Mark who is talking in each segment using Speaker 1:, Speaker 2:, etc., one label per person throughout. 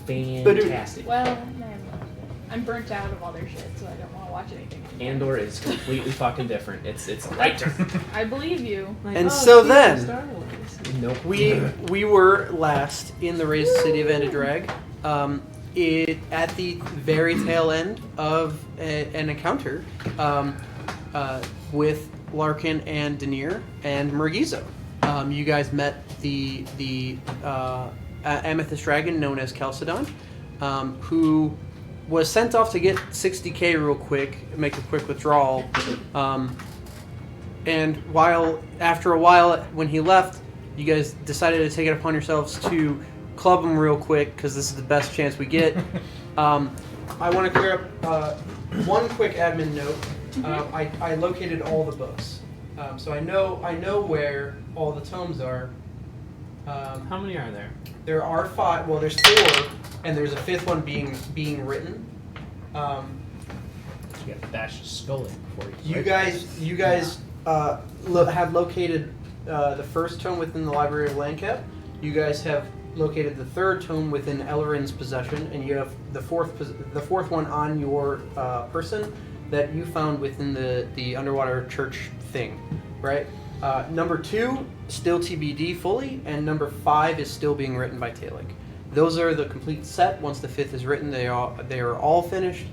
Speaker 1: fantastic.
Speaker 2: Well, I'm burnt out of all their shit, so I don't want to watch anything.
Speaker 1: Andor is completely fucking different. It's lighter.
Speaker 2: I believe you.
Speaker 3: Like, and so then,
Speaker 1: Star Wars. Nope.
Speaker 3: we were last in the raised city of Andadrag. At the very tail end of an encounter with Larkin and Denier and Mergizo. You guys met the Amethyst Dragon known as Chalcedon, who was sent off to get 60k real quick, make a quick withdrawal. And after a while, when he left, you guys decided to take it upon yourselves to club him real quick because this is the best chance we get. I want to clear up one quick admin note. I located all the books, so I know where all the tomes are.
Speaker 1: How many are there?
Speaker 3: There are 5. Well, there's 4, and there's a 5th one being written.
Speaker 4: You got to bash his skull in before
Speaker 3: You guys have located the 1st tome within the Library of Landcap. You guys have located the 3rd tome within Elrin's possession, and you have the fourth one on your person that you found within the underwater church thing, right? Number 2 still TBD fully, and number 5 is still being written by Talik. Those are the complete set. Once the 5th is written, they are all finished.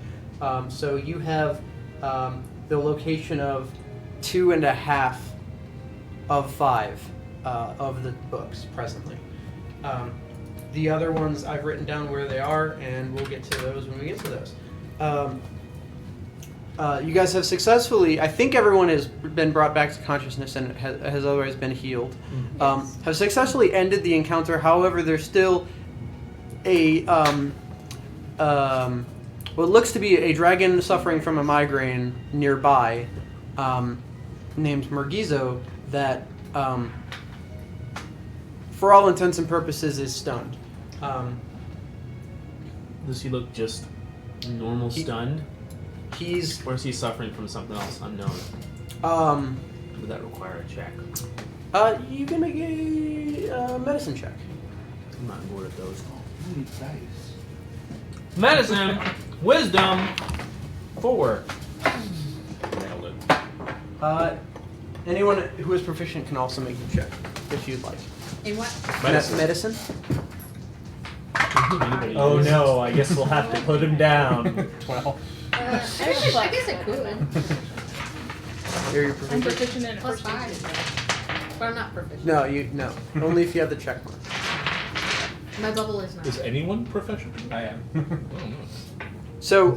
Speaker 3: So you have the location of 2.5 of 5 of the books presently. The other ones I've written down where they are, and we'll get to those when we get to those. You guys have successfully, I think everyone has been brought back to consciousness and has otherwise been healed.
Speaker 2: Yes.
Speaker 3: Have successfully ended the encounter. However, there's still what looks to be a dragon suffering from a migraine nearby, named Mergizo, that for all intents and purposes is stunned.
Speaker 1: Does he look just normal stunned? Or is he suffering from something else unknown? Would that require a check?
Speaker 3: You can make a medicine check.
Speaker 1: I'm not bored of those. Medicine! Wisdom! 4. Nailed it.
Speaker 3: Anyone who is proficient can also make a check, if you'd like.
Speaker 5: In what?
Speaker 3: Medicine?
Speaker 4: Oh no, I guess we'll have to put him down. 12.
Speaker 5: I guess I could.
Speaker 3: You're
Speaker 2: I'm
Speaker 3: proficient?
Speaker 2: proficient in it.
Speaker 5: Plus 5. But I'm not proficient.
Speaker 3: No. Only if you have the check mark.
Speaker 5: My bubble is not.
Speaker 4: Is anyone professional?
Speaker 1: I am.
Speaker 3: So,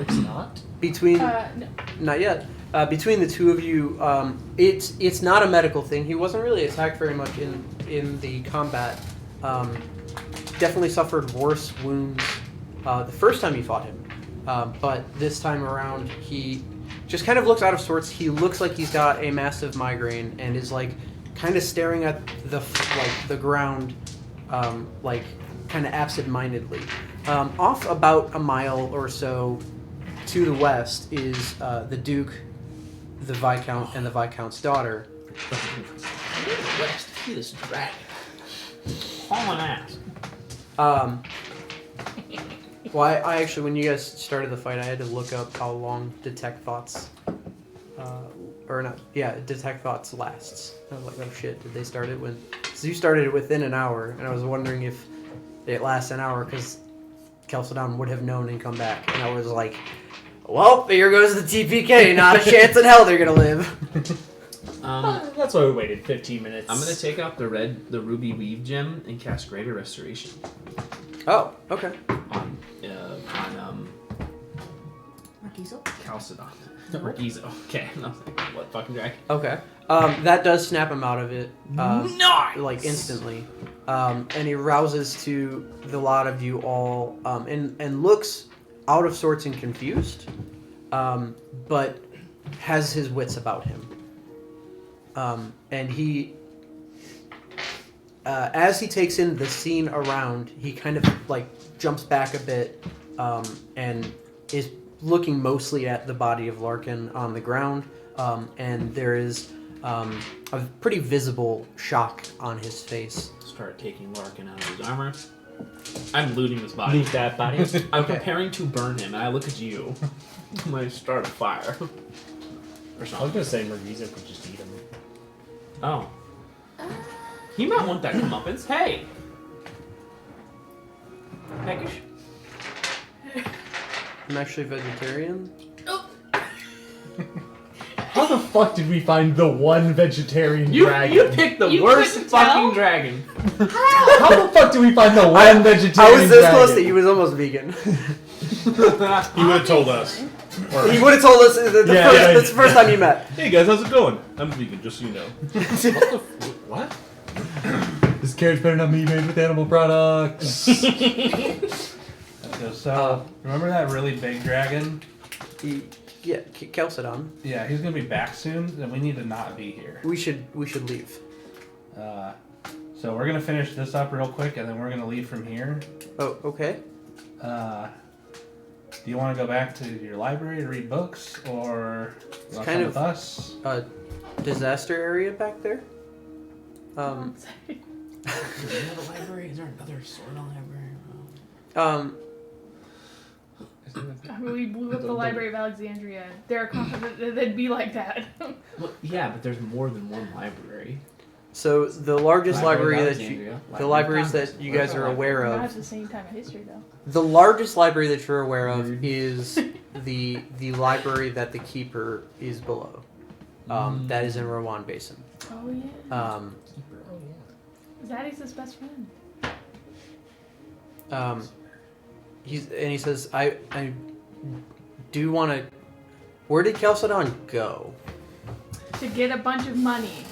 Speaker 4: It's not.
Speaker 3: between...
Speaker 2: No.
Speaker 3: Not yet. Between the two of you, it's not a medical thing. He wasn't really attacked very much in the combat. Definitely suffered worse wounds the first time you fought him. But this time around, he just kind of looks out of sorts. He looks like he's got a massive migraine and is like kind of staring at the ground, like kind of absent-mindedly. Off about a mile or so to the west is the Duke, the Viscount, and the Viscount's daughter.
Speaker 1: West, see this dragon. Hauling ass.
Speaker 3: Well, I actually, when you guys started the fight, I had to look up how long Detect Thoughts, Detect Thoughts lasts. I was like, oh shit, did they start it when... So you started it within an hour, and I was wondering if it lasts an hour, because Chalcedon would have known and come back. And I was like, well, here goes the TPK, not a chance in hell they're gonna live.
Speaker 4: That's why we waited 15 minutes.
Speaker 1: I'm gonna take out the ruby weave gem and cast Greater Restoration.
Speaker 3: Oh, okay.
Speaker 1: On
Speaker 5: Marquiso?
Speaker 1: Chalcedon. Mergizo. Okay. What fucking dragon?
Speaker 3: Okay. That does snap him out of it.
Speaker 1: Nice!
Speaker 3: Like, instantly. And he rouses to the lot of you all, and looks out of sorts and confused, but has his wits about him. And he, as he takes in the scene around, he kind of, like, jumps back a bit, and is looking mostly at the body of Larkin on the ground, and there is a pretty visible shock on his face.
Speaker 1: Start taking Larkin out of his armor. I'm looting this body.
Speaker 4: Loot that body.
Speaker 1: I'm
Speaker 3: Okay.
Speaker 1: preparing to burn him, and I look at you. I'm gonna start a fire. Or
Speaker 4: I was
Speaker 1: something.
Speaker 4: gonna say Marisa could just eat him.
Speaker 1: Oh. He might want that comeuppance. Hey! Peckish?
Speaker 3: I'm actually vegetarian.
Speaker 4: How the fuck did we find the one vegetarian
Speaker 1: You
Speaker 4: dragon?
Speaker 1: picked the
Speaker 2: You
Speaker 1: worst
Speaker 2: couldn't
Speaker 1: fucking
Speaker 2: tell?
Speaker 1: dragon.
Speaker 4: How the fuck did we find the one vegetarian
Speaker 3: I was this
Speaker 4: dragon?
Speaker 3: close that he was almost vegan.
Speaker 6: He would have told us. Or,
Speaker 3: He would have told us that's the first time you met.
Speaker 6: hey guys, how's it going? I'm vegan, just so you know. What?
Speaker 4: This carrot's better not be made with animal products.
Speaker 7: So, remember that really big dragon?
Speaker 3: Yeah, Chalcedon.
Speaker 7: Yeah, he's gonna be back soon, and we need to not be here.
Speaker 3: We should leave.
Speaker 7: So we're gonna finish this up real quick, and then we're gonna leave from here.
Speaker 3: Oh, okay.
Speaker 7: Do you want to go back to your library to read books, or you want to
Speaker 3: kind
Speaker 7: come
Speaker 3: of-
Speaker 7: with us?
Speaker 3: Disaster area back there.
Speaker 1: Is there another library? Is there another sword library?
Speaker 2: I mean, we blew up the Library of Alexandria. They're confident that they'd be like that.
Speaker 1: Well, yeah, but there's more than one library.
Speaker 3: So the largest library that
Speaker 1: Alexandria,
Speaker 3: the libraries that you guys are aware
Speaker 2: Not
Speaker 3: of.
Speaker 2: at the same time of history, though.
Speaker 3: The largest library that you're aware of is the library that the keeper is below. That is in Rowan Basin.
Speaker 2: Oh yeah.
Speaker 4: Oh yeah.
Speaker 2: Zaddy's his best friend.
Speaker 3: He says, I do want to. Where did Chalcedon go?
Speaker 2: To get a bunch of money.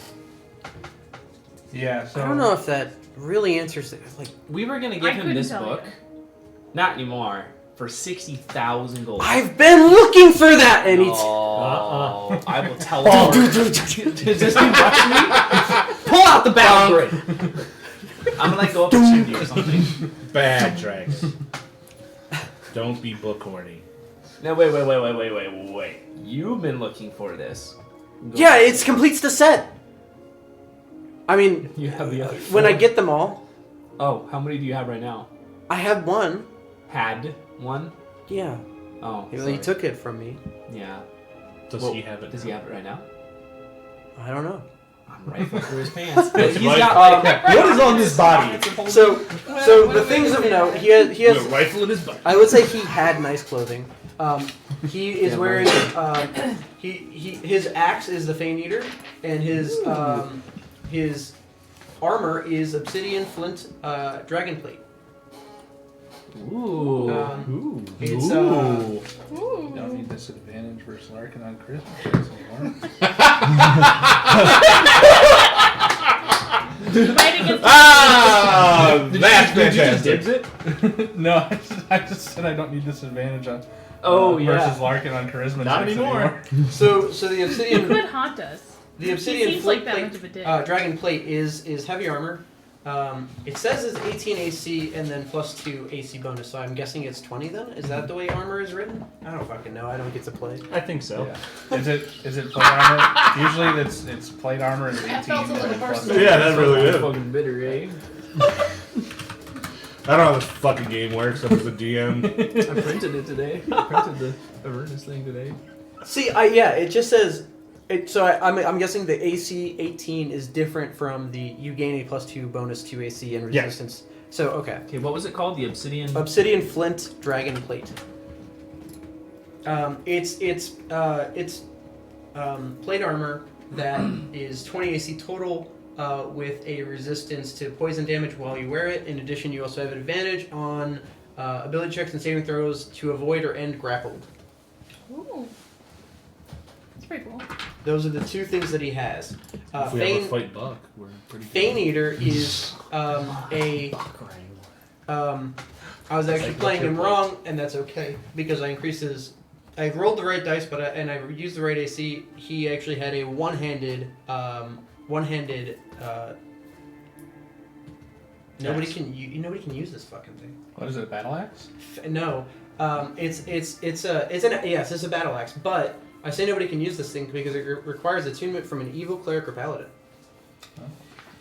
Speaker 7: Yeah. So
Speaker 3: I don't know if that really answers it. Like,
Speaker 1: We were gonna
Speaker 2: I
Speaker 1: give him
Speaker 2: couldn't
Speaker 1: this
Speaker 2: tell
Speaker 1: book.
Speaker 2: you.
Speaker 1: Not anymore. For 60,000 gold.
Speaker 3: I've been looking for that, and he's.
Speaker 1: No, I will tell him. Does this thing rush me? Pull out the battle grid. I'm gonna like go up the chimney or something.
Speaker 6: Bad dragon. Don't be book horny.
Speaker 1: No, wait. You've been looking for this. Go
Speaker 3: Yeah,
Speaker 1: ahead.
Speaker 3: it completes the set. I mean,
Speaker 1: You have the other.
Speaker 3: when I get them all,
Speaker 1: Oh, how many do you have right now?
Speaker 3: I have one.
Speaker 1: Had one?
Speaker 3: Yeah,
Speaker 1: Oh,
Speaker 3: he
Speaker 1: sorry.
Speaker 3: took it from me.
Speaker 1: Yeah.
Speaker 6: Does
Speaker 1: Well,
Speaker 6: he have it?
Speaker 1: Does he have it right now?
Speaker 3: I don't know.
Speaker 1: I'm rifling through his pants.
Speaker 6: That's
Speaker 1: He's
Speaker 6: right.
Speaker 1: got like
Speaker 4: What is on this body?
Speaker 3: So the things of note, he
Speaker 6: With a
Speaker 3: has.
Speaker 6: rifle in his butt.
Speaker 3: I would say he had nice clothing. He is
Speaker 1: Yeah,
Speaker 3: wearing. His axe is the Fane Eater, and his armor is obsidian flint dragon plate.
Speaker 1: Ooh.
Speaker 4: Ooh.
Speaker 3: It's
Speaker 1: Ooh.
Speaker 2: Ooh.
Speaker 7: don't need disadvantage versus Larkin on Christmas checks anymore.
Speaker 2: Fight against
Speaker 6: Ah, that's
Speaker 1: Did you just
Speaker 6: fantastic.
Speaker 1: dibs it?
Speaker 7: No, I just said I don't need disadvantage on
Speaker 1: Oh,
Speaker 7: versus
Speaker 1: yeah.
Speaker 7: Larkin on charisma
Speaker 1: Not
Speaker 7: checks
Speaker 1: anymore.
Speaker 3: So the
Speaker 2: He
Speaker 3: obsidian
Speaker 2: could haunt us.
Speaker 3: the obsidian
Speaker 2: He seems
Speaker 3: flint
Speaker 2: like that
Speaker 3: plate,
Speaker 2: much of a dick.
Speaker 3: dragon plate is heavy armor. It says it's 18 AC and then plus 2 AC bonus, so I'm guessing it's 20 then? Is that the way armor is written? I don't fucking know. I don't get to play.
Speaker 4: I think so.
Speaker 7: Yeah. Is it plate armor? Usually it's plate armor is 18.
Speaker 5: That felt a little
Speaker 7: and then plus
Speaker 5: personal.
Speaker 6: Yeah, that really is.
Speaker 1: Fucking bitter, eh?
Speaker 6: I don't know how this fucking game works. I'm just a DM.
Speaker 1: I printed it today. I printed the Avernus thing today.
Speaker 3: See, it just says. I'm guessing the AC 18 is different from the you gain a plus 2 bonus to AC and
Speaker 6: Yes.
Speaker 3: resistance. So okay.
Speaker 1: Okay, what was it called? The Obsidian.
Speaker 3: Obsidian flint dragon plate. It's plate armor that is 20 AC total with a resistance to poison damage while you wear it. In addition, you also have an advantage on ability checks and saving throws to avoid or end grappled.
Speaker 2: Ooh. That's pretty cool.
Speaker 3: Those are the two things that he has.
Speaker 6: If we ever fight Buck, we're pretty good.
Speaker 3: Fane Eater is I was actually playing him wrong, and that's okay because I increased his. I rolled the right dice, but I used the right AC. He actually had a one-handed. Nobody can use this fucking thing.
Speaker 7: What is it? A battle axe?
Speaker 3: No, it's a battle axe, but I say nobody can use this thing because it requires attunement from an evil cleric or paladin.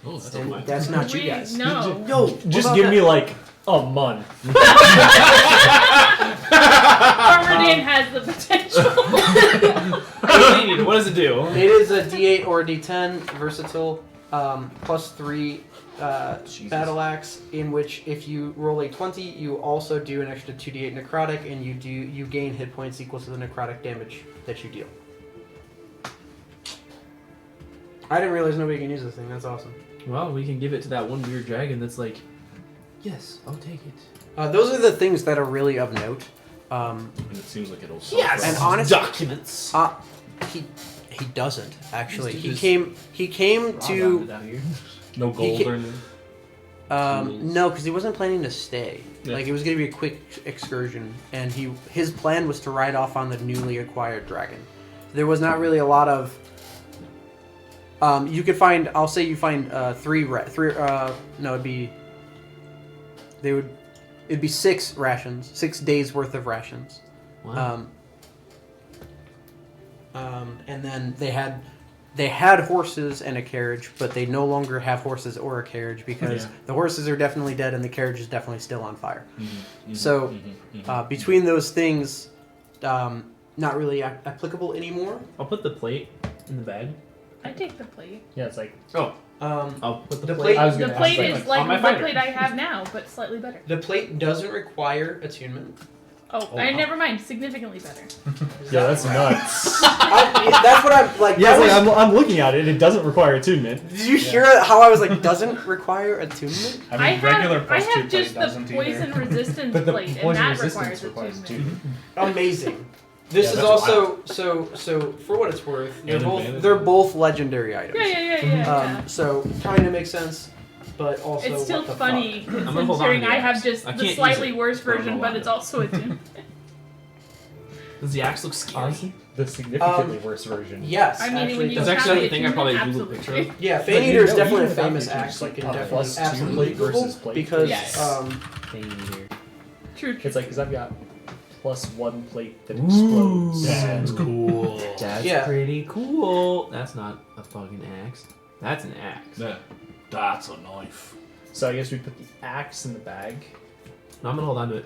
Speaker 1: Oh, that's
Speaker 3: And
Speaker 1: fine.
Speaker 3: that's not you
Speaker 2: Wait,
Speaker 3: guys.
Speaker 2: no.
Speaker 3: Yo,
Speaker 4: Just
Speaker 3: what
Speaker 4: give
Speaker 3: about
Speaker 4: me like Oh, man.
Speaker 2: Armor Dan has the potential.
Speaker 1: What does it do?
Speaker 3: It is a D8 or a D10, versatile, +3 battle axe. In which, if you roll a 20, you also do an extra 2d8 necrotic, and you gain hit points equal to the necrotic damage that you deal. I didn't realize nobody can use this thing. That's awesome.
Speaker 1: Well, we can give it to that one weird dragon that's like, yes, I'll take it.
Speaker 3: Those are the things that are really of note.
Speaker 6: And it seems like it'll.
Speaker 1: Yes,
Speaker 3: And honest-
Speaker 1: documents.
Speaker 3: He doesn't actually.
Speaker 6: Let's do
Speaker 3: He came to
Speaker 6: No gold
Speaker 3: ca-
Speaker 6: or anything.
Speaker 3: no, because he wasn't planning to stay.
Speaker 6: Yeah.
Speaker 3: Like it was gonna be a quick excursion, and his plan was to ride off on the newly acquired dragon. There was not really a lot of. You could find. I'll say you find three. No, it'd be 6 rations, 6 days worth of rations.
Speaker 1: Wow.
Speaker 3: And then they had horses and a carriage, but they no longer have horses or a carriage because the horses are definitely dead and the carriage is definitely still on fire. So between those things, not really applicable anymore.
Speaker 1: I'll put the plate in the bag.
Speaker 2: I take the plate.
Speaker 4: Yeah, it's like,
Speaker 1: I'll put the
Speaker 3: The
Speaker 1: plate.
Speaker 3: plate-
Speaker 4: I was
Speaker 2: The
Speaker 4: gonna
Speaker 2: plate
Speaker 4: ask,
Speaker 2: is like
Speaker 1: on my
Speaker 2: the
Speaker 1: fighter.
Speaker 2: plate I have now, but slightly better.
Speaker 3: The plate doesn't require attunement.
Speaker 2: Oh,
Speaker 1: wow.
Speaker 2: never mind. Significantly better.
Speaker 4: yeah, that's nuts.
Speaker 3: That's what I'm like.
Speaker 4: Yeah,
Speaker 3: that
Speaker 4: it's like,
Speaker 3: was-
Speaker 4: I'm looking at it. It doesn't require attunement.
Speaker 3: Did you hear how I was like, doesn't require attunement?
Speaker 7: I mean, regular
Speaker 2: I
Speaker 7: +2
Speaker 2: have
Speaker 7: plate
Speaker 2: just the
Speaker 7: doesn't
Speaker 2: poison
Speaker 7: either.
Speaker 2: resistance
Speaker 4: But the
Speaker 2: plate, and
Speaker 4: poison
Speaker 2: that
Speaker 4: resistance
Speaker 2: requires
Speaker 4: requires
Speaker 2: attunement.
Speaker 3: Amazing. This
Speaker 7: Yeah,
Speaker 3: is
Speaker 7: that's
Speaker 3: also so for what it's worth,
Speaker 6: advantage.
Speaker 3: they're both legendary items.
Speaker 2: Yeah.
Speaker 3: So kind of makes sense, but also
Speaker 2: It's still
Speaker 3: what the
Speaker 2: funny
Speaker 1: gonna hold on to
Speaker 2: considering
Speaker 1: the
Speaker 2: I have
Speaker 1: axe.
Speaker 2: just
Speaker 1: I can't
Speaker 2: the
Speaker 1: use
Speaker 2: slightly
Speaker 1: it,
Speaker 2: worse
Speaker 1: but I'm
Speaker 2: version,
Speaker 1: gonna
Speaker 2: but
Speaker 1: hold
Speaker 2: it's
Speaker 1: on.
Speaker 2: also attuned.
Speaker 1: Does the axe look scary?
Speaker 4: Honestly, the significantly worse version.
Speaker 3: Yes,
Speaker 2: I mean,
Speaker 3: actually,
Speaker 2: when you
Speaker 1: That's
Speaker 3: does.
Speaker 1: actually
Speaker 2: have
Speaker 1: the thing I
Speaker 2: attunement,
Speaker 1: probably Googled a picture of.
Speaker 2: absolutely.
Speaker 3: Yeah,
Speaker 4: But
Speaker 3: Fane
Speaker 4: you
Speaker 3: Eater is
Speaker 4: know,
Speaker 3: definitely a
Speaker 4: even without
Speaker 3: famous
Speaker 4: the attunement,
Speaker 3: axe. You
Speaker 4: it's
Speaker 3: can
Speaker 4: like a
Speaker 3: definitely
Speaker 4: +2
Speaker 3: absolutely
Speaker 4: plate versus
Speaker 3: Google
Speaker 4: plate.
Speaker 3: because
Speaker 2: Yes.
Speaker 1: Failure.
Speaker 2: True.
Speaker 4: It's like, because I've got +1 plate that explodes.
Speaker 6: That's cool.
Speaker 1: That's
Speaker 3: Yeah.
Speaker 1: pretty cool. That's not a fucking axe. That's an axe.
Speaker 6: That's a knife.
Speaker 4: So I guess we put the axe in the bag.
Speaker 1: No, I'm gonna hold on to it.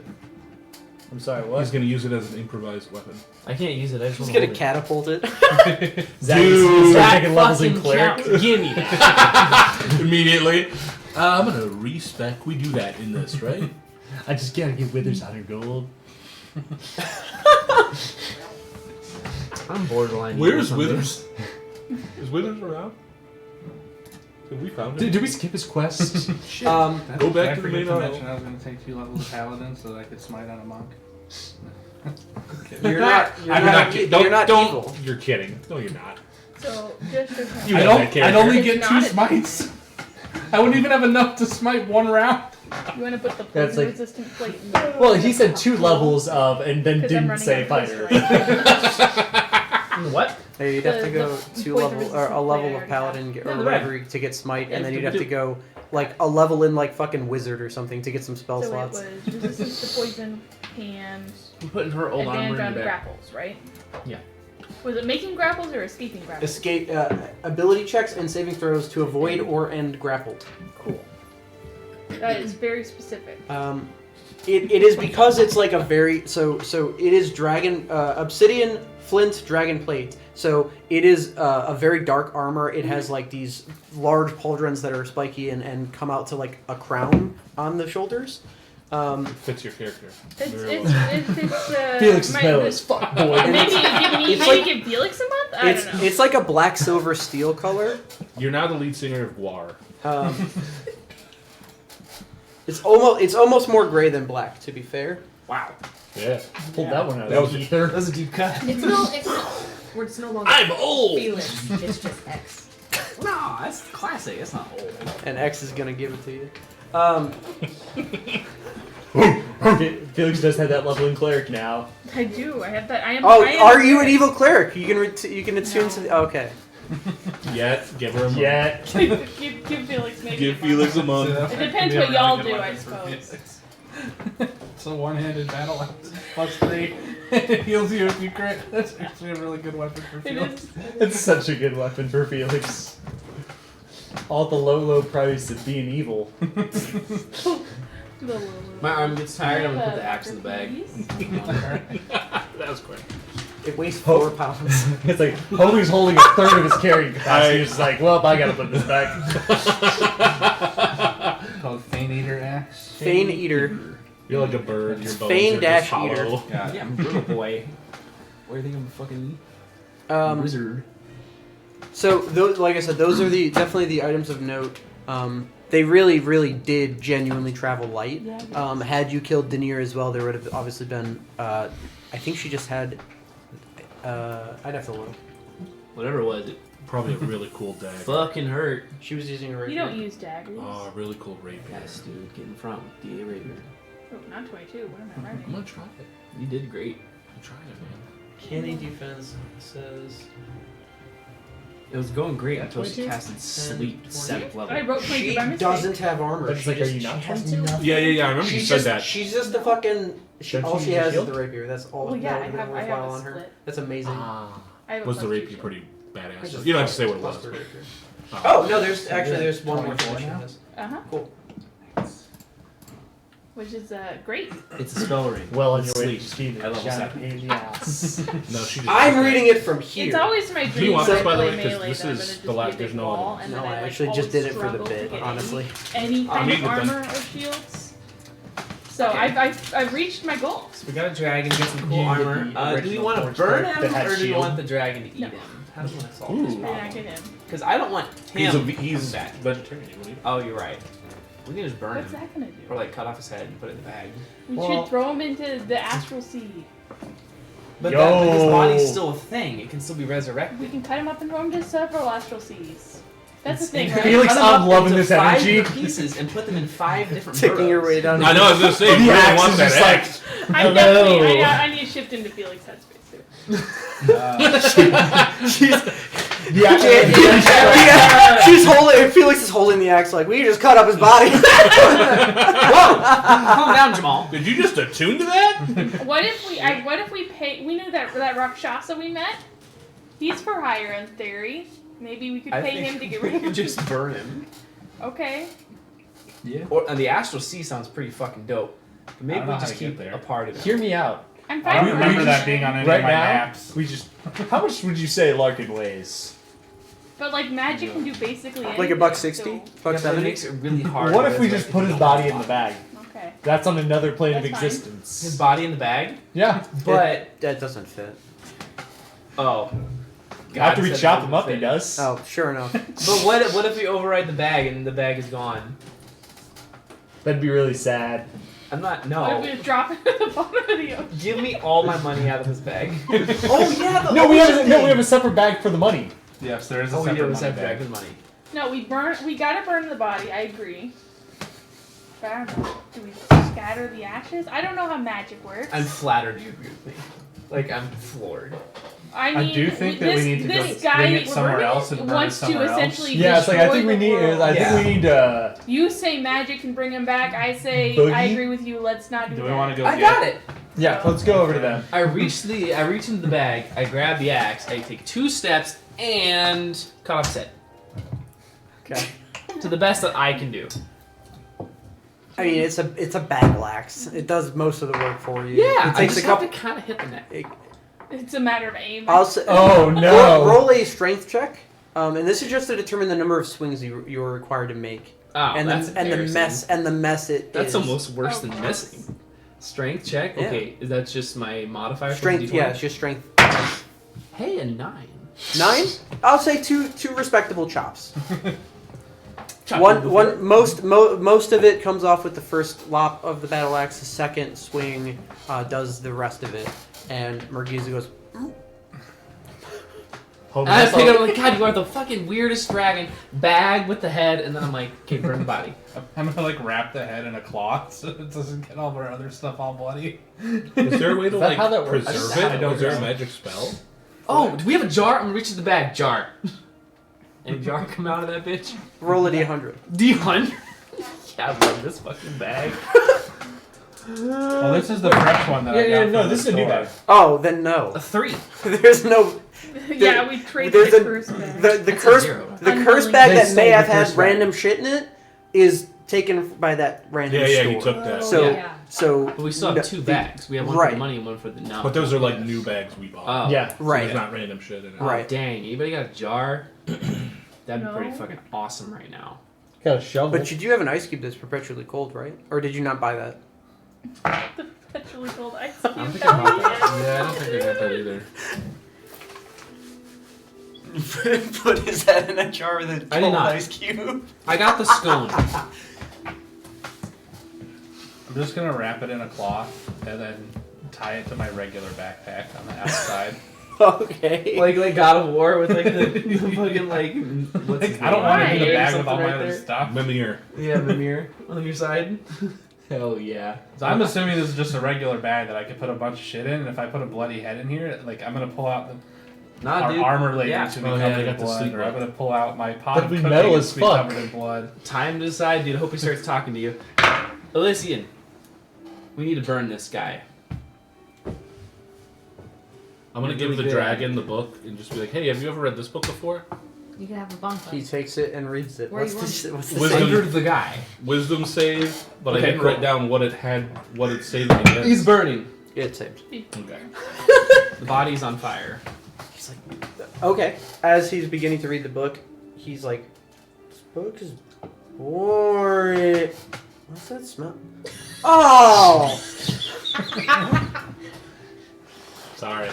Speaker 4: I'm sorry, what?
Speaker 6: He's gonna use it as an improvised weapon.
Speaker 1: I can't use it. I just
Speaker 3: he's
Speaker 1: want
Speaker 3: gonna
Speaker 1: to
Speaker 3: catapult it.
Speaker 4: Zach,
Speaker 6: Dude,
Speaker 4: he's
Speaker 1: that
Speaker 4: taking levels in
Speaker 1: fucking
Speaker 4: cleric.
Speaker 1: counts. Give me that.
Speaker 6: Immediately. I'm gonna respec. We do that in this, right?
Speaker 4: I just gotta get withers out of gold.
Speaker 1: I'm borderline.
Speaker 6: Where's
Speaker 1: evil
Speaker 6: Withers? Is Withers around? Have we found him?
Speaker 4: Did we skip his quest?
Speaker 3: Um,
Speaker 6: Go back
Speaker 7: I
Speaker 6: to the
Speaker 7: forget
Speaker 6: main
Speaker 7: to
Speaker 6: aisle.
Speaker 7: mention I was going to take 2 levels of paladin so that I could smite on a monk.
Speaker 3: you're not. You're
Speaker 6: I'm
Speaker 3: not.
Speaker 6: not kidding.
Speaker 3: You're not
Speaker 6: don't.
Speaker 3: evil.
Speaker 6: You're kidding. No, you're not.
Speaker 2: So just for
Speaker 6: You
Speaker 7: I
Speaker 6: have
Speaker 7: don't.
Speaker 6: that character.
Speaker 7: I'd only
Speaker 2: It's
Speaker 7: get 2
Speaker 2: not a-
Speaker 7: smites. I wouldn't even have enough to smite 1 round.
Speaker 2: you want to put the
Speaker 4: That's
Speaker 2: poison
Speaker 4: like-
Speaker 2: resistant plate in there.
Speaker 4: Well, he said 2 levels of, and then
Speaker 2: 'Cause I'm
Speaker 4: didn't
Speaker 2: running
Speaker 4: say
Speaker 2: out of
Speaker 4: fighter.
Speaker 1: What?
Speaker 3: Hey, you'd have to
Speaker 2: The-
Speaker 3: go
Speaker 2: the
Speaker 3: 2
Speaker 2: poison
Speaker 3: level or
Speaker 2: resistant
Speaker 3: a level
Speaker 2: player
Speaker 3: of paladin
Speaker 1: Yeah,
Speaker 3: or
Speaker 1: the
Speaker 3: whatever to get smite,
Speaker 1: Yeah,
Speaker 3: and then
Speaker 1: you
Speaker 3: you'd have
Speaker 1: do.
Speaker 3: to go like a level in like fucking wizard or something to get some spell
Speaker 2: So
Speaker 3: slots.
Speaker 2: it was resistance to poison and
Speaker 1: I'm putting her old armor
Speaker 2: advantage
Speaker 1: in
Speaker 2: on
Speaker 1: the bag.
Speaker 2: grapples, right?
Speaker 1: Yeah.
Speaker 2: Was it making grapples or escaping grapples?
Speaker 3: Escape ability checks and saving throws to avoid or end grappled.
Speaker 2: Cool. That is very specific.
Speaker 3: It is because it's like a very so it is dragon obsidian flint dragon plate. So it is a very dark armor. It has like these large pauldrons that are spiky and come out to like a crown on the shoulders.
Speaker 6: Fits your character.
Speaker 2: It's
Speaker 6: very well.
Speaker 4: Felix's
Speaker 2: my-
Speaker 4: medal is fuck boy.
Speaker 2: Maybe
Speaker 3: It's
Speaker 2: maybe
Speaker 3: like-
Speaker 2: give Felix a month. I don't know.
Speaker 3: It's like a black silver steel color.
Speaker 6: You're now the lead singer of Guar.
Speaker 3: It's almost more gray than black, to be fair.
Speaker 1: Wow.
Speaker 6: Yeah.
Speaker 4: Pulled that one out
Speaker 6: That
Speaker 4: of
Speaker 6: was-
Speaker 4: the ether.
Speaker 1: That was a deep cut.
Speaker 5: It's no longer
Speaker 6: I'm old.
Speaker 5: Felix. It's just X.
Speaker 1: No, that's classic. That's not old.
Speaker 3: And X is gonna give it to you.
Speaker 4: Felix does have that level in cleric now.
Speaker 2: I do. I have that. I am.
Speaker 3: Oh,
Speaker 2: I am
Speaker 3: are you an evil cleric? You can attune
Speaker 2: No.
Speaker 3: to. Okay.
Speaker 6: Yet, give her a month.
Speaker 4: Yeah.
Speaker 2: give Felix maybe.
Speaker 6: Give
Speaker 2: a month.
Speaker 6: Felix a month.
Speaker 2: It depends what y'all do, I suppose.
Speaker 7: It's a one-handed battle axe. +3. It heals you if you crit. That's actually a really good weapon for
Speaker 2: It
Speaker 7: Felix.
Speaker 2: is.
Speaker 4: It's such a good weapon for Felix. All the low price of being evil.
Speaker 1: My arm gets tired. I'm gonna put the axe in the bag.
Speaker 6: That was quick.
Speaker 3: It weighs 4 pounds.
Speaker 8: It's like Hobie's holding a third of his carrying capacity. He's like, well, I gotta put this back.
Speaker 7: Called Fane Eater Axe.
Speaker 3: Fane Eater.
Speaker 6: You're like a bird. Your bones
Speaker 3: Fane
Speaker 6: are
Speaker 3: dash
Speaker 6: just
Speaker 3: eater.
Speaker 6: hollow.
Speaker 4: Yeah, I'm Brutal Boy. What do you think I'm a fucking wizard?
Speaker 3: So, like I said, those are definitely the items of note. They really, really did genuinely travel light.
Speaker 2: Yeah.
Speaker 3: Had you killed Denier as well, there would have obviously been. I think she just had. I'd have to look.
Speaker 1: Whatever it was, it
Speaker 6: Probably a really cool dagger.
Speaker 1: fucking hurt.
Speaker 3: She was using a rapier.
Speaker 2: You don't use daggers.
Speaker 6: Oh, really cool rapier.
Speaker 1: Yes, dude. Get in front with the rapier.
Speaker 2: Oh, not 22. What am I
Speaker 6: I'm
Speaker 2: writing?
Speaker 6: gonna try it.
Speaker 1: You did great.
Speaker 6: I'm trying it, man.
Speaker 3: Candy defense says.
Speaker 1: It was going great until she
Speaker 8: 22?
Speaker 1: casted Sleep 7th level.
Speaker 2: I wrote 22
Speaker 3: She
Speaker 2: by mistake.
Speaker 3: doesn't have armor.
Speaker 8: But it's like, are you not 22?
Speaker 6: Yeah. I remember you said that.
Speaker 3: She's just a fucking.
Speaker 8: Don't
Speaker 3: All
Speaker 8: you
Speaker 3: she
Speaker 8: use a
Speaker 3: has is
Speaker 8: shield?
Speaker 3: the rapier. That's all.
Speaker 2: Well, yeah,
Speaker 3: that
Speaker 2: I
Speaker 3: would have
Speaker 2: have
Speaker 3: been
Speaker 2: a
Speaker 3: worthwhile on her.
Speaker 2: split.
Speaker 3: That's amazing.
Speaker 2: I have a
Speaker 6: Was the
Speaker 2: +2
Speaker 6: rapier
Speaker 2: shield.
Speaker 6: pretty badass?
Speaker 3: Just
Speaker 6: You don't have to say what it
Speaker 3: plus
Speaker 6: was.
Speaker 3: the rapier.
Speaker 6: but-
Speaker 3: Oh no, there's one more
Speaker 7: 24
Speaker 3: thing she
Speaker 7: now?
Speaker 3: has.
Speaker 2: Uh-huh.
Speaker 3: Cool.
Speaker 2: Which is great.
Speaker 1: It's a spell ring.
Speaker 8: Well, on
Speaker 1: It's
Speaker 8: your way to
Speaker 1: sleep.
Speaker 8: Steven,
Speaker 1: At level
Speaker 8: shot
Speaker 1: 7.
Speaker 8: in the ass.
Speaker 6: No, she just.
Speaker 3: I'm reading it from here.
Speaker 2: It's always my
Speaker 6: Do
Speaker 2: dream
Speaker 6: you want
Speaker 2: to
Speaker 6: this, by the
Speaker 2: play
Speaker 6: way? 'Cause
Speaker 2: melee
Speaker 6: this
Speaker 2: that I'm
Speaker 6: is
Speaker 2: gonna just
Speaker 6: the last-
Speaker 2: be a
Speaker 6: there's
Speaker 2: big
Speaker 6: no other
Speaker 2: wall,
Speaker 6: one.
Speaker 2: and
Speaker 3: No,
Speaker 2: then
Speaker 3: I
Speaker 2: like,
Speaker 3: actually just
Speaker 2: always
Speaker 3: did it for the
Speaker 2: struggle to
Speaker 3: bit,
Speaker 2: get
Speaker 3: honestly.
Speaker 2: Any kind
Speaker 6: Me
Speaker 2: of
Speaker 6: with
Speaker 2: armor or shields. So
Speaker 1: Okay.
Speaker 2: I've reached my goals.
Speaker 1: So we got a dragon, get some cool
Speaker 8: You get
Speaker 1: armor.
Speaker 8: the
Speaker 1: Do we
Speaker 8: original
Speaker 1: want to
Speaker 8: forge
Speaker 1: burn
Speaker 8: that
Speaker 1: him,
Speaker 8: had
Speaker 1: or do we
Speaker 8: shield?
Speaker 1: want the dragon to eat
Speaker 2: No.
Speaker 1: him? How do we want to solve
Speaker 6: Ooh.
Speaker 1: this
Speaker 2: And I
Speaker 1: problem?
Speaker 2: get him.
Speaker 1: Because I don't want him.
Speaker 6: He's
Speaker 1: back.
Speaker 6: vegetarian. What do you-
Speaker 1: Oh, you're right. We can just burn
Speaker 2: What's
Speaker 1: him.
Speaker 2: that gonna do?
Speaker 1: Or like cut off his head and put it in the bag.
Speaker 2: We
Speaker 8: Well-
Speaker 2: should throw him into the astral sea.
Speaker 1: But
Speaker 8: Yo.
Speaker 1: his body's still a thing. It can still be resurrected.
Speaker 2: We can cut him up and throw him to several astral seas. That's the thing,
Speaker 1: And
Speaker 2: right?
Speaker 8: Felix,
Speaker 1: cut 'em
Speaker 8: I'm
Speaker 1: up
Speaker 8: loving
Speaker 1: into
Speaker 8: this
Speaker 1: 5
Speaker 8: energy.
Speaker 1: different pieces and put them in 5 different
Speaker 3: Ticking your
Speaker 1: burrows.
Speaker 3: way down.
Speaker 6: I know. I was gonna say. You
Speaker 8: The
Speaker 6: really
Speaker 8: axe
Speaker 6: want
Speaker 8: is
Speaker 6: that
Speaker 8: just like-
Speaker 6: axe.
Speaker 2: I'm
Speaker 8: Hello.
Speaker 2: definitely. I need to shift into Felix headspace too.
Speaker 3: She's holding. Felix is holding the axe like we just cut up his body.
Speaker 1: Calm down, Jamal.
Speaker 6: Did you just attune to that?
Speaker 2: What if we pay? We knew that Rakshasa we met. He's for hire in theory. Maybe we could
Speaker 1: I
Speaker 2: pay
Speaker 1: think
Speaker 2: him to get
Speaker 1: we
Speaker 2: rid of
Speaker 1: could
Speaker 2: him.
Speaker 1: just burn him.
Speaker 2: Okay.
Speaker 7: Yeah.
Speaker 1: Or the astral sea sounds pretty fucking dope. But
Speaker 7: I
Speaker 1: maybe
Speaker 7: don't know
Speaker 1: we
Speaker 7: how
Speaker 1: just
Speaker 7: to get
Speaker 1: keep
Speaker 7: there.
Speaker 1: a part of it.
Speaker 8: Hear me out.
Speaker 2: I'm
Speaker 7: I
Speaker 2: fine.
Speaker 7: don't
Speaker 2: with
Speaker 7: remember
Speaker 2: that.
Speaker 7: that being on any
Speaker 8: Right
Speaker 7: of my
Speaker 8: now,
Speaker 7: maps.
Speaker 8: we just. How much would you say Larkin weighs?
Speaker 2: But like magic can do basically anything.
Speaker 3: Like $1.60,
Speaker 2: so-
Speaker 1: Yeah, but it
Speaker 3: $1.70.
Speaker 1: makes it really hard.
Speaker 8: What
Speaker 1: to
Speaker 8: if we just
Speaker 1: resurrect
Speaker 8: put
Speaker 1: if
Speaker 8: his
Speaker 1: you don't
Speaker 8: body in
Speaker 1: want
Speaker 8: the bag?
Speaker 2: Okay.
Speaker 8: That's on another plane of
Speaker 2: That's fine.
Speaker 8: existence.
Speaker 1: His body in the bag?
Speaker 8: Yeah.
Speaker 1: But,
Speaker 3: That doesn't fit.
Speaker 1: oh. God
Speaker 8: After we
Speaker 1: said
Speaker 8: chop
Speaker 1: it
Speaker 8: him up, he
Speaker 1: fit.
Speaker 8: does.
Speaker 3: Oh, sure enough.
Speaker 1: But what if we override the bag and the bag is gone?
Speaker 8: That'd be really sad.
Speaker 1: I'm not,
Speaker 2: What
Speaker 1: no.
Speaker 2: if we just drop it at the bottom of the ocean?
Speaker 1: Give me all my money out of this bag.
Speaker 3: Oh yeah. The
Speaker 8: No, we
Speaker 3: ocean
Speaker 8: have
Speaker 3: thing.
Speaker 8: a separate bag for the money.
Speaker 7: Yes, there is a
Speaker 1: Oh, we
Speaker 7: separate
Speaker 1: do a
Speaker 7: money
Speaker 1: separate
Speaker 7: bag.
Speaker 1: bag with money.
Speaker 2: No, we gotta burn the body. I agree. But I don't know. Do we scatter the ashes? I don't know how magic works.
Speaker 1: I'm flattered you agree with me. Like, I'm floored.
Speaker 2: I
Speaker 7: I
Speaker 2: mean,
Speaker 7: do think that we need to go
Speaker 2: this guy
Speaker 7: bring it somewhere
Speaker 2: Rud
Speaker 7: else and burn it
Speaker 2: wants
Speaker 7: somewhere
Speaker 2: to
Speaker 7: else.
Speaker 2: essentially
Speaker 8: Yeah, it's like I
Speaker 2: destroy
Speaker 8: think we
Speaker 2: the
Speaker 8: need.
Speaker 2: world.
Speaker 8: I think we need.
Speaker 2: You say magic can bring him back. I say
Speaker 8: Boogie?
Speaker 2: I agree with you. Let's not do
Speaker 7: Do
Speaker 2: that.
Speaker 7: we want to go
Speaker 1: I
Speaker 7: get
Speaker 1: got it!
Speaker 8: Yeah, let's go over to them.
Speaker 1: I reach into the bag, I grab the axe, I take 2 steps, and cut off his head.
Speaker 3: Okay.
Speaker 1: To the best that I can do.
Speaker 3: I mean, it's a battle axe. It does most of the work for you.
Speaker 1: Yeah,
Speaker 3: It
Speaker 1: I
Speaker 3: takes
Speaker 1: just
Speaker 3: a
Speaker 1: have
Speaker 3: couple.
Speaker 1: to kind of hit the neck.
Speaker 2: It's a matter of aim.
Speaker 3: I'll say.
Speaker 8: Oh, no.
Speaker 3: Roll a strength check, and this is just to determine the number of swings you're required to make,
Speaker 1: Oh,
Speaker 3: and
Speaker 1: that's
Speaker 3: the mess it
Speaker 1: That's
Speaker 3: is.
Speaker 1: almost worse
Speaker 2: Oh,
Speaker 1: than
Speaker 2: gross.
Speaker 1: missing. Strength check?
Speaker 3: Yeah.
Speaker 1: Okay, is that just my modifier for
Speaker 3: strength.
Speaker 1: D20?
Speaker 3: Yeah, it's just strength.
Speaker 1: Hey, a 9.
Speaker 3: 9. I'll say two respectable chops.
Speaker 1: Chop
Speaker 3: One
Speaker 1: him
Speaker 3: one most of it comes off with the first lop of the battle axe. The second swing does the rest of it, and Mergiza goes.
Speaker 8: Hope
Speaker 1: And I
Speaker 8: that's
Speaker 1: pick
Speaker 8: all-
Speaker 1: it up like, God, you are the fucking weirdest dragon. Bag with the head, and then I'm like, okay, burn the body.
Speaker 7: I'm gonna like wrap the head in a cloth so it doesn't get all of our other stuff all bloody.
Speaker 6: Is there a way to
Speaker 8: Is that
Speaker 6: like
Speaker 8: how that works?
Speaker 6: preserve
Speaker 1: I
Speaker 6: it?
Speaker 1: don't
Speaker 6: Is there a
Speaker 1: know.
Speaker 6: magic spell?
Speaker 1: Oh, do we have a jar? I'm gonna reach in the bag. Jar. Any jar come out of that bitch?
Speaker 3: Roll a d100.
Speaker 1: D100? Yeah, I love this fucking bag.
Speaker 7: Well, this is the fresh one that I got.
Speaker 8: no,
Speaker 7: from
Speaker 8: this is
Speaker 7: the
Speaker 8: a new
Speaker 7: store.
Speaker 8: bag.
Speaker 3: Oh, then no.
Speaker 1: A 3.
Speaker 3: There's no.
Speaker 2: Yeah, we traded
Speaker 3: There's
Speaker 2: the
Speaker 3: a-
Speaker 2: curse back.
Speaker 3: The
Speaker 1: That's a
Speaker 3: curse
Speaker 1: 0.
Speaker 3: the curse bag
Speaker 8: They
Speaker 3: that may
Speaker 8: stole
Speaker 3: have
Speaker 8: the
Speaker 3: had
Speaker 8: curse bag.
Speaker 3: random shit in it is taken by that random
Speaker 6: Yeah,
Speaker 3: store.
Speaker 6: he took that.
Speaker 3: So,
Speaker 5: yeah.
Speaker 3: so
Speaker 1: But we still have two bags. We have one for
Speaker 3: Right.
Speaker 1: the money and one for the no.
Speaker 6: But those are like new bags we bought.
Speaker 1: Oh.
Speaker 8: Yeah.
Speaker 6: So
Speaker 3: right.
Speaker 6: there's not random shit in it.
Speaker 1: Oh,
Speaker 3: Right.
Speaker 1: dang. Anybody got a jar? That'd
Speaker 2: No.
Speaker 1: be pretty fucking awesome right now.
Speaker 8: Got a shovel.
Speaker 3: But you do have an ice cube that's perpetually cold, right? Or did you not buy that?
Speaker 2: The perpetually cold ice
Speaker 4: I don't
Speaker 2: cube.
Speaker 4: think I bought that. Yeah, I don't think I got that either.
Speaker 3: Put his head in a jar with a
Speaker 1: I did not.
Speaker 3: ice cube.
Speaker 1: I got the scone.
Speaker 7: I'm just gonna wrap it in a cloth and then tie it to my regular backpack on the outside.
Speaker 3: Okay.
Speaker 1: like God of War with like the fucking like. What's his
Speaker 7: I don't
Speaker 1: name?
Speaker 7: want to be the
Speaker 2: Right.
Speaker 7: bag with all
Speaker 1: Something
Speaker 7: my
Speaker 1: right
Speaker 7: other
Speaker 1: there.
Speaker 7: stuff.
Speaker 6: Mimir.
Speaker 1: Yeah, the mirror on your side. Hell yeah.
Speaker 7: So I'm assuming this is just a regular bag that I could put a bunch of shit in, and if I put a bloody head in here, like I'm gonna pull out
Speaker 1: Nah,
Speaker 7: our
Speaker 1: dude.
Speaker 7: armor lady
Speaker 1: Yeah.
Speaker 7: to be
Speaker 4: Oh, yeah,
Speaker 7: covered
Speaker 4: I
Speaker 7: in
Speaker 4: got the
Speaker 7: blood,
Speaker 4: sleep
Speaker 7: or I'm
Speaker 4: one.
Speaker 7: gonna pull out my pot
Speaker 8: That'd
Speaker 7: of
Speaker 8: be
Speaker 7: cooking
Speaker 8: metal
Speaker 7: and
Speaker 8: as
Speaker 7: be
Speaker 8: fuck.
Speaker 7: covered in blood.
Speaker 1: Time to decide, dude. I hope he starts talking to you. Elysian, we need to burn this guy.
Speaker 6: I'm gonna give
Speaker 1: Really
Speaker 6: the
Speaker 1: good.
Speaker 6: dragon the book and just be like, hey, have you ever read this book before?
Speaker 5: You can have a bonfire.
Speaker 3: He takes it and reads it.
Speaker 5: Where
Speaker 3: What's
Speaker 5: you
Speaker 3: the what's the
Speaker 6: Wisdom.
Speaker 3: saying?
Speaker 1: Murdered the guy.
Speaker 6: Wisdom save, but
Speaker 1: Okay,
Speaker 6: I didn't
Speaker 1: cool.
Speaker 6: write down what it saved me against.
Speaker 1: He's burning.
Speaker 3: It saved.
Speaker 6: Okay.
Speaker 1: The body's on fire.
Speaker 3: He's like, okay. As he's beginning to read the book, he's like, this book is boring. What's that smell? Oh!
Speaker 6: Sorry.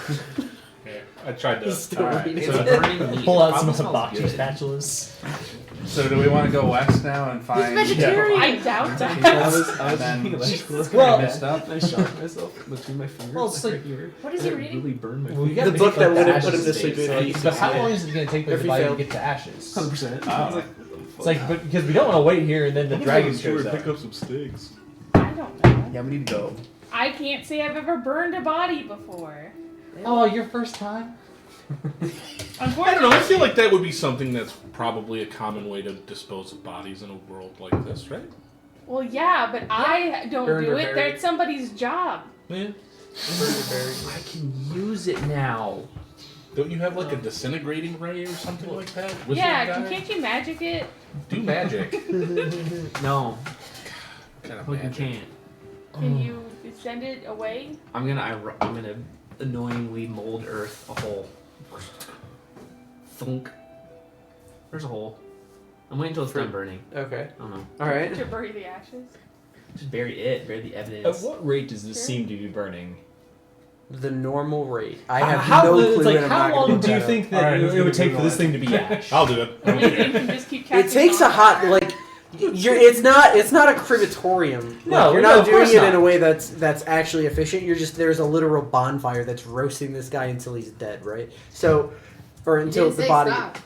Speaker 6: Okay. I tried to.
Speaker 3: He's still
Speaker 7: Alright,
Speaker 3: reading
Speaker 1: It's
Speaker 3: it.
Speaker 1: burning meat.
Speaker 8: Pull out
Speaker 1: Probably
Speaker 8: some
Speaker 1: smells
Speaker 8: hibachi
Speaker 1: good.
Speaker 8: spatulas.
Speaker 7: So do we want to go west now and find?
Speaker 5: vegetarian.
Speaker 2: I doubt that.
Speaker 1: I was
Speaker 7: And then
Speaker 1: thinking like,
Speaker 7: let's
Speaker 8: Well-
Speaker 7: get messed up.
Speaker 1: I shot myself between my fingers.
Speaker 8: Well, it's like-
Speaker 1: right here.
Speaker 5: What is
Speaker 1: And
Speaker 5: he
Speaker 1: it
Speaker 5: reading?
Speaker 1: really burned my
Speaker 8: Well, we
Speaker 1: finger.
Speaker 8: gotta
Speaker 3: The book
Speaker 8: make,
Speaker 3: that
Speaker 8: like,
Speaker 3: wouldn't
Speaker 8: the
Speaker 3: put him to
Speaker 8: ashes
Speaker 3: sleep.
Speaker 8: state.
Speaker 3: If he
Speaker 8: But how
Speaker 3: succeeded.
Speaker 8: long is it going to take for
Speaker 3: If
Speaker 8: the
Speaker 3: he
Speaker 8: body to
Speaker 3: failed.
Speaker 8: get to ashes?
Speaker 1: 100%.
Speaker 7: Oh.
Speaker 1: I was like,
Speaker 8: It's like, but because we don't want to wait here and then the dragon shows
Speaker 6: Pick
Speaker 8: up.
Speaker 6: up some sticks.
Speaker 2: I don't know.
Speaker 8: Yeah, we need to go.
Speaker 2: I can't say I've ever burned a body before.
Speaker 8: Oh, your first time?
Speaker 6: I don't know. I feel like that would be something that's probably a common way to dispose of bodies in a world like this, right?
Speaker 2: Well, yeah, but I don't
Speaker 3: Burned
Speaker 2: do
Speaker 3: or
Speaker 2: it.
Speaker 3: buried.
Speaker 2: That's somebody's job.
Speaker 6: Yeah.
Speaker 1: I can use it now.
Speaker 6: Don't you have like a disintegrating ray or something like that? Wizard
Speaker 2: Yeah,
Speaker 6: guy?
Speaker 2: can't you magic it?
Speaker 6: Do magic.
Speaker 1: No,
Speaker 6: Kind of
Speaker 1: we
Speaker 6: magic.
Speaker 1: can't.
Speaker 2: Can you send it away?
Speaker 1: I'm gonna annoyingly mold Earth a hole. Thunk. There's a hole. I'm waiting until it's done burning.
Speaker 3: Okay.
Speaker 1: I don't know.
Speaker 3: Alright.
Speaker 2: To bury the ashes?
Speaker 1: Just bury it. Bury the
Speaker 8: At
Speaker 1: evidence.
Speaker 8: what rate does this
Speaker 2: Sure.
Speaker 8: seem to be burning?
Speaker 3: The normal rate. I have
Speaker 8: how,
Speaker 3: no
Speaker 8: it's
Speaker 3: clue.
Speaker 8: like,
Speaker 3: and I'm
Speaker 8: how
Speaker 3: not gonna
Speaker 8: long
Speaker 3: look
Speaker 8: do you
Speaker 3: that up.
Speaker 8: think that
Speaker 7: Alright, who's
Speaker 8: it would
Speaker 7: gonna
Speaker 8: take for
Speaker 7: Google
Speaker 8: this
Speaker 7: it?
Speaker 8: thing to be ash?
Speaker 6: I'll do it. I don't
Speaker 2: Anything
Speaker 6: care.
Speaker 2: can just keep
Speaker 3: It
Speaker 2: casting
Speaker 3: takes a
Speaker 2: on
Speaker 3: hot
Speaker 2: fire.
Speaker 3: like. It's not a crematorium.
Speaker 8: No,
Speaker 3: you're
Speaker 8: no,
Speaker 3: not
Speaker 8: of
Speaker 3: doing
Speaker 8: course
Speaker 3: it
Speaker 8: not.
Speaker 3: in a way that's actually efficient. There's a literal bonfire that's roasting this guy until he's dead, right? So, or until
Speaker 5: Didn't
Speaker 3: the
Speaker 5: say
Speaker 3: body.
Speaker 5: stop.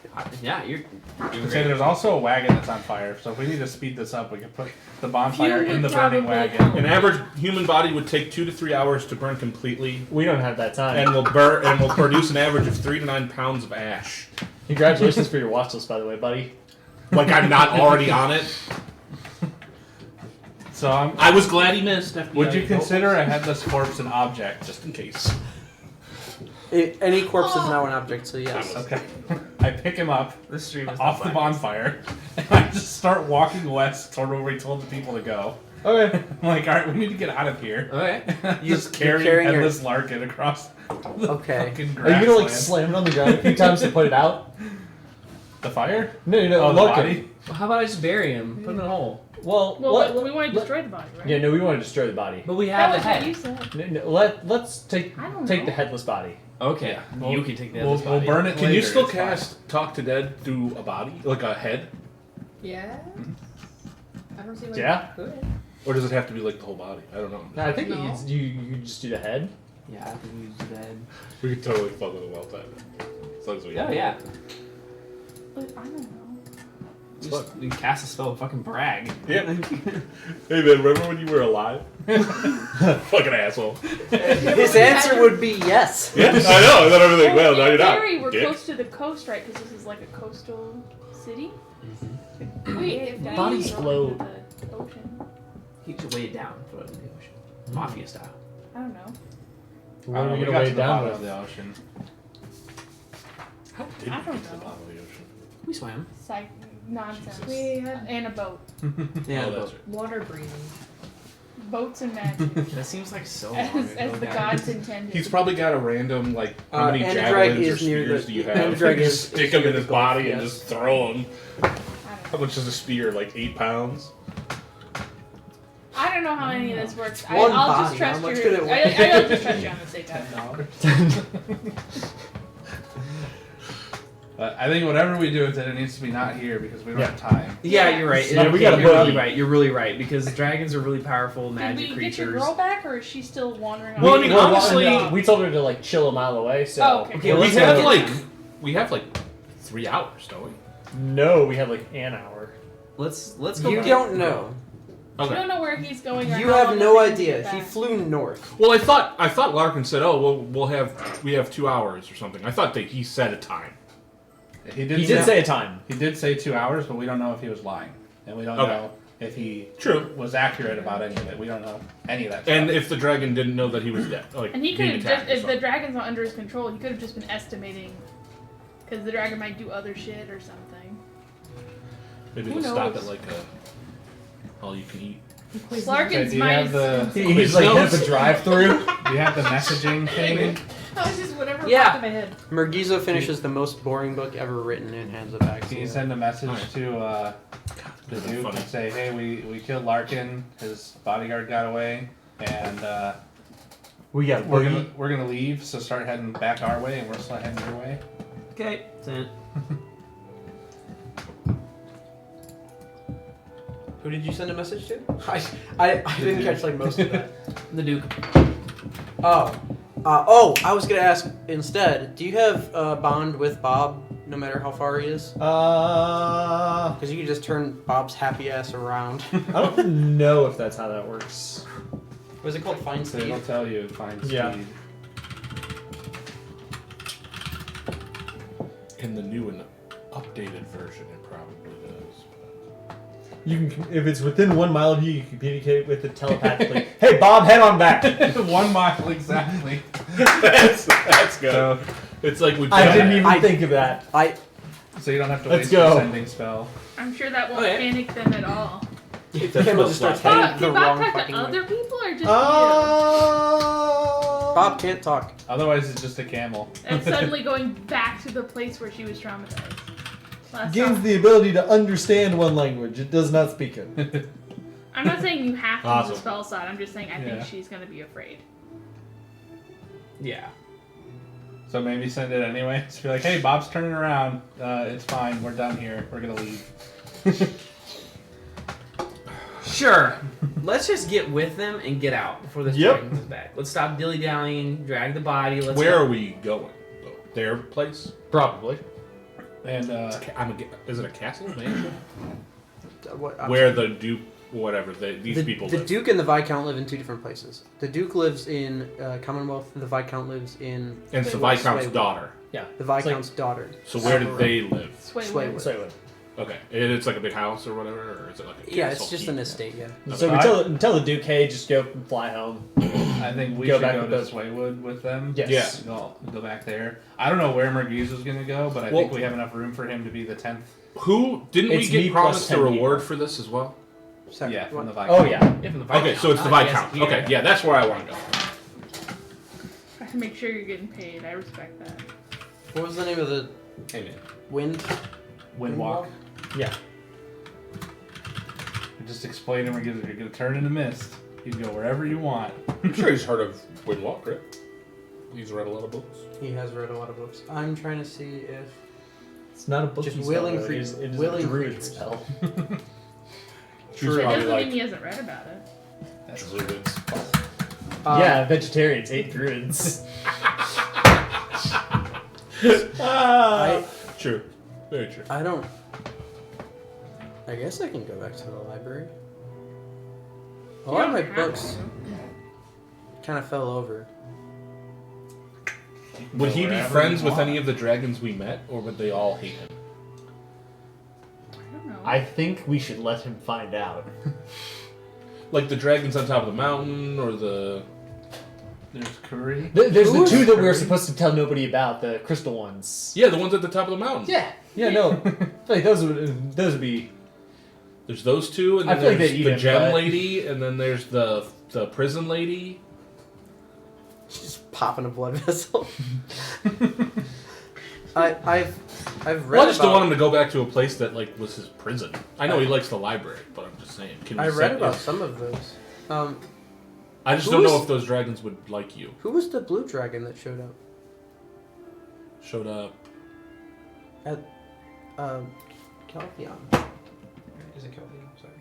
Speaker 1: Yeah, you're doing
Speaker 7: Okay,
Speaker 1: great.
Speaker 7: there's also a wagon that's on fire, so if we need to speed this up, we can put the bonfire
Speaker 2: Few
Speaker 7: in the
Speaker 2: would
Speaker 7: burning
Speaker 2: probably
Speaker 7: wagon.
Speaker 6: An average human body would take 2 to 3 hours to burn completely,
Speaker 8: We don't have that time.
Speaker 6: and will produce an average of 3 to 9 pounds of ash.
Speaker 8: Congratulations for your watch list, by the way, buddy.
Speaker 6: Like I'm not already on it.
Speaker 7: So
Speaker 6: I was glad he missed. FBI.
Speaker 7: would you consider a headless corpse an object?
Speaker 6: just in case?
Speaker 3: Any corpse is now an object, so yes.
Speaker 7: Okay. I pick him up
Speaker 1: This stream is
Speaker 7: off
Speaker 1: not
Speaker 7: the
Speaker 1: black.
Speaker 7: bonfire, and I just start walking west toward where we told the people to go.
Speaker 8: Okay.
Speaker 7: I'm like, alright, we need to get out of here.
Speaker 1: Okay.
Speaker 7: Just
Speaker 3: you're
Speaker 7: carrying
Speaker 3: carrying your-
Speaker 7: Headless Larkin across the
Speaker 3: Okay.
Speaker 7: fucking
Speaker 8: Are you gonna like
Speaker 7: grassland.
Speaker 8: slam it on the ground a few times to put it out?
Speaker 7: The fire?
Speaker 8: No, no,
Speaker 7: Oh, the
Speaker 8: Larkin.
Speaker 7: body?
Speaker 1: Well, how about I just bury him? Put him in a hole.
Speaker 8: Well,
Speaker 2: Well, we want to destroy the body, right?
Speaker 8: yeah, no, we want to destroy the body.
Speaker 1: But we
Speaker 2: That
Speaker 1: have the
Speaker 2: was what
Speaker 1: head.
Speaker 2: you said.
Speaker 8: No, let's take
Speaker 2: I don't
Speaker 8: take
Speaker 2: know.
Speaker 8: the headless body.
Speaker 1: Okay.
Speaker 7: We'll-
Speaker 1: You can take the
Speaker 7: We'll,
Speaker 1: other
Speaker 7: we'll
Speaker 1: body.
Speaker 7: burn it
Speaker 6: Can
Speaker 7: later,
Speaker 6: you still
Speaker 7: it's fine.
Speaker 6: cast Talk to Dead through a body, like a head,
Speaker 5: Yeah. I don't see why
Speaker 8: Yeah?
Speaker 5: you could.
Speaker 6: or does it have to be like the whole body? I don't know.
Speaker 8: No, I think
Speaker 5: No.
Speaker 8: you just do the head.
Speaker 1: Yeah, I think we use the head.
Speaker 6: We could totally fuck with it well time. As long as we.
Speaker 1: Oh yeah.
Speaker 2: But I don't know.
Speaker 1: We cast a spell and fucking brag.
Speaker 6: Yeah. Hey man, remember when you were alive? Fucking asshole.
Speaker 3: His answer would be yes.
Speaker 6: Yeah, I know. And then everything. Well, now
Speaker 2: in
Speaker 6: you're not.
Speaker 2: theory, we're
Speaker 6: dick.
Speaker 2: close to the coast, right? Because this is like a coastal city.
Speaker 5: Wait, if we-
Speaker 8: Bodies
Speaker 2: Throw it
Speaker 8: float.
Speaker 2: into the ocean.
Speaker 1: He should weigh it down, throw it in the ocean. Mafia style.
Speaker 2: I don't know.
Speaker 8: What
Speaker 7: I
Speaker 8: are
Speaker 7: don't
Speaker 8: we
Speaker 7: know,
Speaker 8: gonna
Speaker 7: got
Speaker 8: weigh
Speaker 7: to
Speaker 8: it
Speaker 7: the
Speaker 8: down
Speaker 7: bottom
Speaker 8: with?
Speaker 7: of the ocean.
Speaker 6: How did we
Speaker 2: I don't
Speaker 6: get to the
Speaker 2: know.
Speaker 6: bottom of the ocean?
Speaker 1: We swam.
Speaker 2: nonsense.
Speaker 5: We had
Speaker 2: And a boat.
Speaker 3: Yeah,
Speaker 6: Oh, that's right.
Speaker 5: water breathing.
Speaker 2: Boats and magic.
Speaker 1: That seems like so long
Speaker 2: as
Speaker 1: ago,
Speaker 2: the
Speaker 1: guys.
Speaker 2: gods intended.
Speaker 6: He's probably got a random, like, how many
Speaker 3: Andrag
Speaker 6: javelins or
Speaker 3: is near
Speaker 6: spears
Speaker 3: the-
Speaker 6: do you have?
Speaker 3: Andrag
Speaker 6: You
Speaker 3: is-
Speaker 6: just stick
Speaker 3: is
Speaker 6: them
Speaker 3: near
Speaker 6: in his
Speaker 3: the Gulf,
Speaker 6: body and
Speaker 3: yes.
Speaker 6: just throw them.
Speaker 2: I
Speaker 6: How
Speaker 2: don't,
Speaker 6: much is a spear? Like 8 pounds?
Speaker 2: I don't know how any of this works.
Speaker 3: One
Speaker 2: I'll
Speaker 3: body,
Speaker 2: just trust
Speaker 3: how much
Speaker 2: your.
Speaker 3: could it weigh?
Speaker 2: I'll just trust you on the sake of it.
Speaker 7: $10. But I think whatever we do with it, it needs to be not here because we don't have time.
Speaker 1: Yeah, you're right.
Speaker 8: Yeah, we got a
Speaker 1: You're really
Speaker 8: boogie.
Speaker 1: right. You're really right because dragons are really powerful
Speaker 2: Did
Speaker 1: magic
Speaker 2: we
Speaker 1: creatures.
Speaker 2: get your girl back, or is she still wandering around?
Speaker 1: Well, I mean, honestly-
Speaker 8: we told her to like chill a mile away. So
Speaker 2: Oh, okay.
Speaker 1: Okay,
Speaker 6: we
Speaker 1: let's
Speaker 6: have
Speaker 1: go.
Speaker 6: we have like 3 hours, don't we?
Speaker 8: no, we had like an hour.
Speaker 1: Let's go.
Speaker 3: You
Speaker 1: back.
Speaker 3: don't know.
Speaker 2: You
Speaker 6: Okay.
Speaker 2: don't know where he's going. Or
Speaker 3: You
Speaker 2: how
Speaker 3: have
Speaker 2: long
Speaker 3: no
Speaker 2: it'll take him to
Speaker 3: idea.
Speaker 2: get
Speaker 3: He
Speaker 2: back.
Speaker 3: flew north.
Speaker 6: Well, I thought Larkin said, "Oh, well, we have 2 hours or something." I thought that he said a time.
Speaker 7: He did,
Speaker 8: He did say a time.
Speaker 7: He did say 2 hours, but we don't know if he was lying, and we don't
Speaker 6: Okay.
Speaker 7: know if he
Speaker 6: True.
Speaker 7: was accurate about any of it. We don't know any of that.
Speaker 6: And
Speaker 7: stuff.
Speaker 6: if the dragon didn't know that he was dead, like
Speaker 2: And he could
Speaker 6: being
Speaker 2: have
Speaker 6: attacked
Speaker 2: just,
Speaker 6: or
Speaker 2: if the
Speaker 6: something.
Speaker 2: dragon's not under his control, he could have just been estimating, because the dragon might do other shit or something.
Speaker 6: Maybe
Speaker 2: who
Speaker 6: they'll stop
Speaker 2: knows?
Speaker 6: at like a all you can eat.
Speaker 2: Larkin's
Speaker 7: do you have
Speaker 2: mice.
Speaker 7: the
Speaker 8: He's like hit the drive-through.
Speaker 7: do you have the messaging thing?
Speaker 5: That was just whatever
Speaker 3: Yeah.
Speaker 5: popped in my head.
Speaker 3: Mergizo finishes the most boring book ever written and hands it back to
Speaker 7: Can you
Speaker 3: you.
Speaker 7: send a message to the
Speaker 6: That's
Speaker 7: Duke
Speaker 6: funny.
Speaker 7: and say, "Hey, we killed Larkin. His bodyguard got away, and
Speaker 8: We got
Speaker 7: we're gonna leave. So start heading back our way, and we're still heading your way."
Speaker 1: Okay, sent.
Speaker 3: Who did you send a message to? I didn't catch like most of that.
Speaker 1: The Duke.
Speaker 3: I was gonna ask instead. Do you have a bond with Bob, no matter how far he is? Because you could just turn Bob's happy ass around.
Speaker 8: I don't know if that's how that works.
Speaker 3: Was it called Find
Speaker 7: So
Speaker 3: Speed?
Speaker 7: it'll tell you find
Speaker 8: Yeah.
Speaker 7: speed.
Speaker 6: In the new and updated version, it probably does.
Speaker 8: You can, if it's within 1 mile of you, you can communicate with it telepathically. Hey, Bob, head on back.
Speaker 7: 1 mile exactly.
Speaker 6: That's good.
Speaker 7: So,
Speaker 6: It's like we.
Speaker 8: I didn't even
Speaker 3: I-
Speaker 8: think of that.
Speaker 7: so you don't have to
Speaker 8: Let's
Speaker 7: waste
Speaker 8: go.
Speaker 7: your sending spell.
Speaker 2: I'm sure that won't
Speaker 1: Oh, yeah.
Speaker 2: panic them at all.
Speaker 6: That's
Speaker 3: Kendall
Speaker 6: real
Speaker 3: just starts
Speaker 6: slap.
Speaker 3: heading
Speaker 2: Bob,
Speaker 3: the
Speaker 2: can Bob
Speaker 3: wrong
Speaker 2: talk
Speaker 3: fucking
Speaker 2: to
Speaker 3: way.
Speaker 2: other people or just
Speaker 3: Bob can't talk.
Speaker 7: Otherwise, it's just a camel.
Speaker 2: you? And suddenly going back to the place where she was traumatized. Last
Speaker 8: Gains
Speaker 2: time.
Speaker 8: the ability to understand one language. It does not speak it.
Speaker 2: I'm not saying you have to use
Speaker 6: Awesome.
Speaker 2: a spell slot. I'm just saying I
Speaker 7: Yeah.
Speaker 2: think she's gonna be afraid.
Speaker 1: Yeah.
Speaker 7: So maybe send it anyway. Just be like, "Hey, Bob's turning around. It's fine. We're done here. We're gonna leave."
Speaker 1: Sure. Let's just get with them and get out before this
Speaker 8: Yep.
Speaker 1: dragon comes back. Let's stop dilly-dallying, drag the body. Let's
Speaker 6: Where
Speaker 1: go.
Speaker 6: are we going? Though? Their place?
Speaker 8: Probably.
Speaker 7: And
Speaker 6: Is it a castle? Mansion?
Speaker 3: What,
Speaker 6: Where the Duke, whatever, these people
Speaker 3: the
Speaker 6: live.
Speaker 3: Duke and the Viscount live in two different places. The Duke lives in Commonwealth. The Viscount lives in.
Speaker 6: And it's the
Speaker 3: Sway-
Speaker 6: Viscount's
Speaker 3: Swaywood.
Speaker 6: daughter.
Speaker 8: Yeah.
Speaker 3: The Viscount's daughter.
Speaker 6: So where did they live?
Speaker 2: Sway
Speaker 3: Sway
Speaker 2: wood.
Speaker 3: wood.
Speaker 6: Okay. And it's like a big house or whatever? Or is it like a
Speaker 3: Yeah,
Speaker 6: castle
Speaker 3: it's just
Speaker 6: keep?
Speaker 3: an estate. Yeah.
Speaker 8: So we tell the Duke, hey, just go and fly home.
Speaker 7: I think we
Speaker 8: Go
Speaker 7: should
Speaker 8: back
Speaker 7: go
Speaker 8: with
Speaker 7: to
Speaker 8: those-
Speaker 7: Swaywood with them.
Speaker 8: Yes.
Speaker 7: Go back there. I don't know where Merguez was gonna go, but I
Speaker 6: Well-
Speaker 7: think we have enough room for him to be the 10th.
Speaker 6: Who didn't we
Speaker 8: It's me
Speaker 6: get
Speaker 8: plus
Speaker 6: promised a
Speaker 8: 10
Speaker 6: reward
Speaker 8: people.
Speaker 6: for this as well?
Speaker 3: Second
Speaker 7: Yeah, from
Speaker 3: one.
Speaker 7: the Viking.
Speaker 8: Oh, yeah.
Speaker 1: Yeah, from the
Speaker 6: Okay, so it's the
Speaker 1: Viscount.
Speaker 6: Viscount.
Speaker 1: Yes,
Speaker 6: Okay, yeah, that's where I want to go.
Speaker 2: I have to make sure you're getting paid. I respect that.
Speaker 3: What was the name of the
Speaker 6: Hey man.
Speaker 3: wind?
Speaker 7: Windwalk.
Speaker 8: Yeah.
Speaker 7: Just explain to Merguez, you're gonna turn into mist. You can go wherever you want.
Speaker 6: I'm sure he's heard of Windwalk, right? He's read a lot of books.
Speaker 3: He has read a lot of books. I'm trying to see if
Speaker 8: It's not a book.
Speaker 3: Just
Speaker 8: spell,
Speaker 3: willing
Speaker 8: though.
Speaker 3: creatures.
Speaker 8: It is
Speaker 3: Willing
Speaker 8: a druid
Speaker 3: creatures.
Speaker 8: spell.
Speaker 6: She's
Speaker 2: It
Speaker 6: probably
Speaker 2: doesn't
Speaker 6: like
Speaker 2: mean he hasn't read about it.
Speaker 7: That's
Speaker 6: druids.
Speaker 8: Yeah, vegetarians hate druids.
Speaker 3: I
Speaker 6: True. Very true.
Speaker 3: I don't. I guess I can go back to the library. A lot of my books kind of fell over.
Speaker 6: Would he be
Speaker 7: Wherever
Speaker 6: friends
Speaker 7: you
Speaker 6: with
Speaker 7: want.
Speaker 6: any of the dragons we met, or would they all hate him?
Speaker 2: I don't know.
Speaker 8: I think we should let him find out.
Speaker 6: Like the dragons on top of the mountain, or the
Speaker 7: There's Curry.
Speaker 8: There's
Speaker 3: Who
Speaker 8: the
Speaker 3: is
Speaker 8: two that we were
Speaker 3: Curry?
Speaker 8: supposed to tell nobody about, the crystal ones.
Speaker 6: Yeah, the ones at the top of the mountain.
Speaker 8: Yeah, no. I feel like those would be.
Speaker 6: There's those two, and
Speaker 8: I
Speaker 6: then
Speaker 8: feel like
Speaker 6: there's
Speaker 8: they'd eat
Speaker 6: the
Speaker 8: him,
Speaker 6: gem
Speaker 8: but-
Speaker 6: lady, and then there's the prison lady.
Speaker 3: She's just popping a blood vessel. I've read
Speaker 6: Well, I just don't
Speaker 3: about.
Speaker 6: want him to go back to a place that like was his prison. I know he likes the library, but I'm just saying. Can we
Speaker 3: I read
Speaker 6: set-
Speaker 3: about
Speaker 6: if-
Speaker 3: some of those.
Speaker 6: I just
Speaker 3: Who
Speaker 6: don't know
Speaker 3: was-
Speaker 6: if those dragons would like you.
Speaker 3: Who was the blue dragon that showed up?
Speaker 6: Showed up.
Speaker 3: Caltheon. Is it Caltheon? Sorry.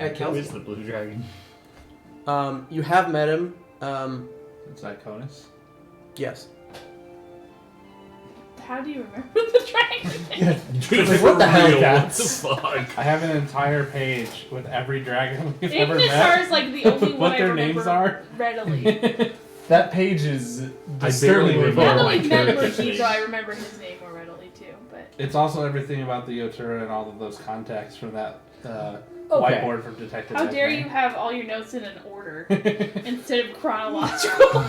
Speaker 3: At
Speaker 8: Who is
Speaker 3: Caltheon.
Speaker 8: the blue dragon?
Speaker 3: You have met him.
Speaker 7: It's Iconus.
Speaker 3: Yes.
Speaker 2: How do you remember the dragon?
Speaker 6: Dude,
Speaker 8: Like, what the hell,
Speaker 6: real,
Speaker 8: cats?
Speaker 6: What the fuck?
Speaker 7: I have an entire page with every dragon we've ever met.
Speaker 2: Ignisar is like the only one
Speaker 7: What
Speaker 2: I
Speaker 7: their
Speaker 2: remember
Speaker 7: names are?
Speaker 2: readily.
Speaker 8: That page is
Speaker 6: I
Speaker 8: disturbingly
Speaker 6: barely
Speaker 2: Now
Speaker 6: remember
Speaker 2: that
Speaker 8: full.
Speaker 6: my
Speaker 2: we've met
Speaker 6: character's
Speaker 2: Mojito,
Speaker 6: name.
Speaker 2: I remember his name more readily too. But
Speaker 7: It's also everything about the Yotura and all of those contacts from that
Speaker 8: Okay.
Speaker 7: whiteboard from Detective.
Speaker 2: how dare
Speaker 7: X-Men.
Speaker 2: you have all your notes in an order instead of chronological?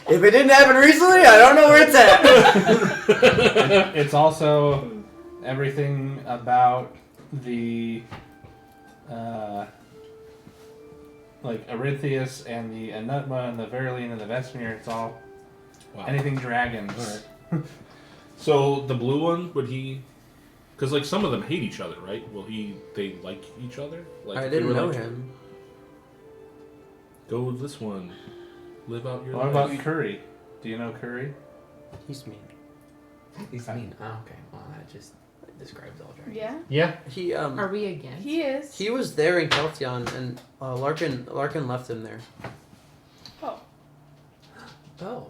Speaker 3: If it didn't happen recently, I don't know where it's at.
Speaker 7: It's also everything about the like Arithius and the Enutma and the Veruline and the Vesmir. It's all
Speaker 6: Wow.
Speaker 7: anything dragons.
Speaker 6: So the blue one, would he? Because like some of them hate each other, right? Will he? They like each other? Like
Speaker 3: I
Speaker 6: if they
Speaker 3: didn't
Speaker 6: were
Speaker 3: know
Speaker 6: like,
Speaker 3: him.
Speaker 6: Go with this one. Live out your
Speaker 7: What
Speaker 6: life.
Speaker 7: about Curry? Do you know Curry?
Speaker 3: He's mean.
Speaker 4: He's mean. Oh, okay. Well, that just describes all dragons.
Speaker 2: Yeah,
Speaker 8: Yeah.
Speaker 3: He
Speaker 5: Are we against?
Speaker 2: he is.
Speaker 3: he was there in Caltheon, and Larkin left him there.
Speaker 2: Oh,
Speaker 4: Oh,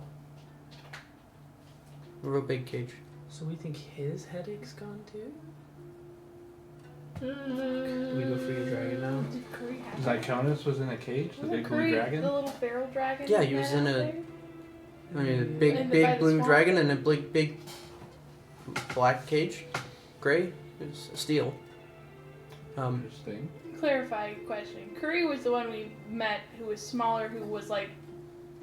Speaker 3: Real big cage.
Speaker 4: so we think his headache's gone too? Do we go free a dragon now?
Speaker 2: did Curry have?
Speaker 7: Iconus was in a cage, the
Speaker 2: Wasn't
Speaker 7: big blue
Speaker 2: Curry
Speaker 7: dragon.
Speaker 2: the little feral dragon?
Speaker 3: Yeah, he was in a-
Speaker 2: there?
Speaker 3: I mean, a
Speaker 2: And
Speaker 3: big
Speaker 2: by
Speaker 3: big
Speaker 2: the
Speaker 3: blue
Speaker 2: swamp?
Speaker 3: dragon and a big black cage, gray. It's steel.
Speaker 7: Interesting.
Speaker 2: Clarify question. Curry was the one we met who was smaller, who was like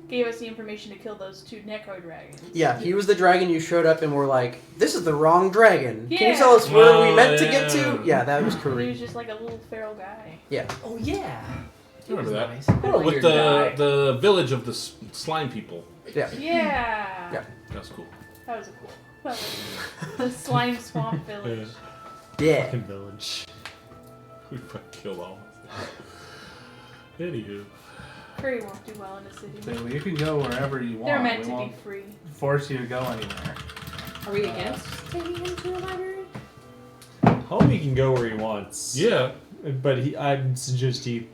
Speaker 2: gave us the information to kill those two necro dragons.
Speaker 3: Yeah, he was the dragon you showed up and were like, "This is the wrong dragon. Can you
Speaker 2: Yeah.
Speaker 3: tell us where we
Speaker 6: Oh,
Speaker 3: meant to get
Speaker 6: yeah.
Speaker 3: to?" Yeah, that was
Speaker 2: He
Speaker 3: Curry.
Speaker 2: was just like a little feral guy.
Speaker 4: Oh yeah.
Speaker 6: I remember that.
Speaker 4: Nice. I like
Speaker 6: With
Speaker 4: your
Speaker 6: the
Speaker 4: guy.
Speaker 6: the village of the slime people.
Speaker 3: Yeah.
Speaker 2: Yeah.
Speaker 3: Yeah.
Speaker 6: That's cool.
Speaker 2: That was a cool. That was the slime swamp village.
Speaker 3: Yeah.
Speaker 8: Fucking village.
Speaker 6: We fucking killed all of them. Anywho.
Speaker 2: Curry won't do well in the city.
Speaker 7: So you can go wherever you want.
Speaker 2: They're meant
Speaker 7: we
Speaker 2: to be
Speaker 7: won't
Speaker 2: free.
Speaker 7: force you to go anywhere.
Speaker 5: Are we against taking him to the library?
Speaker 8: Homie can go where he wants.
Speaker 6: Yeah.
Speaker 8: But I'd suggest he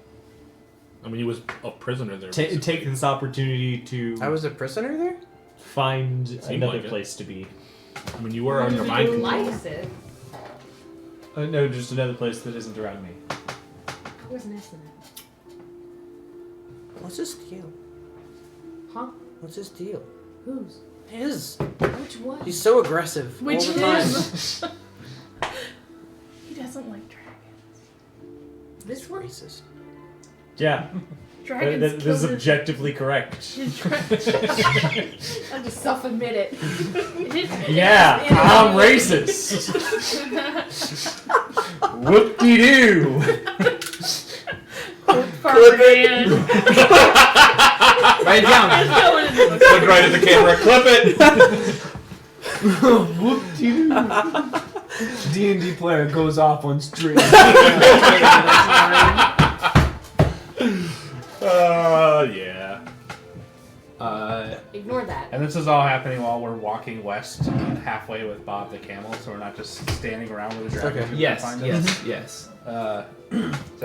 Speaker 6: I mean, he was a prisoner there. basically.
Speaker 8: take this opportunity to
Speaker 3: I was a prisoner there.
Speaker 8: find another
Speaker 6: like it.
Speaker 8: place to be.
Speaker 6: I mean, you were under mind
Speaker 5: Who
Speaker 6: control.
Speaker 5: likes it?
Speaker 8: No, just another place that isn't around me.
Speaker 5: Where's Ness in it?
Speaker 3: What's his deal?
Speaker 5: Huh?
Speaker 3: What's his deal?
Speaker 5: Whose?
Speaker 3: His.
Speaker 5: Which one?
Speaker 3: He's so aggressive
Speaker 2: Which
Speaker 3: all the time.
Speaker 2: is? He doesn't like dragons.
Speaker 5: This one?
Speaker 3: Racist.
Speaker 8: Yeah,
Speaker 2: Dragons
Speaker 8: that
Speaker 2: kill
Speaker 8: is
Speaker 2: his-
Speaker 8: objectively correct.
Speaker 2: his dra-
Speaker 5: I'll just self-admit it.
Speaker 2: his-
Speaker 8: Yeah, I'm racist. Whoop-de-doo.
Speaker 2: Farmer Dan.
Speaker 4: Write it down.
Speaker 2: Just going into the-
Speaker 6: Look right at the camera. Clip it.
Speaker 4: D&D player goes off on stream.
Speaker 6: Yeah.
Speaker 5: Ignore that.
Speaker 7: And this is all happening while we're walking west halfway with Bob the camel, so we're not just standing around with a dragon.
Speaker 3: Okay.
Speaker 7: who
Speaker 4: Yes,
Speaker 7: can find us.
Speaker 4: yes.
Speaker 7: So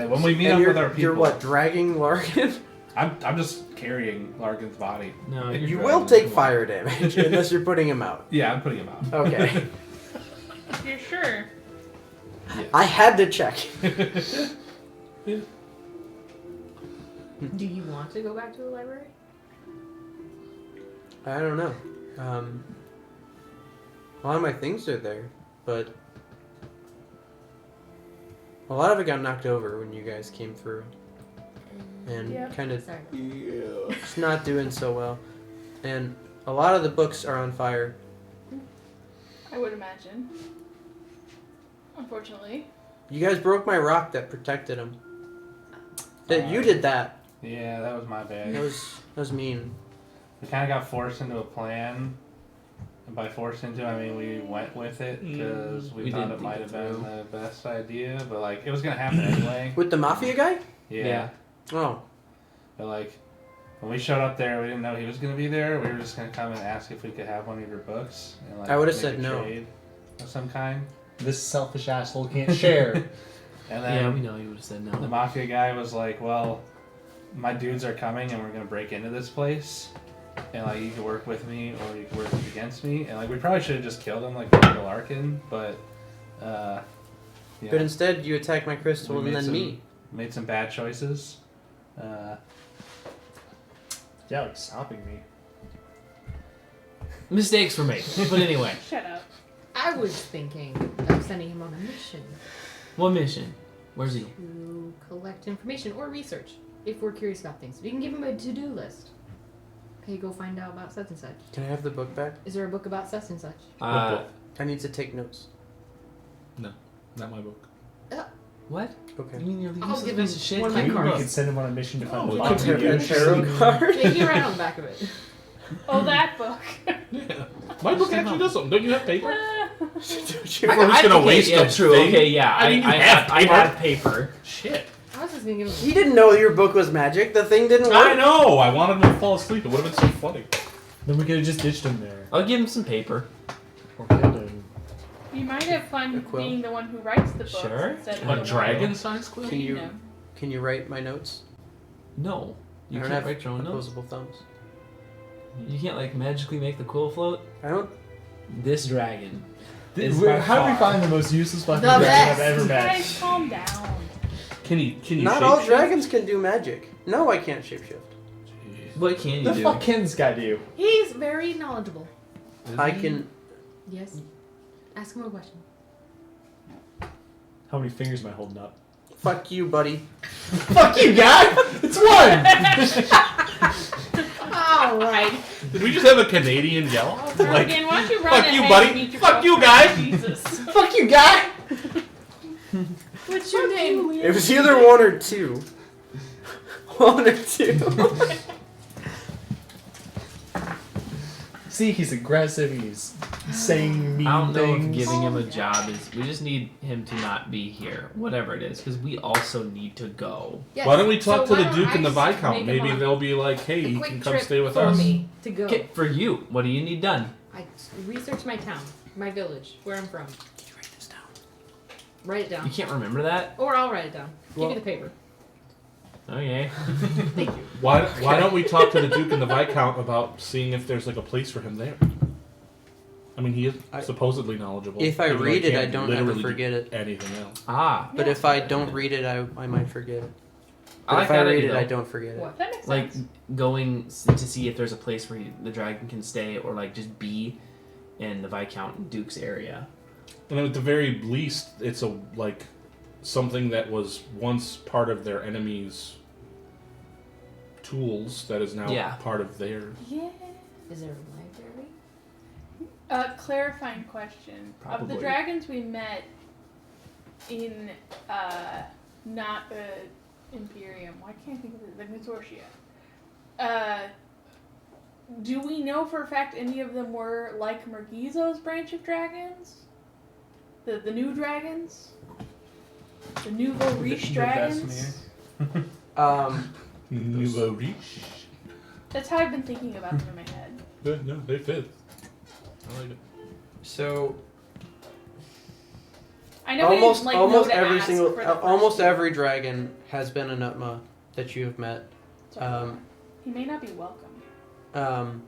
Speaker 7: when we meet
Speaker 3: And
Speaker 7: up
Speaker 3: you're,
Speaker 7: with our people,
Speaker 3: you're what, dragging Larkin?
Speaker 7: I'm just carrying Larkin's body.
Speaker 4: No, you're
Speaker 3: You
Speaker 4: driving.
Speaker 3: will take fire damage unless you're putting him out.
Speaker 7: Yeah, I'm putting him out.
Speaker 3: Okay.
Speaker 2: You're sure?
Speaker 3: I had to check.
Speaker 5: Do you want to go back to the library?
Speaker 3: I don't know. A lot of my things are there, but a lot of it got knocked over when you guys came through. and
Speaker 2: Yep.
Speaker 3: kind of
Speaker 5: Sorry.
Speaker 3: it's not doing so well. And a lot of the books are on fire.
Speaker 2: I would imagine. Unfortunately.
Speaker 3: You guys broke my rock that protected him. You did that.
Speaker 7: Yeah, that was my bad.
Speaker 3: That was mean.
Speaker 7: We kind of got forced into a plan. And by forced into, I mean we went with it because we thought
Speaker 1: didn't
Speaker 7: it
Speaker 1: think
Speaker 7: might
Speaker 1: it
Speaker 7: have been
Speaker 1: through.
Speaker 7: the best idea. But like, it was gonna happen anyway.
Speaker 3: With the mafia guy?
Speaker 7: Yeah.
Speaker 3: Oh.
Speaker 7: But like, when we showed up there, we didn't know he was gonna be there. We were just gonna come and ask if we could have one of your books. And, like,
Speaker 3: I would've
Speaker 7: make
Speaker 3: said
Speaker 7: a
Speaker 3: no.
Speaker 7: trade of some kind.
Speaker 8: This selfish asshole can't share.
Speaker 7: And
Speaker 1: Yeah,
Speaker 7: then
Speaker 1: we know you would have said
Speaker 7: the
Speaker 1: no.
Speaker 7: mafia guy was like, "Well, my dudes are coming, and we're gonna break into this place." And like you can work with me or you can work against me. And like we probably should have just killed him like Michael Larkin, but yeah,
Speaker 3: But instead, you attacked my crystal
Speaker 7: We
Speaker 3: and
Speaker 7: made
Speaker 3: then
Speaker 7: some-
Speaker 3: me.
Speaker 7: made some bad choices.
Speaker 8: Yeah, like stopping me.
Speaker 1: Mistakes were made. But anyway,
Speaker 2: Shut up.
Speaker 5: I was thinking of sending him on a mission
Speaker 1: what mission? Where's he?
Speaker 5: to collect information or research if we're curious about things. We can give him a to-do list. Okay, go find out about such and such.
Speaker 3: Can I have the book back?
Speaker 5: Is there a book about such and such?
Speaker 1: Uh,
Speaker 3: I need to take notes.
Speaker 6: Not my book.
Speaker 1: what?
Speaker 3: Okay.
Speaker 1: You mean you're
Speaker 5: I'll
Speaker 1: useless
Speaker 5: give
Speaker 1: piece
Speaker 5: him
Speaker 1: of shit?
Speaker 5: one of my
Speaker 1: Keep your
Speaker 8: We
Speaker 1: book.
Speaker 8: could send him on a mission to find
Speaker 6: Oh,
Speaker 8: the
Speaker 6: we
Speaker 8: bottom
Speaker 6: could
Speaker 8: of the
Speaker 3: A
Speaker 8: ocean.
Speaker 3: tarot card?
Speaker 5: Yeah, you write on the back of it.
Speaker 2: Oh, that book.
Speaker 6: Yeah. My book actually does something. Don't you have paper?
Speaker 3: Don't you
Speaker 6: We're just gonna
Speaker 1: okay,
Speaker 6: waste
Speaker 1: yeah,
Speaker 6: a
Speaker 1: true.
Speaker 6: thing.
Speaker 1: Okay, yeah.
Speaker 6: I mean, you
Speaker 1: I have paper.
Speaker 6: Shit.
Speaker 5: I was just thinking of
Speaker 3: He didn't know your book was magic. The thing didn't work.
Speaker 6: I know. I wanted him to fall asleep. It would have been so funny.
Speaker 8: Then we could have just ditched him there.
Speaker 1: I'll give him some paper.
Speaker 8: Or killed him.
Speaker 2: You might have fun
Speaker 3: A quill.
Speaker 2: being the one who writes the books
Speaker 1: Sure.
Speaker 2: instead of
Speaker 6: A
Speaker 2: the
Speaker 6: dragon-sized quill?
Speaker 3: Can you
Speaker 2: Kingdom.
Speaker 3: can you write my notes?
Speaker 1: No. You
Speaker 3: I don't
Speaker 1: can't
Speaker 3: have
Speaker 1: write your own notes.
Speaker 3: opposable thumbs.
Speaker 1: You can't like magically make the quill float.
Speaker 3: I don't.
Speaker 1: This dragon. is
Speaker 8: How
Speaker 1: by
Speaker 8: do we
Speaker 1: far-
Speaker 8: find the most useless fucking
Speaker 5: The
Speaker 8: dragon
Speaker 5: best.
Speaker 8: I've ever
Speaker 2: You
Speaker 8: met?
Speaker 2: guys, calm down.
Speaker 6: Can you
Speaker 3: Not all
Speaker 6: shapeshift?
Speaker 3: dragons can do magic. No, I can't shapeshift.
Speaker 1: What can you
Speaker 8: The
Speaker 1: do?
Speaker 8: fuck can this guy do?
Speaker 5: He's very knowledgeable.
Speaker 3: I can.
Speaker 5: Yes. Ask him a question.
Speaker 8: How many fingers am I holding up?
Speaker 3: Fuck you, buddy.
Speaker 8: Fuck you, guy! It's one!
Speaker 5: All right.
Speaker 6: Did we just have a Canadian yell? Like,
Speaker 2: Again, why don't you run
Speaker 6: fuck
Speaker 2: ahead
Speaker 6: you,
Speaker 2: and
Speaker 6: buddy.
Speaker 2: meet your
Speaker 6: Fuck you,
Speaker 2: book?
Speaker 6: guy.
Speaker 2: Jesus.
Speaker 8: Fuck you, guy!
Speaker 5: What's your name?
Speaker 3: It was either one or two. One or two.
Speaker 8: See, he's aggressive, he's saying mean
Speaker 1: I don't know if
Speaker 8: things.
Speaker 1: giving him a job is. We just need him to not be here, whatever it is, because we also need to go.
Speaker 5: Yes.
Speaker 6: Why don't we talk
Speaker 5: So
Speaker 6: to
Speaker 5: why
Speaker 6: the
Speaker 5: don't
Speaker 6: Duke and
Speaker 5: I
Speaker 6: the
Speaker 5: just
Speaker 6: Viscount?
Speaker 5: make him
Speaker 6: Maybe
Speaker 5: on
Speaker 6: they'll be like, hey,
Speaker 5: a
Speaker 6: you
Speaker 5: quick
Speaker 6: can come
Speaker 5: trip
Speaker 6: stay with
Speaker 5: for
Speaker 6: us.
Speaker 5: me to go.
Speaker 1: Okay, for you, what do you need done?
Speaker 5: I research my town, my village, where I'm from.
Speaker 3: Can you write this down?
Speaker 5: Write it
Speaker 1: You
Speaker 5: down.
Speaker 1: can't remember that?
Speaker 5: Or I'll write it down.
Speaker 3: Well-
Speaker 5: Give me the paper.
Speaker 1: Okay.
Speaker 5: Thank you.
Speaker 6: Why don't we talk to the Duke and the Viscount about seeing if there's like a place for him there? I mean, he is supposedly knowledgeable.
Speaker 3: If I
Speaker 6: even though he
Speaker 3: read it, I
Speaker 6: can't
Speaker 3: don't ever
Speaker 6: literally do
Speaker 3: forget it.
Speaker 6: anything else.
Speaker 1: Ah,
Speaker 3: But if I don't read it, I might forget it.
Speaker 1: I
Speaker 3: But
Speaker 1: like
Speaker 3: if I
Speaker 1: that
Speaker 3: read
Speaker 1: idea,
Speaker 3: it, I
Speaker 1: though.
Speaker 3: don't forget it.
Speaker 5: What?
Speaker 2: That makes
Speaker 1: Like
Speaker 2: sense.
Speaker 1: going to see if there's a place where the dragon can stay, or like just be in the Viscount and Duke's area.
Speaker 6: And at the very least, it's a like something that was once part of their enemy's tools that is now
Speaker 1: Yeah.
Speaker 6: part of theirs.
Speaker 2: Yeah.
Speaker 5: Is there a library?
Speaker 2: Clarifying question. Of
Speaker 1: Probably.
Speaker 2: the dragons we met in, not Imperium, why can't I think of it? The Consortia. Do we know for a fact any of them were like Mergizo's branch of dragons? The new dragons? The Nouveau Riche dragons?
Speaker 6: Nouveau riche.
Speaker 2: That's how I've been thinking about them in my head.
Speaker 6: Good, no, they fit. I like it.
Speaker 3: So
Speaker 2: I know we didn't, like, know
Speaker 3: almost
Speaker 2: to
Speaker 3: every
Speaker 2: ask
Speaker 3: single
Speaker 2: for the first
Speaker 3: almost
Speaker 2: two.
Speaker 3: every dragon has been a Nutma that you have met.
Speaker 2: So, he may not be welcome.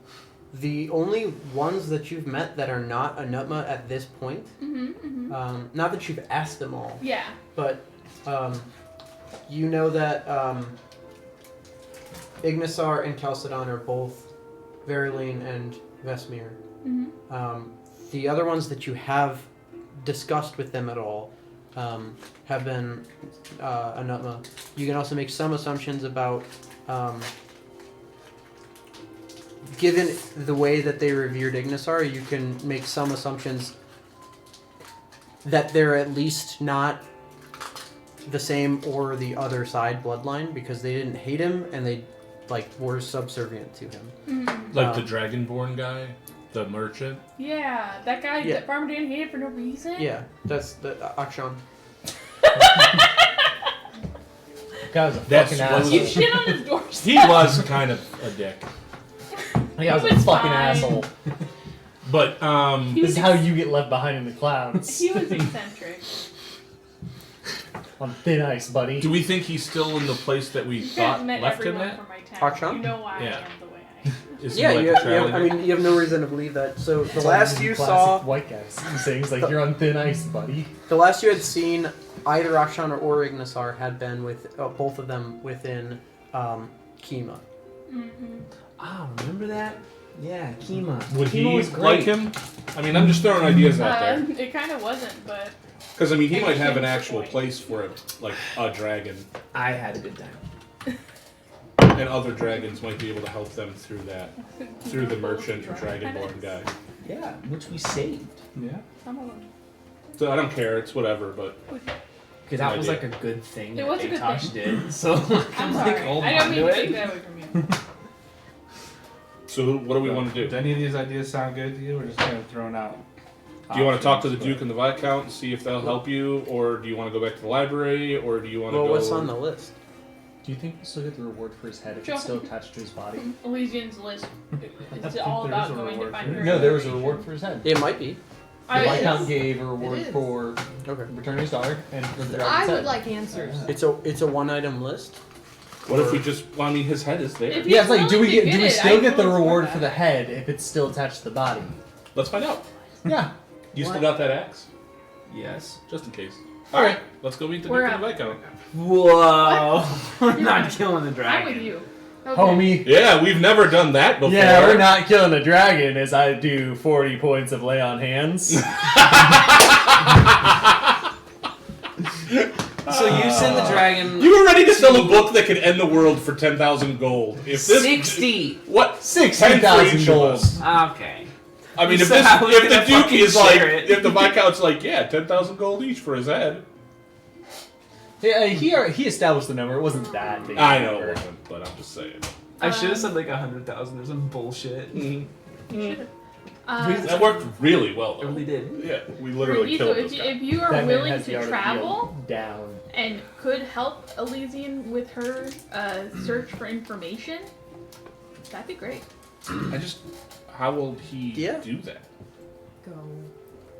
Speaker 3: The only ones that you've met that are not a Nutma at this point, not that you've asked them all,
Speaker 2: Yeah.
Speaker 3: but you know that Ignisar and Chalcedon are both Veruline and Vesmir. The other ones that you have discussed with them at all have been Anutma. You can also make some assumptions about, given the way that they revered Ignisar, you can make some assumptions that they're at least not the same or the other side bloodline, because they didn't hate him and they were subservient to him.
Speaker 2: Mm-hmm.
Speaker 6: Like the Dragonborn guy, the merchant.
Speaker 2: Yeah, that guy that Farmer Dan hated for no reason.
Speaker 3: Yeah, that's the Akshan.
Speaker 8: Guy was a
Speaker 6: That's
Speaker 8: fucking
Speaker 6: what
Speaker 8: asshole.
Speaker 2: You shit on his doorstep.
Speaker 6: He was kind of a dick.
Speaker 8: That guy was
Speaker 2: He
Speaker 8: a
Speaker 2: was
Speaker 8: fucking
Speaker 2: fine.
Speaker 8: asshole.
Speaker 6: But
Speaker 2: He
Speaker 8: This
Speaker 2: was
Speaker 8: is how you get left behind in the clouds.
Speaker 2: He was eccentric.
Speaker 8: On thin ice, buddy.
Speaker 6: do we think he's still in the place that we
Speaker 2: You guys
Speaker 6: thought
Speaker 2: met
Speaker 6: left him
Speaker 2: everyone
Speaker 6: at?
Speaker 2: from my town.
Speaker 3: Akshan?
Speaker 2: You know why
Speaker 6: Yeah.
Speaker 2: I am the way I am.
Speaker 6: Is he
Speaker 3: Yeah,
Speaker 6: like
Speaker 3: you
Speaker 6: a
Speaker 3: have,
Speaker 6: traveling-
Speaker 3: I mean, you have no reason to believe that. So the
Speaker 8: It's
Speaker 3: last
Speaker 8: all
Speaker 3: you
Speaker 8: classic
Speaker 3: saw,
Speaker 8: white guys saying like you're on thin ice, buddy.
Speaker 3: the last you had seen either Akshan or Ignisar had been with both of them within Kima.
Speaker 2: Mm-hmm.
Speaker 4: Ah, remember that? Yeah, Kima.
Speaker 6: Would
Speaker 4: Kima
Speaker 6: he
Speaker 4: was great.
Speaker 6: like him? I mean, I'm just throwing ideas out there.
Speaker 2: It kind of wasn't, but
Speaker 6: Because, I mean, he might have an
Speaker 2: That's the
Speaker 6: actual
Speaker 2: point.
Speaker 6: place for a dragon.
Speaker 4: I had a good time.
Speaker 6: And other dragons might be able to help them through that. Through the merchant or dragonborn guy.
Speaker 4: Yeah, which we saved.
Speaker 7: Yeah.
Speaker 2: some of them.
Speaker 6: So I don't care, it's whatever, but
Speaker 4: Because that was like a good thing
Speaker 2: It
Speaker 4: that
Speaker 2: was a good
Speaker 4: Atosh
Speaker 2: thing.
Speaker 4: did. So
Speaker 2: I'm
Speaker 4: like,
Speaker 2: sorry.
Speaker 4: hold
Speaker 2: I
Speaker 4: on
Speaker 2: don't mean
Speaker 4: to
Speaker 2: to
Speaker 4: it.
Speaker 2: take that away from you.
Speaker 6: so what do we want to
Speaker 7: Do
Speaker 6: do?
Speaker 7: any of these ideas sound good to you? We're just kind of throwing out.
Speaker 6: Do you want to talk to the
Speaker 7: options,
Speaker 6: Duke and the Viscount and see if they'll help you, or do you want to go back to the library, or do you want to
Speaker 3: Well,
Speaker 6: go?
Speaker 3: what's on the list?
Speaker 8: Do you think we'll still get the reward for his head if
Speaker 2: Sure.
Speaker 8: it's still attached to his body?
Speaker 2: Elysian's list. It's
Speaker 7: think
Speaker 2: all
Speaker 7: there
Speaker 2: about
Speaker 7: is a
Speaker 2: going to
Speaker 7: reward
Speaker 2: find
Speaker 7: for
Speaker 2: her.
Speaker 7: it.
Speaker 8: No, there was a
Speaker 2: information.
Speaker 8: reward for his head.
Speaker 3: It might be.
Speaker 8: The
Speaker 2: I-
Speaker 8: Viscount gave a reward
Speaker 5: It is.
Speaker 8: for
Speaker 3: Okay.
Speaker 8: returning his daughter and for the
Speaker 5: I
Speaker 8: dragon's
Speaker 5: would
Speaker 8: head.
Speaker 5: like answers.
Speaker 3: It's a one-item list.
Speaker 6: What if we just? Well, I mean, his head is there.
Speaker 2: If
Speaker 8: Yeah, it's like, do we
Speaker 2: willing to
Speaker 8: do we
Speaker 2: it,
Speaker 8: still
Speaker 2: I
Speaker 8: get the
Speaker 2: will
Speaker 8: reward
Speaker 2: support
Speaker 8: for the
Speaker 2: that.
Speaker 8: head if it's still attached to the body?
Speaker 6: Let's find out.
Speaker 8: Yeah.
Speaker 6: You
Speaker 5: What?
Speaker 6: still got that axe?
Speaker 4: Yes.
Speaker 6: Just in case.
Speaker 8: All right.
Speaker 6: Let's go meet the
Speaker 2: We're
Speaker 6: Duke and the
Speaker 2: out.
Speaker 6: Viscount.
Speaker 4: Whoa! We're not killing the dragon.
Speaker 2: I'm with you. Okay.
Speaker 8: Homie.
Speaker 6: Yeah, we've never done that before.
Speaker 8: Yeah, we're not killing a dragon as I do 40 points of lay on hands.
Speaker 4: So you send the dragon.
Speaker 6: You were ready to sell a book that could end the world for 10,000 gold. If this
Speaker 4: 60.
Speaker 6: what
Speaker 8: 60,000
Speaker 6: 10 for each of
Speaker 8: gold.
Speaker 6: us.
Speaker 4: Okay.
Speaker 6: I mean,
Speaker 4: You
Speaker 6: if
Speaker 4: said I was
Speaker 6: the
Speaker 4: gonna
Speaker 6: Duke
Speaker 4: fucking
Speaker 6: is like,
Speaker 4: share it.
Speaker 6: if the Viscount's like, yeah, 10,000 gold each for his head.
Speaker 8: Yeah, he established the number. It wasn't that big.
Speaker 6: I know it wasn't, but I'm just saying.
Speaker 4: I should have said like 100,000 or some bullshit.
Speaker 2: Should've.
Speaker 6: That worked really well,
Speaker 4: It
Speaker 6: though.
Speaker 4: really did.
Speaker 6: Yeah, we literally
Speaker 2: so
Speaker 6: killed
Speaker 2: if
Speaker 6: this
Speaker 2: you,
Speaker 6: guy.
Speaker 2: if you are
Speaker 8: That man
Speaker 2: willing
Speaker 8: has the
Speaker 2: to
Speaker 8: art of
Speaker 2: travel
Speaker 8: deal down.
Speaker 2: and could help Elysian with her search for information, that'd be great.
Speaker 6: I just, how will he
Speaker 3: Yeah.
Speaker 6: do that?
Speaker 5: Go.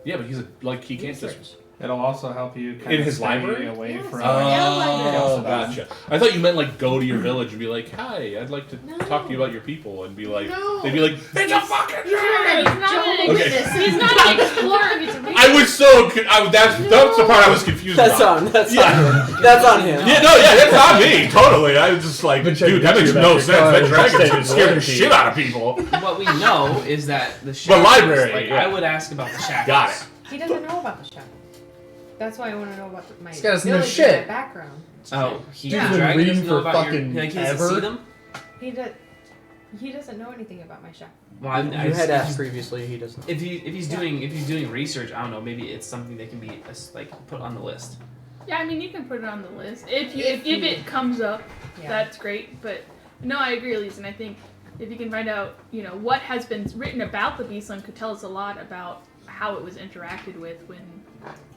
Speaker 6: Yeah, but he's he can't just.
Speaker 5: Research.
Speaker 7: It'll also help you kind
Speaker 6: In
Speaker 7: of
Speaker 6: his
Speaker 7: stay
Speaker 6: library?
Speaker 7: away
Speaker 5: Yes.
Speaker 7: from.
Speaker 5: Yeah,
Speaker 6: Oh, gotcha. I thought you meant like go to your village and be like, "Hi, I'd like to
Speaker 5: No.
Speaker 6: talk to you about your people," and be like,
Speaker 5: No.
Speaker 6: they'd be like, "It's a fucking
Speaker 2: He's
Speaker 6: dragon!"
Speaker 2: not an
Speaker 6: Okay.
Speaker 2: He's not an explorer. He's a
Speaker 6: I was so that's the part I was confused
Speaker 3: That's
Speaker 6: about.
Speaker 3: on. That's
Speaker 6: Yeah.
Speaker 3: on him. That's on him.
Speaker 6: Yeah, no, yeah, that's not me. Totally. I was just like,
Speaker 8: Been checking
Speaker 6: dude, that
Speaker 8: with
Speaker 6: makes
Speaker 8: you
Speaker 6: no
Speaker 8: about
Speaker 6: sense.
Speaker 8: your
Speaker 6: That
Speaker 8: car,
Speaker 6: dragon's
Speaker 8: just
Speaker 6: been scaring the
Speaker 8: saying
Speaker 6: shit out of people.
Speaker 4: What we know is that the shackles,
Speaker 6: library,
Speaker 4: Like
Speaker 6: yeah.
Speaker 4: I would ask about the shackles.
Speaker 6: Got it.
Speaker 5: He doesn't know about the shadow. That's why I want to know about my
Speaker 8: This guy doesn't know
Speaker 5: village
Speaker 8: shit.
Speaker 5: and my background.
Speaker 4: Oh, he
Speaker 5: Yeah.
Speaker 4: the dragon
Speaker 8: Reading
Speaker 4: doesn't know
Speaker 8: for
Speaker 4: about
Speaker 8: fucking
Speaker 4: your. Like he doesn't
Speaker 8: ever?
Speaker 4: see them.
Speaker 5: He doesn't know anything about my shadow.
Speaker 4: Well, I
Speaker 3: You had asked previously. He doesn't.
Speaker 4: If he's doing research, I don't know. Maybe it's something that can be like put on the list.
Speaker 2: Yeah, I mean you can put it on the list if
Speaker 5: If you-
Speaker 2: it comes up.
Speaker 5: Yeah.
Speaker 2: That's great. But no, I agree, Elise, and I think if you can find out, what has been written about the Beastland could tell us a lot about how it was interacted with when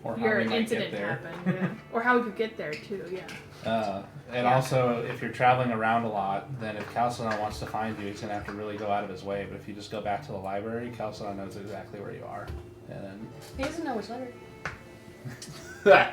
Speaker 7: Or how
Speaker 2: your
Speaker 7: we might
Speaker 2: incident
Speaker 7: get there.
Speaker 2: happened, yeah. Or how we could get there too. Yeah.
Speaker 7: And also, if you're traveling around a lot, then if Calcedon wants to find you, he's gonna have to really go out of his way. But if you just go back to the library, Calcedon knows exactly where you are. And
Speaker 5: He doesn't know which letter.
Speaker 7: then,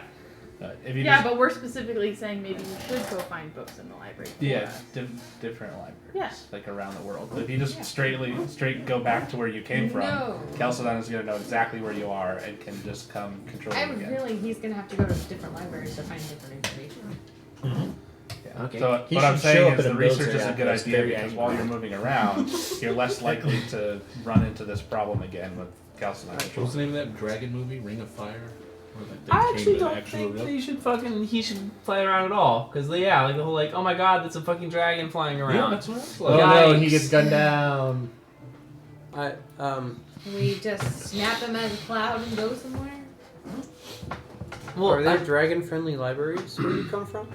Speaker 7: if you
Speaker 2: Yeah,
Speaker 7: just,
Speaker 2: but we're specifically saying maybe we should go find books in the library. for
Speaker 7: yeah,
Speaker 2: us.
Speaker 7: different libraries,
Speaker 2: Yeah.
Speaker 7: like around the world. But if you just straight go back to where you came from,
Speaker 5: No.
Speaker 7: Calcedon is gonna know exactly where you are and can just come control
Speaker 5: I
Speaker 7: you
Speaker 5: have a
Speaker 7: again.
Speaker 5: feeling he's gonna have to go to different libraries to find different information.
Speaker 7: Yeah.
Speaker 4: Okay.
Speaker 7: So
Speaker 8: He
Speaker 7: what I'm
Speaker 8: should show
Speaker 7: saying
Speaker 8: up
Speaker 7: is
Speaker 8: at a
Speaker 7: the research
Speaker 8: military
Speaker 7: is a good
Speaker 8: outpost
Speaker 7: idea
Speaker 8: very
Speaker 7: because
Speaker 8: angry.
Speaker 7: while you're moving around, you're less likely to run into this problem again with Calcedon.
Speaker 6: What was the name of that dragon movie? Ring of Fire? Or like they
Speaker 1: I
Speaker 6: came
Speaker 1: actually
Speaker 6: to
Speaker 1: don't
Speaker 6: actual
Speaker 1: think
Speaker 6: real-
Speaker 1: he should play around at all. Because, yeah, like the whole, like, oh my god, that's a fucking dragon flying
Speaker 6: Yeah,
Speaker 1: around.
Speaker 6: that's what I was
Speaker 8: Oh
Speaker 6: like.
Speaker 8: no,
Speaker 1: Yikes.
Speaker 8: he gets gunned down.
Speaker 5: Can we just snap him as a cloud and go somewhere?
Speaker 1: Well,
Speaker 3: Are there dragon-friendly libraries where you come from?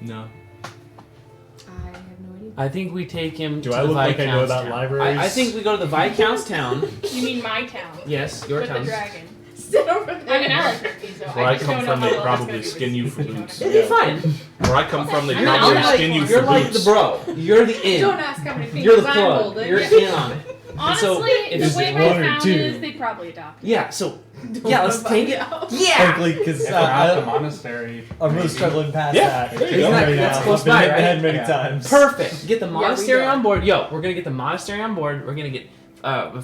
Speaker 6: No.
Speaker 5: I have no idea.
Speaker 1: I think we take him
Speaker 8: Do
Speaker 1: to
Speaker 8: I
Speaker 1: the
Speaker 8: look like I know
Speaker 1: Viscount's
Speaker 8: about
Speaker 1: town.
Speaker 8: libraries?
Speaker 1: I think we go to the Viscount's town.
Speaker 2: You mean my town?
Speaker 1: Yes, your
Speaker 2: With
Speaker 1: town.
Speaker 2: the dragon.
Speaker 5: Sit over there.
Speaker 2: I mean, I like turkeys, though.
Speaker 6: Where I
Speaker 2: just
Speaker 6: come
Speaker 2: don't
Speaker 6: from,
Speaker 2: know
Speaker 6: they
Speaker 2: how well that's
Speaker 6: probably
Speaker 2: gonna be
Speaker 6: skin you for
Speaker 2: received.
Speaker 6: boots.
Speaker 1: It'd be fine.
Speaker 6: Where I come from, they
Speaker 2: I mean,
Speaker 6: probably
Speaker 2: I'll
Speaker 6: skin you
Speaker 1: You're
Speaker 6: for
Speaker 1: like
Speaker 6: boots.
Speaker 1: the bro. You're the in.
Speaker 5: Don't ask how many
Speaker 1: You're
Speaker 5: fingers
Speaker 1: the
Speaker 5: I'm
Speaker 1: plug.
Speaker 5: holding.
Speaker 1: You're in on it.
Speaker 2: Honestly,
Speaker 1: so, if
Speaker 2: the
Speaker 1: it's
Speaker 2: way
Speaker 8: one
Speaker 2: my
Speaker 8: or
Speaker 2: town
Speaker 8: two.
Speaker 2: is, they probably adopt.
Speaker 1: Yeah, so
Speaker 5: Don't
Speaker 1: yeah, let's
Speaker 5: wanna
Speaker 1: take it.
Speaker 5: find out.
Speaker 1: Yeah.
Speaker 8: Frankly, because
Speaker 7: If we're at the monastery,
Speaker 8: I'm really
Speaker 7: maybe.
Speaker 8: struggling past
Speaker 6: Yeah,
Speaker 8: that.
Speaker 6: there you
Speaker 1: go.
Speaker 8: Right
Speaker 1: That's
Speaker 8: now.
Speaker 1: close
Speaker 8: I've been
Speaker 1: by,
Speaker 8: hit in the
Speaker 1: right?
Speaker 8: head many
Speaker 7: Yeah.
Speaker 8: times.
Speaker 1: Perfect. Get the monastery
Speaker 5: are.
Speaker 1: on board. Yo, we're gonna get the monastery on board. We're gonna get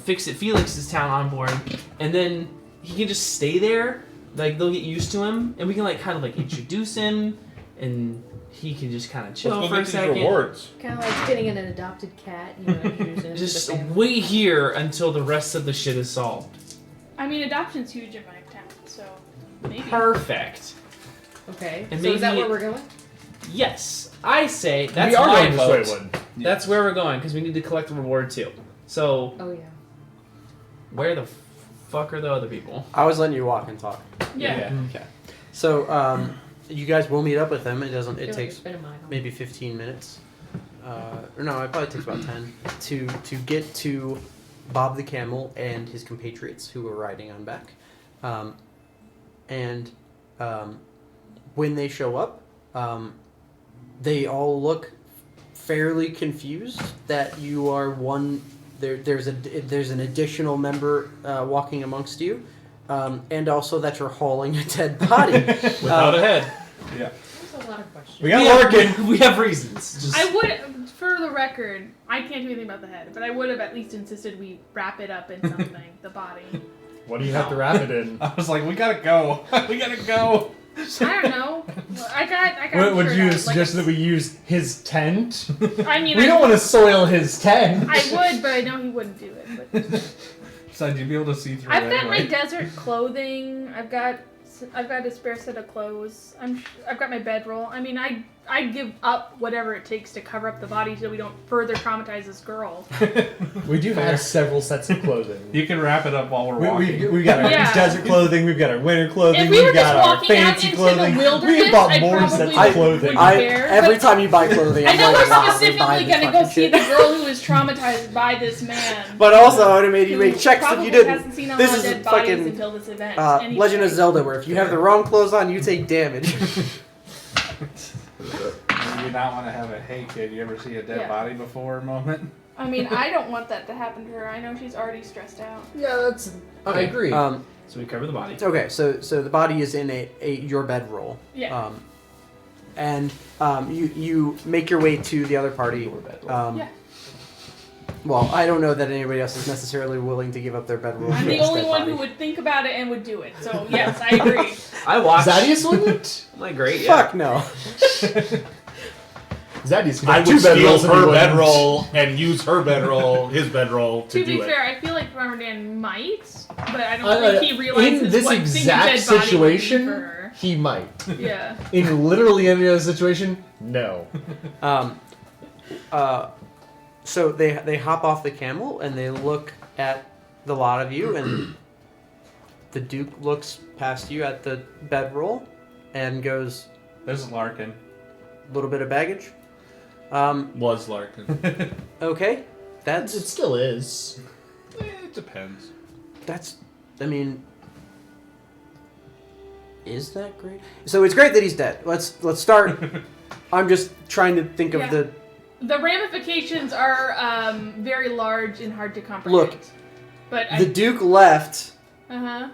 Speaker 1: Fix It Felix's town on board, and then he can just stay there. Like they'll get used to him, and we can like kind of like introduce him, and he can just kind of chill
Speaker 6: Let's
Speaker 1: for
Speaker 6: go
Speaker 1: a
Speaker 6: get these
Speaker 1: second.
Speaker 6: rewards.
Speaker 5: Kind of like getting an adopted cat. You know, introducing it
Speaker 1: Just
Speaker 5: to the family.
Speaker 1: wait here until the rest of the shit is solved.
Speaker 2: I mean, adoption's huge in my town, so maybe.
Speaker 1: Perfect.
Speaker 5: Okay.
Speaker 1: And
Speaker 5: So is that
Speaker 1: maybe-
Speaker 5: where we're going?
Speaker 1: Yes, I say that's
Speaker 8: we are
Speaker 1: my
Speaker 8: going to
Speaker 1: vote.
Speaker 8: Swaywood.
Speaker 1: That's where we're going because we need to collect the reward too. So
Speaker 5: Oh yeah.
Speaker 1: where the fuck are the other people?
Speaker 3: I was letting you walk and talk.
Speaker 2: Yeah.
Speaker 3: Okay. So, you guys will meet up with them. It doesn't. It
Speaker 5: Feel like
Speaker 3: takes
Speaker 5: it's been a mile.
Speaker 3: maybe 15 minutes. Or no, it probably takes about 10 to get to Bob the Camel and his compatriots who were riding on back. When they show up, they all look fairly confused that you are one. There's an additional member walking amongst you, and also that you're hauling a dead body
Speaker 6: Without a head.
Speaker 7: Yeah.
Speaker 5: There's a lot of questions.
Speaker 8: We got working.
Speaker 1: We have reasons. Just,
Speaker 2: I would, for the record, I can't do anything about the head, but I would have at least insisted we wrap it up in something, the body.
Speaker 8: What do you have to wrap it in?
Speaker 7: I was like, we gotta go. We gotta go.
Speaker 2: I don't know. I got.
Speaker 8: Would
Speaker 2: shirt
Speaker 8: you
Speaker 2: out,
Speaker 8: suggest that we use his tent?
Speaker 2: I mean,
Speaker 8: We don't want to soil his tent.
Speaker 2: I would, but I know he wouldn't do it. But
Speaker 7: So you'd be able to see through
Speaker 2: I've
Speaker 7: it
Speaker 2: got my
Speaker 7: anyway.
Speaker 2: desert clothing. I've got a spare set of clothes. I've got my bedroll. I mean, I'd give up whatever it takes to cover up the body so we don't further traumatize this girl.
Speaker 8: We do have several sets of clothing.
Speaker 7: You can wrap it up while we're
Speaker 8: We
Speaker 7: walking.
Speaker 8: got our
Speaker 2: Yeah.
Speaker 8: desert clothing, we've got our winter clothing,
Speaker 2: If we were
Speaker 8: we've got
Speaker 2: just
Speaker 8: our
Speaker 2: walking out
Speaker 8: fancy
Speaker 2: into
Speaker 8: clothing.
Speaker 2: the wilderness,
Speaker 8: We bought
Speaker 2: I
Speaker 8: more
Speaker 2: probably
Speaker 8: sets
Speaker 2: would-
Speaker 8: of clothing.
Speaker 2: would- fair,
Speaker 3: every
Speaker 2: but-
Speaker 3: time you buy clothing,
Speaker 2: I
Speaker 3: I'm
Speaker 2: know
Speaker 3: like,
Speaker 2: we're
Speaker 3: wow, they buy
Speaker 2: specifically
Speaker 3: this
Speaker 2: gonna go
Speaker 3: fucking
Speaker 2: see
Speaker 3: shit.
Speaker 2: the girl who was traumatized by this man.
Speaker 3: But also, I would have made you make checks if
Speaker 2: Probably
Speaker 3: you didn't.
Speaker 2: hasn't seen a
Speaker 3: This
Speaker 2: lot
Speaker 3: is
Speaker 2: of dead bodies
Speaker 3: fucking
Speaker 2: until this event.
Speaker 3: Legend of
Speaker 2: anyway.
Speaker 3: Zelda, where if you have the wrong clothes on, you take damage.
Speaker 7: You do not want to have a "Hey kid, you ever see a dead
Speaker 2: Yeah.
Speaker 7: body before" moment.
Speaker 2: I mean, I don't want that to happen to her. I know she's already stressed out.
Speaker 8: Yeah, that's. I agree.
Speaker 1: so we cover the body.
Speaker 3: Okay, so the body is in your bedroll.
Speaker 2: Yeah.
Speaker 3: You make your way to the other party.
Speaker 2: Yeah.
Speaker 3: Well, I don't know that anybody else is necessarily willing to give up their bedroll.
Speaker 2: I'm
Speaker 3: for
Speaker 2: the
Speaker 3: this
Speaker 2: only
Speaker 3: dead
Speaker 2: one
Speaker 3: body.
Speaker 2: who would think about it and would do it. So yes, I agree.
Speaker 1: I watched.
Speaker 8: Zadius wouldn't?
Speaker 1: I'm like, great. Yeah.
Speaker 3: Fuck no.
Speaker 8: Zadius could
Speaker 6: I
Speaker 8: have
Speaker 6: would
Speaker 8: two
Speaker 6: steal
Speaker 8: bedrolls and he
Speaker 6: her
Speaker 8: wouldn't.
Speaker 6: bedroll and use her bedroll, his bedroll, to
Speaker 2: To
Speaker 6: do
Speaker 2: be
Speaker 6: it.
Speaker 2: fair, I feel like Farmer Dan might, but I don't think he realizes
Speaker 8: in this
Speaker 2: what
Speaker 8: exact
Speaker 2: thinking dead body would be
Speaker 8: situation,
Speaker 2: for her.
Speaker 8: he might.
Speaker 2: Yeah.
Speaker 8: In literally any other situation, no.
Speaker 3: So they hop off the camel and they look at the lot of you, and the Duke looks past you at the bedroll and goes,
Speaker 7: There's Larkin.
Speaker 3: "A little bit of baggage."
Speaker 6: Was Larkin.
Speaker 3: Okay,
Speaker 8: It
Speaker 3: that's
Speaker 8: still is.
Speaker 6: It depends.
Speaker 3: I mean, is that great? So it's great that he's dead. Let's start. I'm just trying to think of
Speaker 2: Yeah. The ramifications are very large and hard to comprehend.
Speaker 3: Look,
Speaker 2: but
Speaker 3: the Duke left.
Speaker 2: uh-huh.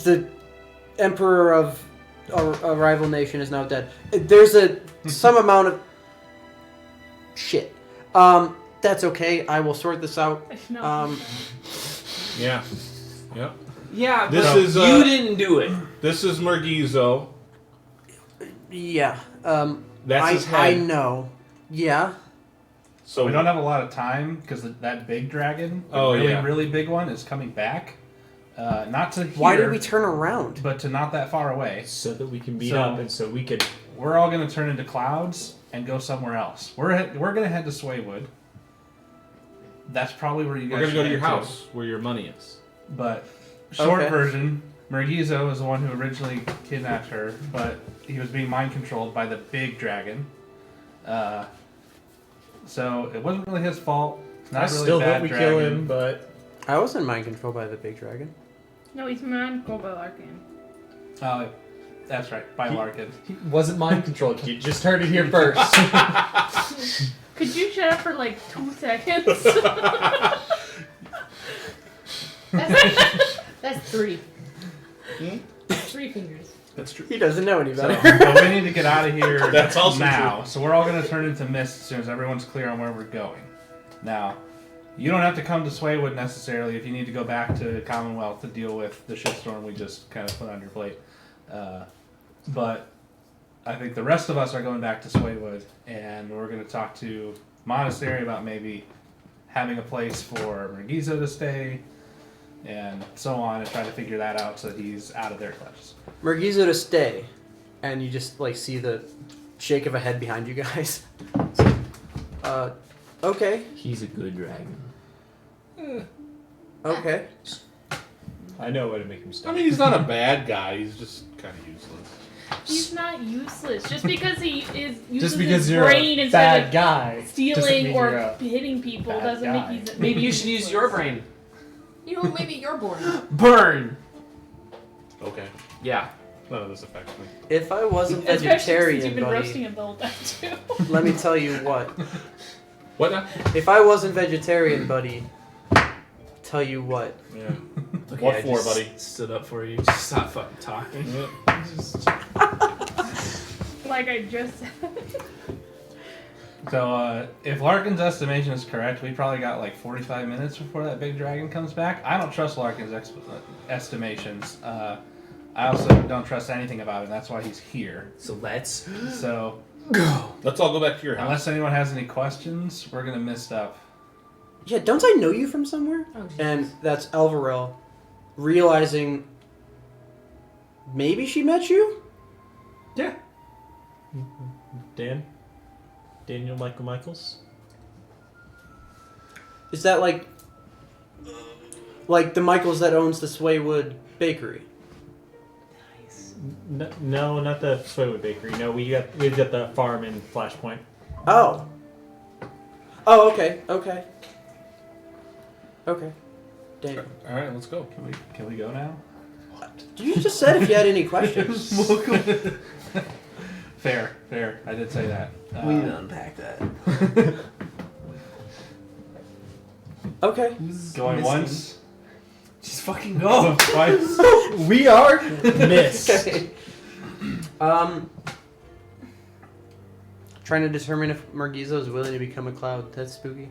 Speaker 3: The Emperor of a rival nation is now dead. There's some amount of shit. That's okay. I will sort this out.
Speaker 2: No.
Speaker 6: Yeah. Yep.
Speaker 1: Yeah,
Speaker 6: This
Speaker 1: but
Speaker 6: is,
Speaker 1: you didn't do it.
Speaker 6: This is Mergizo.
Speaker 3: Yeah.
Speaker 6: That's his
Speaker 3: I
Speaker 6: head.
Speaker 3: know. Yeah.
Speaker 6: So
Speaker 7: We don't have a lot of time because that big dragon, the
Speaker 6: Oh,
Speaker 7: really,
Speaker 6: yeah.
Speaker 7: really big one, is coming back. not to here,
Speaker 3: Why did we turn around?
Speaker 7: but to not that far away.
Speaker 8: So that we can meet
Speaker 7: So-
Speaker 8: up and so we could.
Speaker 7: We're all going to turn into clouds and go somewhere else. We're going to head to Swaywood. That's probably where you guys
Speaker 6: We're gonna go to
Speaker 7: should
Speaker 6: your
Speaker 7: head
Speaker 6: house where your money is.
Speaker 7: But short
Speaker 3: Okay.
Speaker 7: version, Mergizo is the one who originally kidnapped her, but he was being mind controlled by the big dragon. So it wasn't really his fault. It's not
Speaker 8: I
Speaker 7: really
Speaker 8: still
Speaker 7: bad
Speaker 8: hope we
Speaker 7: dragon.
Speaker 8: kill him, but
Speaker 3: I wasn't mind controlled by the big dragon.
Speaker 2: No, he's man called by Larkin.
Speaker 7: Oh, that's right, by Larkin.
Speaker 8: he wasn't mind controlled. You just heard it here first.
Speaker 2: Could you shut up for like 2 seconds?
Speaker 5: That's 3. 3 fingers.
Speaker 6: That's true.
Speaker 3: He doesn't know any
Speaker 7: So,
Speaker 3: better.
Speaker 7: but we need to get out of here
Speaker 6: That's also
Speaker 7: now. So we're all going to turn into mist as soon as everyone's clear on where we're going. Now, you don't have to come to Swaywood necessarily if you need to go back to Commonwealth to deal with the shitstorm we just kind of put on your plate. But I think the rest of us are going back to Swaywood, and we're going to talk to Monastery about maybe having a place for Mergizo to stay, and so on, and try to figure that out so that he's out of their clutches.
Speaker 3: Mergizo to stay, and you just like see the shake of a head behind you guys. Okay,
Speaker 1: He's a good dragon.
Speaker 3: okay.
Speaker 8: I know what to make him stop.
Speaker 6: I mean, he's not a bad guy. He's just kind of useless.
Speaker 2: He's not useless. Just because he uses
Speaker 8: just because
Speaker 2: his
Speaker 8: you're
Speaker 2: brain
Speaker 8: a
Speaker 2: instead
Speaker 8: bad
Speaker 2: of
Speaker 8: guy, doesn't
Speaker 2: stealing
Speaker 8: mean
Speaker 2: or
Speaker 8: you're a
Speaker 2: hitting people
Speaker 8: bad
Speaker 2: doesn't
Speaker 8: guy.
Speaker 2: make he's
Speaker 1: Maybe you should use your brain.
Speaker 5: You know, maybe you're born.
Speaker 1: Burn.
Speaker 6: Okay.
Speaker 1: Yeah.
Speaker 6: None of this affects me.
Speaker 3: If I wasn't
Speaker 2: Especially since
Speaker 3: vegetarian,
Speaker 2: you've been
Speaker 3: buddy,
Speaker 2: roasting him the whole time too.
Speaker 3: let me tell you what.
Speaker 6: What now?
Speaker 3: If I wasn't vegetarian, buddy, tell you what.
Speaker 6: Yeah.
Speaker 1: Okay,
Speaker 6: What
Speaker 1: I
Speaker 6: for,
Speaker 1: just
Speaker 6: buddy?
Speaker 1: Stood up for you. Just stop fucking talking. Just-
Speaker 2: Like I just said.
Speaker 7: So, if Larkin's estimation is correct, we probably got like 45 minutes before that big dragon comes back. I don't trust Larkin's estimations. I also don't trust anything about him. That's why he's here.
Speaker 1: So let's
Speaker 7: So,
Speaker 1: go.
Speaker 6: Let's all go back to your house.
Speaker 7: unless anyone has any questions, we're gonna mist up.
Speaker 3: Yeah, don't I know you from somewhere?
Speaker 5: Oh, Jesus.
Speaker 3: And that's Elvarel, realizing maybe she met you?
Speaker 8: Yeah. Daniel Michael Michaels.
Speaker 3: Is that like the Michaels that owns the Swaywood Bakery?
Speaker 8: No, not the Swaywood Bakery. No, we've got the farm in Flashpoint.
Speaker 3: Oh, okay. Daniel.
Speaker 6: All right, let's go.
Speaker 7: Can we go now?
Speaker 3: You just said if you had any questions.
Speaker 7: Fair. I did say that.
Speaker 1: We need to unpack that.
Speaker 3: Okay.
Speaker 7: Going once.
Speaker 1: Just fucking go.
Speaker 7: Twice.
Speaker 8: We are missed.
Speaker 3: Okay. Trying to determine if Mergizo is willing to become a cloud. That's spooky.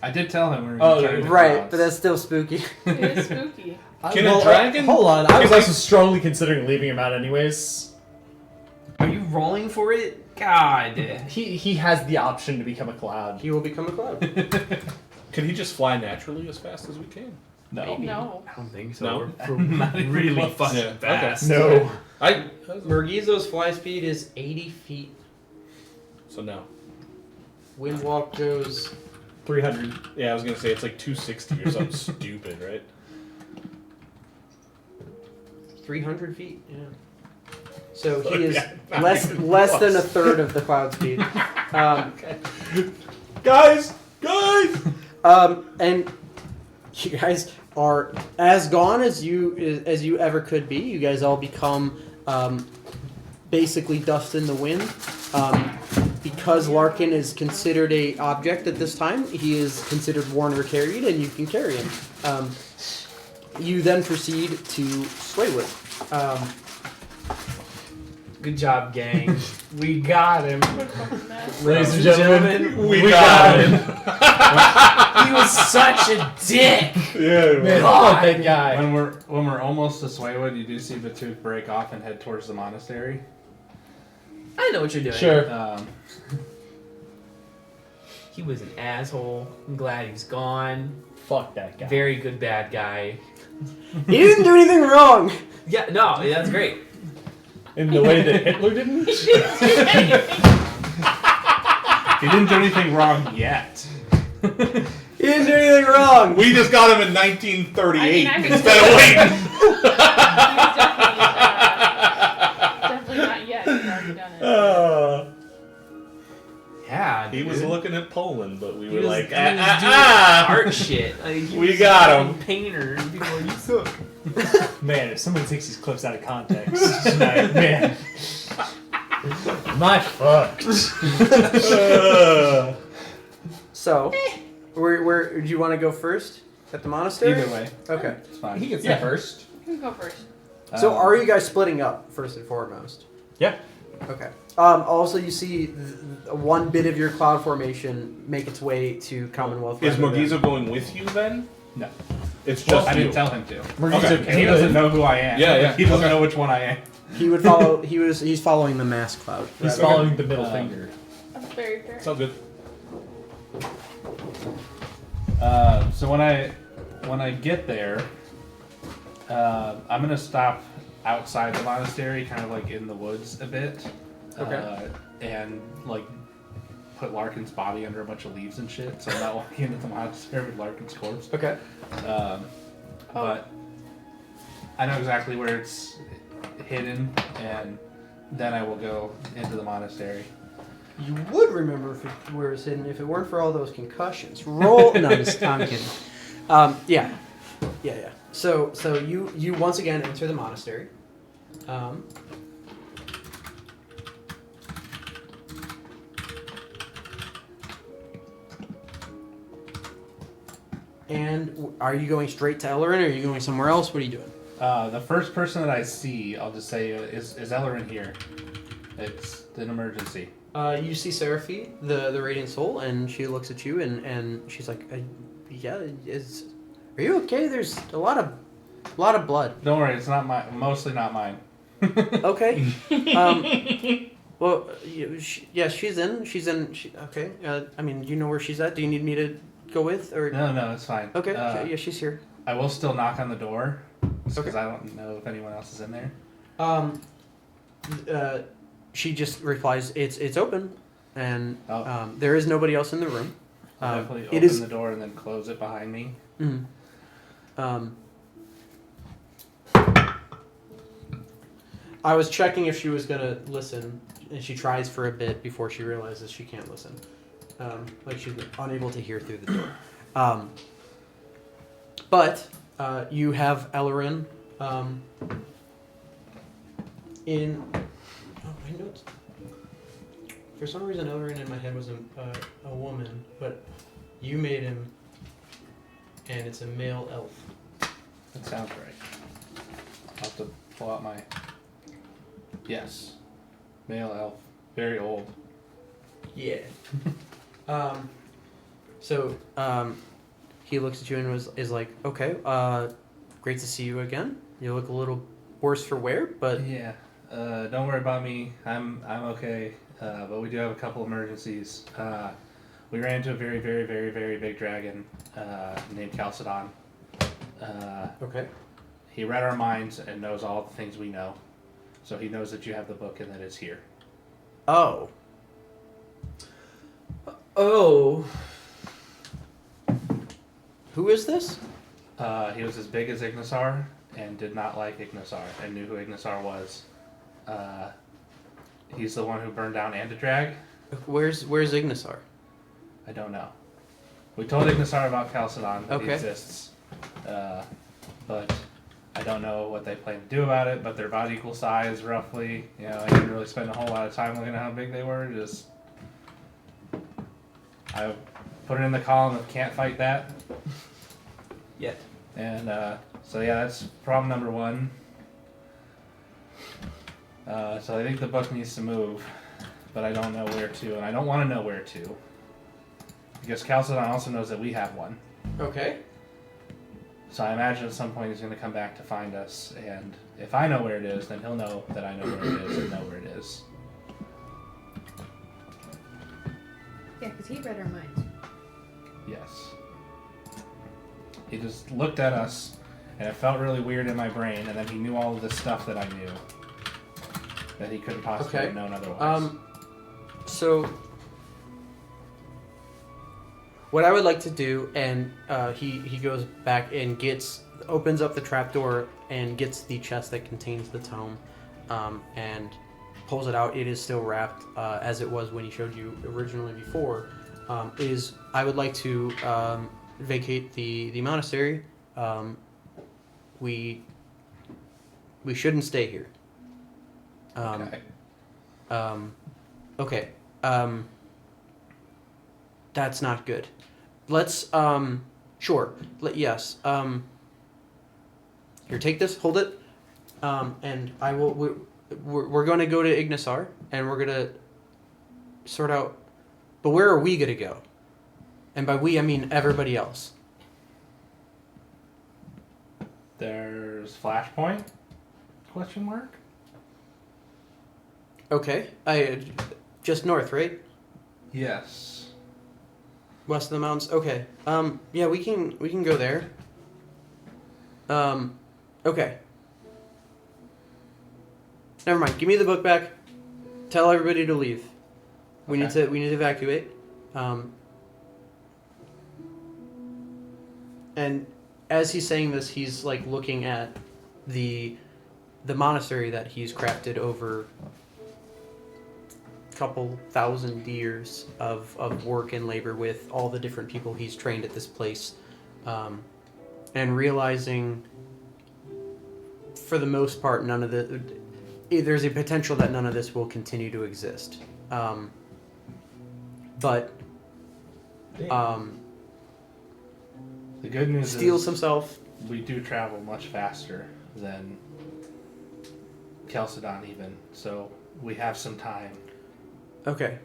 Speaker 7: I did tell him we were
Speaker 8: Oh,
Speaker 7: going to turn into
Speaker 3: Right,
Speaker 7: clouds.
Speaker 3: but that's still spooky.
Speaker 2: It is spooky.
Speaker 6: Can a dragon-
Speaker 8: Hold on, I was
Speaker 6: Can we-
Speaker 8: also strongly considering leaving him out anyways.
Speaker 1: Are you rolling for it? God.
Speaker 8: He has the option to become a cloud.
Speaker 3: He will become a cloud.
Speaker 6: Can he just fly naturally as fast as we can?
Speaker 7: No.
Speaker 2: No.
Speaker 1: I don't think
Speaker 6: No?
Speaker 1: We're really
Speaker 6: close.
Speaker 1: fucking
Speaker 6: Yeah, okay.
Speaker 1: fast.
Speaker 8: No.
Speaker 3: Mergizo's fly speed is 80 feet.
Speaker 6: So no.
Speaker 3: Windwalk goes
Speaker 8: 300.
Speaker 6: Yeah, I was gonna say it's like 260 or something stupid, right?
Speaker 3: 300 feet. Yeah. So he is
Speaker 6: Yeah, not
Speaker 3: less
Speaker 6: even
Speaker 3: than
Speaker 6: close.
Speaker 3: a third of the cloud speed.
Speaker 6: Guys!
Speaker 3: And you guys are as gone as you ever could be. You guys all become basically dust in the wind. Because Larkin is considered a object at this time, he is considered worn or carried, and you can carry him. You then proceed to Swaywood.
Speaker 1: Good job, gang. We got him.
Speaker 2: What a fucking mess.
Speaker 8: Ladies and gentlemen,
Speaker 6: We got him.
Speaker 1: He was such a dick.
Speaker 6: Yeah,
Speaker 8: Man,
Speaker 1: God.
Speaker 8: fuck that guy.
Speaker 7: When we're almost to Swaywood, you do see Batuk break off and head towards the monastery.
Speaker 1: I know what you're doing.
Speaker 8: Sure.
Speaker 1: He was an asshole. I'm glad he's gone.
Speaker 8: Fuck that guy.
Speaker 1: Very good bad guy.
Speaker 3: He didn't do anything wrong.
Speaker 1: Yeah, no, that's great.
Speaker 8: In the way that Hitler didn't?
Speaker 7: He didn't do anything wrong yet.
Speaker 3: He didn't do anything wrong.
Speaker 6: We just got him in 1938
Speaker 2: I mean,
Speaker 6: instead of waiting.
Speaker 2: Definitely not yet. He's already done it.
Speaker 7: Yeah,
Speaker 6: He was looking at Poland, but we were like,
Speaker 1: he was doing art shit. Like, he
Speaker 6: We
Speaker 1: was
Speaker 6: got
Speaker 1: a
Speaker 6: him.
Speaker 1: Painter. And people were like, you suck.
Speaker 8: Man, if somebody takes these clips out of context tonight, man. My fucked.
Speaker 3: So, where do you want to go first? At the monastery?
Speaker 7: Either way,
Speaker 3: Okay.
Speaker 7: it's fine.
Speaker 8: He gets there first.
Speaker 2: You can go first.
Speaker 3: So, are you guys splitting up first and foremost?
Speaker 8: Yeah.
Speaker 3: Okay. Also, you see one bit of your cloud formation make its way to Commonwealth.
Speaker 6: Is
Speaker 3: rather than-
Speaker 6: Morgiza going with you then?
Speaker 7: No.
Speaker 6: It's
Speaker 7: Well,
Speaker 6: just
Speaker 7: I
Speaker 6: you.
Speaker 7: didn't tell him to.
Speaker 8: Okay.
Speaker 7: And he doesn't know who I am.
Speaker 6: Yeah.
Speaker 7: He doesn't
Speaker 6: Okay.
Speaker 7: know which one I am.
Speaker 3: He would follow. He's following the mass cloud.
Speaker 8: He's
Speaker 3: rather-
Speaker 8: following the middle finger.
Speaker 2: That's very fair.
Speaker 6: Sounds good.
Speaker 7: So when I get there, I'm gonna stop outside the monastery, kind of like in the woods a bit.
Speaker 3: Okay.
Speaker 7: And like put Larkin's body under a bunch of leaves and shit, so I'm not walking into the monastery with Larkin's corpse.
Speaker 3: Okay.
Speaker 7: But I know exactly where it's hidden, and then I will go into the monastery.
Speaker 3: You would remember where it's hidden if it weren't for all those concussions. Roll. No, I'm kidding. Yeah. So you once again enter the monastery. And are you going straight to Ellerin, or are you going somewhere else? What are you doing?
Speaker 7: The first person that I see, I'll just say, is Ellerin here. It's an emergency.
Speaker 3: You see Seraphi, the Radiant Soul, and she looks at you and she's like, "Yeah, are you okay? There's a lot of blood."
Speaker 7: Don't worry, it's not mostly not mine.
Speaker 3: Okay. Well, she's in. Okay. I mean, do you know where she's at? Do you need me to go with, or?
Speaker 7: No, it's fine.
Speaker 3: Okay. Yeah, she's here.
Speaker 7: I will still knock on the door, because
Speaker 3: Okay.
Speaker 7: I don't know if anyone else is in there.
Speaker 3: She just replies, "It's open," and
Speaker 7: Oh.
Speaker 3: there is nobody else in the room.
Speaker 7: I'll definitely
Speaker 3: it
Speaker 7: open
Speaker 3: is-
Speaker 7: the door and then close it behind me.
Speaker 3: Mhm. I was checking if she was gonna listen, and she tries for a bit before she realizes she can't listen. Like she's unable to hear through the door. But you have Ellerin in. Oh, my notes. For some reason, Ellerin in my head was a woman, but you made him, and it's a male elf.
Speaker 7: That sounds right. I'll have to pull out my... Yes. Male elf. Very old.
Speaker 3: Yeah. So he looks at you and is like, "Okay, great to see you again. You look a little worse for wear, but
Speaker 7: Yeah. Don't worry about me. I'm okay. But we do have a couple emergencies. We ran into a very, very, very, very big dragon named Chalcedon.
Speaker 3: okay."
Speaker 7: He read our minds and knows all the things we know. So he knows that you have the book and that it's here.
Speaker 3: Oh.
Speaker 1: Oh.
Speaker 3: Who is this?
Speaker 7: He was as big as Ignisar and did not like Ignisar and knew who Ignisar was. He's the one who burned down Antidrag.
Speaker 3: Where's Ignisar?
Speaker 7: I don't know. We told Ignisar about Chalcedon, that he
Speaker 3: Okay.
Speaker 7: exists. But I don't know what they plan to do about it, but they're about equal size, roughly. You know, I didn't really spend a whole lot of time looking at how big they were. Just I put it in the column of can't fight that.
Speaker 1: Yet.
Speaker 7: And so yeah, that's problem number one. So I think the book needs to move, but I don't know where to, and I don't want to know where to. Because Chalcedon also knows that we have one.
Speaker 3: Okay.
Speaker 7: So I imagine at some point he's going to come back to find us, and if I know where it is, then he'll know that I know where it is and know where it is.
Speaker 5: Yeah, because he read our minds.
Speaker 7: Yes. He just looked at us and it felt really weird in my brain. And then he knew all of the stuff that I knew that he couldn't possibly have known otherwise.
Speaker 3: So what I would like to do, and he goes back and opens up the trapdoor and gets the chest that contains the tome, and pulls it out. It is still wrapped as it was when he showed you originally before. I would like to vacate the monastery. We shouldn't stay here.
Speaker 7: Okay.
Speaker 3: Okay. That's not good. Let's sure. Yes. Here, take this. Hold it. And I will. We're going to go to Ignisar, and we're going to sort out. But where are we going to go? And by we, I mean everybody else.
Speaker 7: There's Flashpoint? Question mark?
Speaker 3: Okay. Just north, right?
Speaker 7: Yes.
Speaker 3: West of the mountains. Okay. Yeah, we can go there. Okay. Never mind. Give me the book back. Tell everybody to leave. We need to evacuate. And as he's saying this, he's like looking at the monastery that he's crafted over a couple thousand years of work and labor with all the different people he's trained at this place, and realizing for the most part there's a potential that none of this will continue to exist. But
Speaker 7: the good news
Speaker 3: steals
Speaker 7: is
Speaker 3: himself.
Speaker 7: we do travel much faster than Chalcedon even, so we have some time.
Speaker 3: Okay.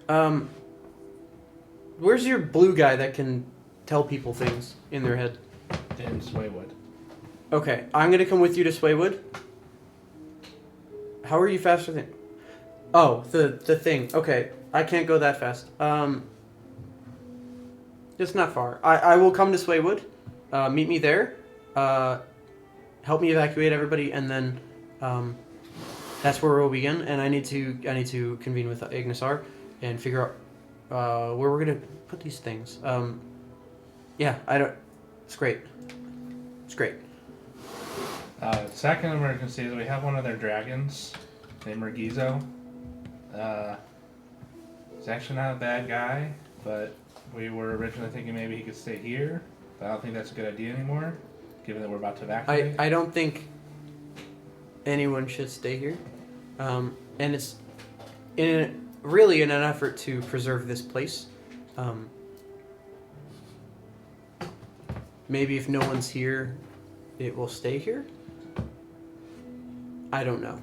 Speaker 3: Where's your blue guy that can tell people things in their head?
Speaker 7: In Swaywood.
Speaker 3: Okay, I'm gonna come with you to Swaywood. How are you faster than? Oh, the thing. Okay, I can't go that fast. It's not far. I will come to Swaywood. Meet me there. Help me evacuate everybody, and then that's where we'll begin. And I need to convene with Ignisar and figure out where we're gonna put these things. Yeah, I don't. It's great. It's great.
Speaker 7: Second emergency is we have one of their dragons named Mergizo. He's actually not a bad guy, but we were originally thinking maybe he could stay here. But I don't think that's a good idea anymore, given that we're about to evacuate.
Speaker 3: I don't think anyone should stay here. And it's really in an effort to preserve this place. Maybe if no one's here, it will stay here. I don't know.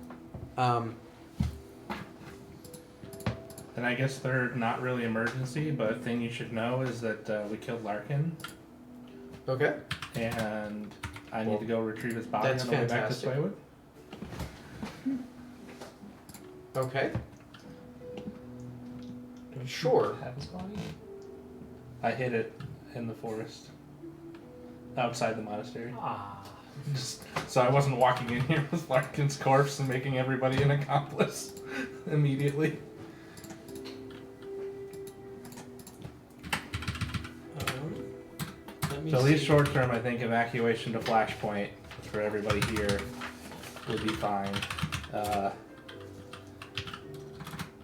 Speaker 7: And I guess third, not really emergency, but thing you should know is that we killed Larkin,
Speaker 3: Okay.
Speaker 7: and I need to go retrieve his body on
Speaker 3: That's
Speaker 7: the way back to
Speaker 3: fantastic.
Speaker 7: Swaywood.
Speaker 3: Okay. Sure.
Speaker 4: Have his body?
Speaker 7: I hid it in the forest, outside the monastery.
Speaker 4: Ah.
Speaker 7: Just so I wasn't walking in here with Larkin's corpse and making everybody an accomplice immediately. So at least short term, I think evacuation to Flashpoint for everybody here would be fine.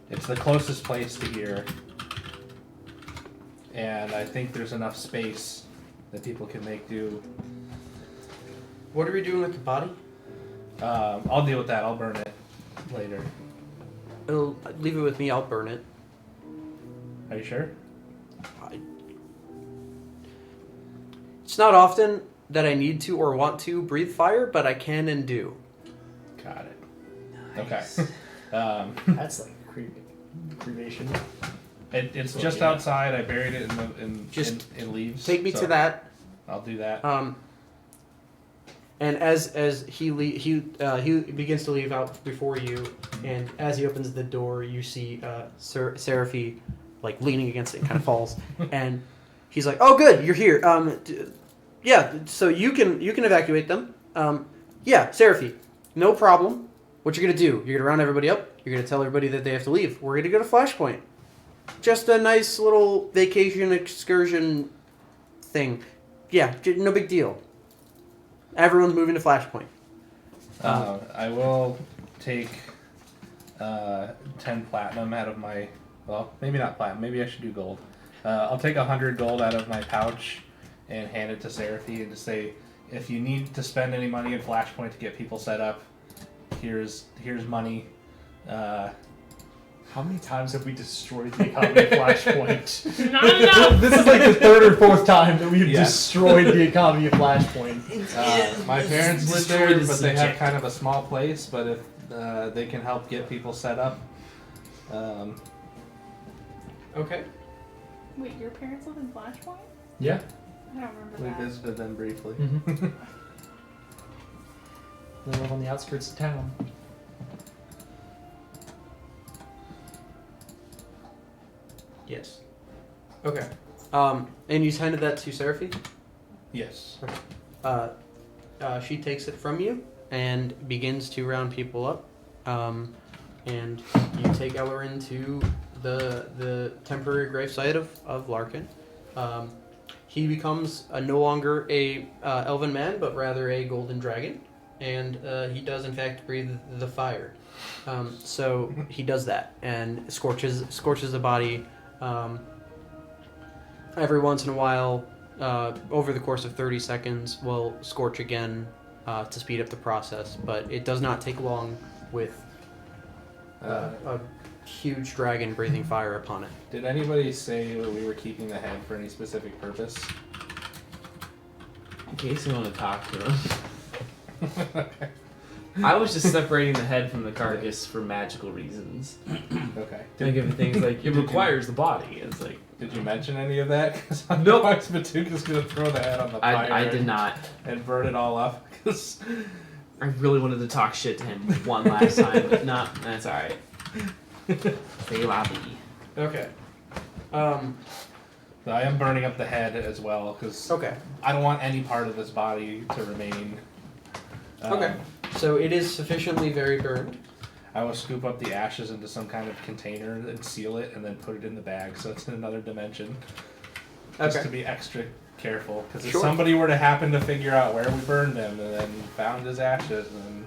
Speaker 7: It's the closest place to here, and I think there's enough space that people can make do.
Speaker 3: What are we doing with the body?
Speaker 7: I'll deal with that. I'll burn it later.
Speaker 3: Leave it with me. I'll burn it.
Speaker 7: Are you sure?
Speaker 3: It's not often that I need to or want to breathe fire, but I can and do.
Speaker 7: Got it.
Speaker 4: Nice.
Speaker 7: Okay.
Speaker 4: That's like cremation.
Speaker 7: It's
Speaker 4: So,
Speaker 7: just
Speaker 4: yeah.
Speaker 7: outside. I buried it
Speaker 3: Just
Speaker 7: in leaves.
Speaker 3: Take me
Speaker 7: so
Speaker 3: to that.
Speaker 7: I'll do that.
Speaker 3: And as he begins to leave out before you, and as he opens the door, you see Seraphi like leaning against it and kind of falls, and he's like, "Oh, good, you're here. Yeah, so you can evacuate them. Yeah, Seraphi, no problem. What you're gonna do? You're gonna round everybody up. You're gonna tell everybody that they have to leave. We're gonna go to Flashpoint. Just a nice little vacation excursion thing. Yeah, no big deal. Everyone's moving to Flashpoint.
Speaker 7: I will take 10 platinum out of my. Well, maybe not platinum. Maybe I should do gold. I'll take 100 gold out of my pouch and hand it to Seraphi and just say, if you need to spend any money in Flashpoint to get people set up, here's money.
Speaker 8: How many times have we destroyed the economy of Flashpoint?
Speaker 2: Not enough.
Speaker 8: This is like the third or fourth time that we've destroyed the economy of Flashpoint.
Speaker 7: My parents live
Speaker 1: Destroy
Speaker 7: there,
Speaker 1: the
Speaker 7: but they have
Speaker 1: subject.
Speaker 7: kind of a small place. But if they can help get people set up,
Speaker 3: Okay.
Speaker 2: Wait, your parents live in Flashpoint?
Speaker 8: Yeah.
Speaker 2: I don't remember
Speaker 7: we
Speaker 2: that.
Speaker 7: visited them briefly.
Speaker 8: Mm-hmm. They live on the outskirts of town.
Speaker 3: Yes. Okay. And you handed that to Seraphi?
Speaker 7: Yes.
Speaker 3: She takes it from you and begins to round people up. And you take Ellerin to the temporary gravesite of Larkin. He becomes no longer a elven man, but rather a golden dragon, and he does in fact breathe the fire. So he does that and scorches the body. Every once in a while, over the course of 30 seconds, will scorch again to speed up the process, but it does not take long with a huge dragon breathing fire upon it.
Speaker 7: Did anybody say that we were keeping the head for any specific purpose?
Speaker 1: In case you want to talk to him. I was just separating the head from the carcass for magical reasons.
Speaker 7: Okay.
Speaker 1: Like if things like it requires the body. It's like
Speaker 7: Did you mention any of that? Because
Speaker 1: Nope.
Speaker 7: otherwise Batuka's going to throw the head on the fire.
Speaker 1: I did not.
Speaker 7: And burn it all up. 'Cause
Speaker 1: I really wanted to talk shit to him one last time, but no, that's alright. Say la vie.
Speaker 3: Okay.
Speaker 7: So I am burning up the head as well, because
Speaker 3: Okay.
Speaker 7: I don't want any part of this body to remain.
Speaker 3: Okay. So it is sufficiently very burned.
Speaker 7: I will scoop up the ashes into some kind of container and seal it, and then put it in the bag, so it's in another dimension. Just to be extra careful, because if
Speaker 3: Sure.
Speaker 7: somebody were to happen to figure out where we burned him and then found his ashes, then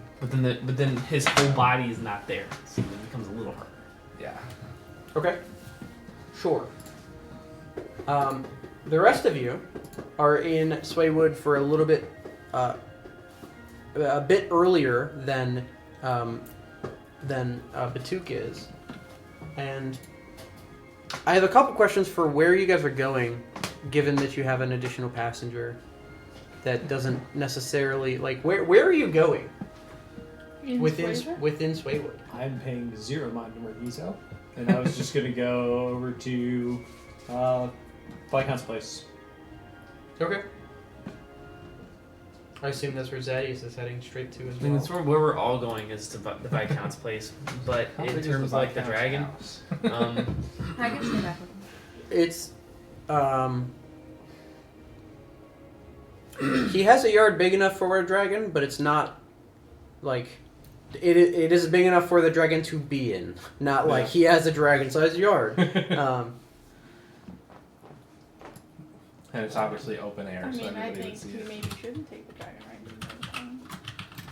Speaker 1: But then his whole body is not there, so it becomes a little harder.
Speaker 7: yeah.
Speaker 3: Okay. Sure. The rest of you are in Swaywood for a little bit, a bit earlier than Batuk is, and I have a couple questions for where you guys are going, given that you have an additional passenger that doesn't necessarily like where are you going
Speaker 2: In
Speaker 3: within
Speaker 2: Swaywood?
Speaker 3: within Swaywood?
Speaker 8: I'm paying 0 mind to Mergizo, and I was just gonna go over to Viscount's place.
Speaker 3: Okay. I assume that's where Zadius is heading straight to as
Speaker 1: I mean,
Speaker 3: well.
Speaker 1: that's where we're all going is to the Viscount's place, but
Speaker 7: How
Speaker 1: in
Speaker 7: big is
Speaker 1: terms of like the
Speaker 7: Viscount's
Speaker 1: dragon,
Speaker 7: house?
Speaker 5: I can stay back with him.
Speaker 3: It's he has a yard big enough for a dragon, but it's not like it is big enough for the dragon to be in. Not like he has a dragon-sized yard.
Speaker 7: And it's obviously open air,
Speaker 2: I
Speaker 7: so
Speaker 2: mean, I
Speaker 7: anybody
Speaker 2: think
Speaker 7: would see
Speaker 2: we
Speaker 7: it.
Speaker 2: maybe shouldn't take the dragon right into the town.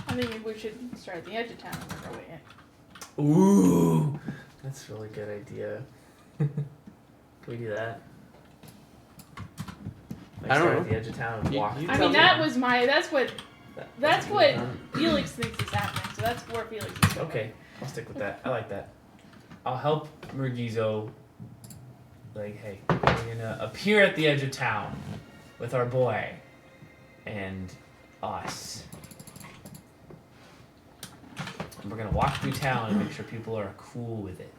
Speaker 2: I think we should start at the edge of town and work our way in.
Speaker 1: ooh, that's a really good idea. Can we do that? Like
Speaker 3: I don't
Speaker 1: start
Speaker 3: know.
Speaker 1: at the edge of town and
Speaker 3: You-
Speaker 1: walk.
Speaker 3: you
Speaker 2: I
Speaker 3: tell
Speaker 2: mean,
Speaker 3: me.
Speaker 2: that was my. That's what
Speaker 1: Um,
Speaker 2: Felix thinks is happening. So that's where Felix is going.
Speaker 1: Okay, I'll stick with that. I like that. I'll help Mergizo. Like, hey, we're gonna appear at the edge of town with our boy and us. And we're gonna walk through town and make sure people are cool with it.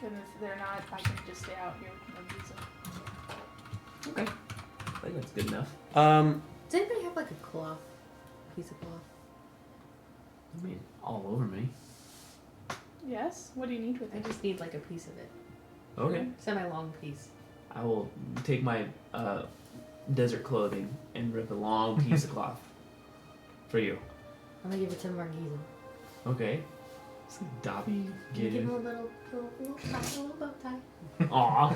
Speaker 2: And if they're not, I can just stay out here with Melissa.
Speaker 1: Okay. I think that's good enough.
Speaker 5: Does anybody have like a cloth? Piece of cloth?
Speaker 1: I mean, all over me.
Speaker 2: Yes. What do you need with
Speaker 5: I
Speaker 2: it?
Speaker 5: just need like a piece of it.
Speaker 1: Okay.
Speaker 5: Semi-long piece.
Speaker 1: I will take my desert clothing and rip a long piece of cloth for you.
Speaker 5: I'm gonna give it to Margiza.
Speaker 1: Okay. It's like Dobby
Speaker 5: Give
Speaker 1: get
Speaker 5: him
Speaker 1: in.
Speaker 5: a little tie, a little bow tie.
Speaker 1: Aw.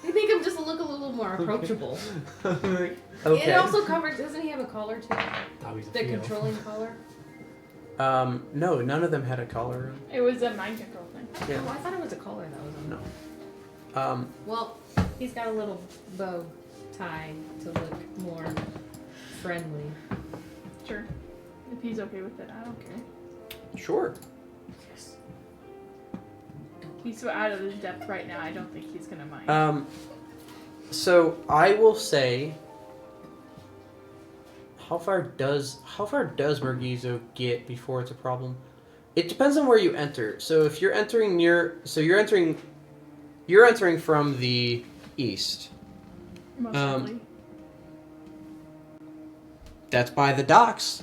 Speaker 5: I think I'm just look a little more approachable.
Speaker 3: Okay.
Speaker 5: It also covers. Doesn't he have a collar too?
Speaker 1: Dobby's a
Speaker 5: The
Speaker 1: female.
Speaker 5: controlling collar.
Speaker 3: No, none of them had a collar.
Speaker 2: It was a mind control thing.
Speaker 3: Yeah.
Speaker 5: Oh, I thought it was a collar that was on.
Speaker 3: No.
Speaker 5: Well, he's got a little bow tie to look more friendly.
Speaker 2: Sure. If he's okay with it, I don't care.
Speaker 3: Sure.
Speaker 5: Yes.
Speaker 2: He's so out of his depth right now, I don't think he's gonna mind.
Speaker 3: So I will say, how far does Mergizo get before it's a problem? It depends on where you enter. So if you're entering you're entering from the east.
Speaker 2: Most likely.
Speaker 3: That's by the docks.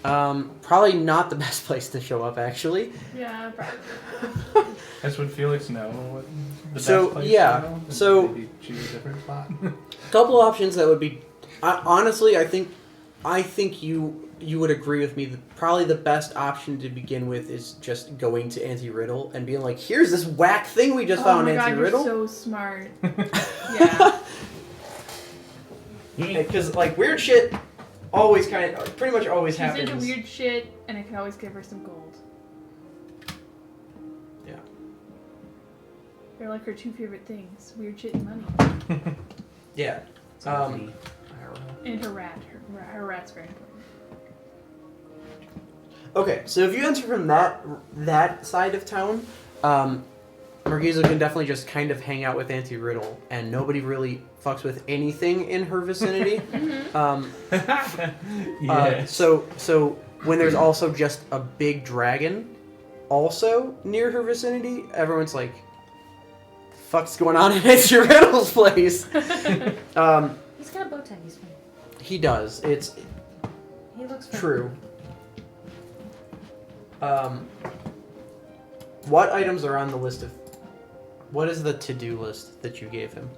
Speaker 3: Probably not the best place to show up, actually.
Speaker 2: Yeah, probably.
Speaker 7: Guess would Felix know what the
Speaker 3: So,
Speaker 7: best place
Speaker 3: yeah,
Speaker 7: to go?
Speaker 3: so-
Speaker 7: Maybe choose a different spot.
Speaker 3: Couple options that would be, honestly, I think you would agree with me that probably the best option to begin with is just going to Auntie Riddle and being like, here's this whack thing we just
Speaker 2: Oh
Speaker 3: found,
Speaker 2: my
Speaker 3: Auntie
Speaker 2: god,
Speaker 3: Riddle.
Speaker 2: you're so smart. Yeah.
Speaker 3: Because like weird shit always pretty much always
Speaker 2: She's
Speaker 3: happens.
Speaker 2: into weird shit, and I can always give her some gold.
Speaker 3: Yeah.
Speaker 2: They're like her two favorite things: weird shit and money.
Speaker 3: Yeah.
Speaker 2: And her rat. Her rat's very important.
Speaker 3: Okay, so if you enter from that side of town, Margiza can definitely just kind of hang out with Auntie Riddle, and nobody really fucks with anything in her vicinity. So when there's also just a big dragon, also near her vicinity, everyone's like, "Fuck's going on in Auntie Riddle's place?"
Speaker 5: He's got a bow tie. He's fine.
Speaker 3: He does. It's
Speaker 5: He looks fine.
Speaker 3: true. What items are on the list of... What is the to-do list that you gave him?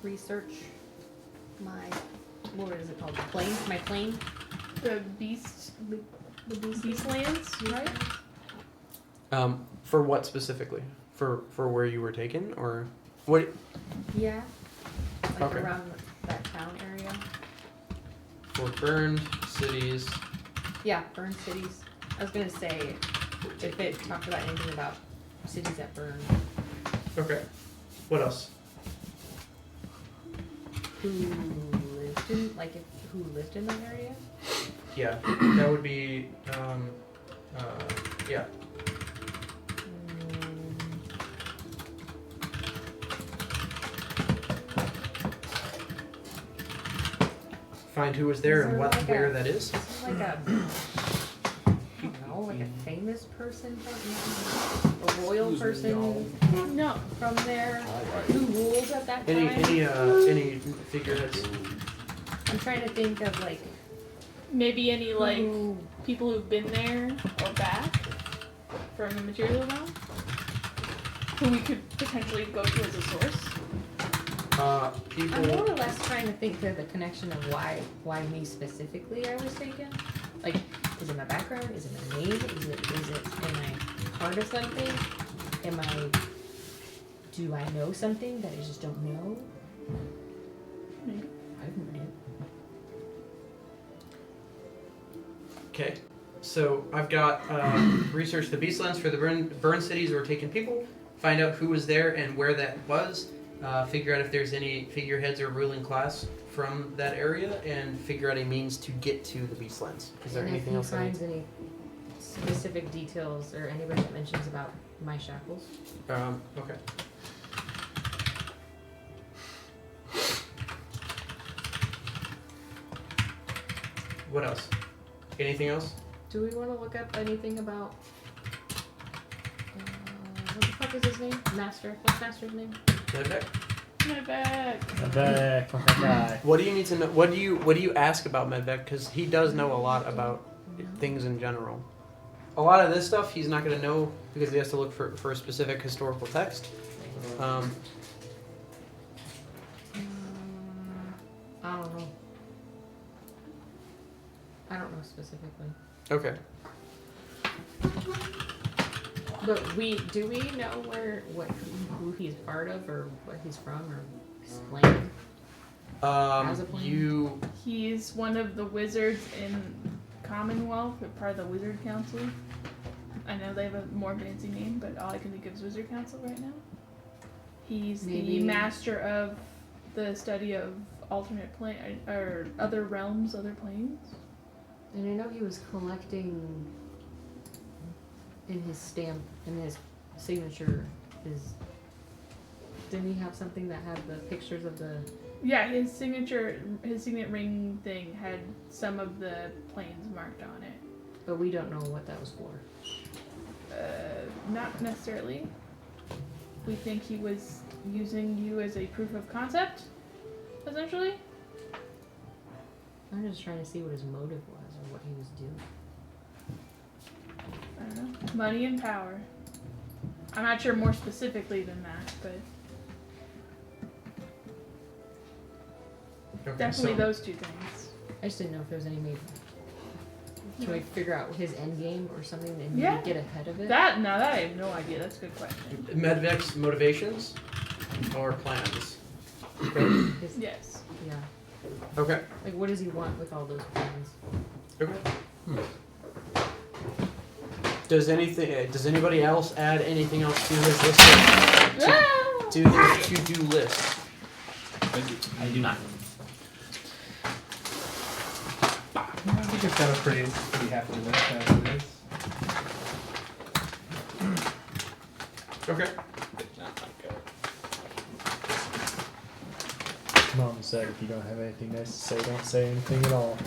Speaker 5: Research my, what is it called? Plane? My plane?
Speaker 2: The beast lands, right?
Speaker 3: For what specifically? For where you were taken, or what?
Speaker 5: Yeah. Like
Speaker 3: Okay.
Speaker 5: around that town area.
Speaker 3: For burned cities.
Speaker 5: Yeah, burned cities. I was gonna say, if it talked about anything about cities that burn,
Speaker 3: Okay. What else?
Speaker 5: who lived in, like, who lived in that area?
Speaker 3: Yeah, that would be. Yeah. Find who was there
Speaker 5: Is
Speaker 3: and
Speaker 5: there
Speaker 3: what
Speaker 5: like
Speaker 3: where
Speaker 5: a-
Speaker 3: that is.
Speaker 5: Like a, I don't know, like a famous person from, a royal person
Speaker 2: No.
Speaker 5: from there who ruled at that time?
Speaker 3: Any figureheads?
Speaker 5: I'm trying to think of like
Speaker 2: Maybe any like
Speaker 5: who,
Speaker 2: people who've been there or back from the material realm, who we could potentially go to as a source.
Speaker 3: People.
Speaker 5: I'm more or less trying to think of the connection of why me specifically I was taken. Like, is it my background? Is it my name? Is it am I part of something? Do I know something that I just don't know?
Speaker 2: Maybe.
Speaker 5: I have no idea.
Speaker 3: Okay, so I've got research the beastlands for the burn cities or taken people, find out who was there and where that was, figure out if there's any figureheads or ruling class from that area, and figure out a means to get to the beastlands. Is there
Speaker 5: And
Speaker 3: anything else
Speaker 5: if he
Speaker 3: I need?
Speaker 5: finds any specific details or anybody that mentions about my shackles,
Speaker 3: Okay. What else? Anything else?
Speaker 5: do we want to look up anything about what the fuck is his name? Master. What's Master's name?
Speaker 3: Medvec?
Speaker 2: My bag.
Speaker 8: Back, fucking guy.
Speaker 3: What do you need to know? What do you ask about Medvec? Because he does know a lot about things in general. a lot of this stuff he's not going to know because he has to look for a specific historical text.
Speaker 5: I don't know. I don't know specifically.
Speaker 3: Okay.
Speaker 5: But do we know who he's part of or what he's from or his plan? As a plan?
Speaker 2: He's one of the wizards in Commonwealth, or part of the Wizard Council. I know they have a more fancy name, but all I can think of is Wizard Council right now. He's the master of the study of alternate plane or other realms, other planes.
Speaker 5: And I know he was collecting in his stamp, in his signature, didn't he have something that had the pictures of the...
Speaker 2: Yeah, his signet ring thing had some of the planes marked on it.
Speaker 5: But we don't know what that was for.
Speaker 2: Not necessarily. We think he was using you as a proof of concept, essentially.
Speaker 5: I'm just trying to see what his motive was or what he was doing.
Speaker 2: I don't know. Money and power. I'm not sure more specifically than that, but definitely those two things.
Speaker 5: I just didn't know if there was any maybe. Can we figure out his end game or something and
Speaker 2: Yeah.
Speaker 5: maybe get ahead of it?
Speaker 2: That I have no idea. That's a good question.
Speaker 3: Medvic's motivations or plans?
Speaker 2: Yes.
Speaker 5: Yeah.
Speaker 3: Okay.
Speaker 5: Like, what does he want with all those plans?
Speaker 3: Okay. Does anybody else add anything else to his list? To his to-do list?
Speaker 1: I do not.
Speaker 7: I think it's got a pretty hefty list as it is.
Speaker 3: Okay.
Speaker 8: Mom said if you don't have anything nice to say, don't say anything at all.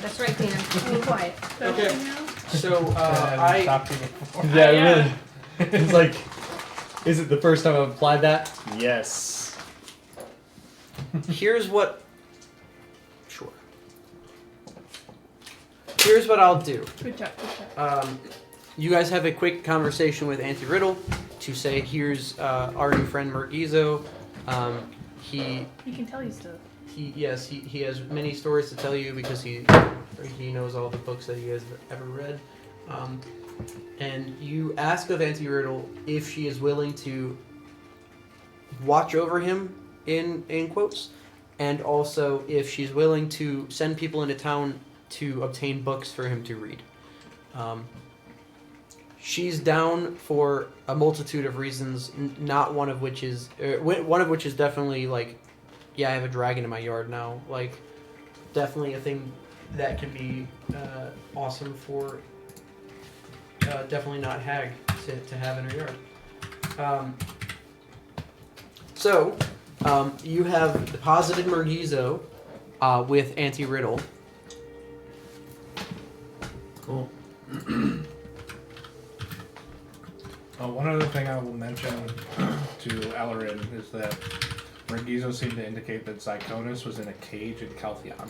Speaker 5: That's right, Dan. Be quiet.
Speaker 3: Okay. So
Speaker 7: I stopped you before.
Speaker 8: Yeah, really. It's like, is it the first time I've applied that? Yes.
Speaker 3: Here's what. Sure. Here's what I'll do.
Speaker 2: Good job. Good job.
Speaker 3: You guys have a quick conversation with Auntie Riddle to say, here's our new friend Mergizo. He
Speaker 2: can tell you stuff.
Speaker 3: He has many stories to tell you because he knows all the books that you guys have ever read. And you ask of Auntie Riddle if she is willing to watch over him in quotes, and also if she's willing to send people into town to obtain books for him to read. She's down for a multitude of reasons, not one of which is definitely like, yeah, I have a dragon in my yard now. Like, definitely a thing that can be awesome for definitely not Hag to have in her yard. So you have deposited Mergizo with Auntie Riddle.
Speaker 1: Cool.
Speaker 7: One other thing I will mention to Ellerin is that Mergizo seemed to indicate that Zyconus was in a cage in Caltheon.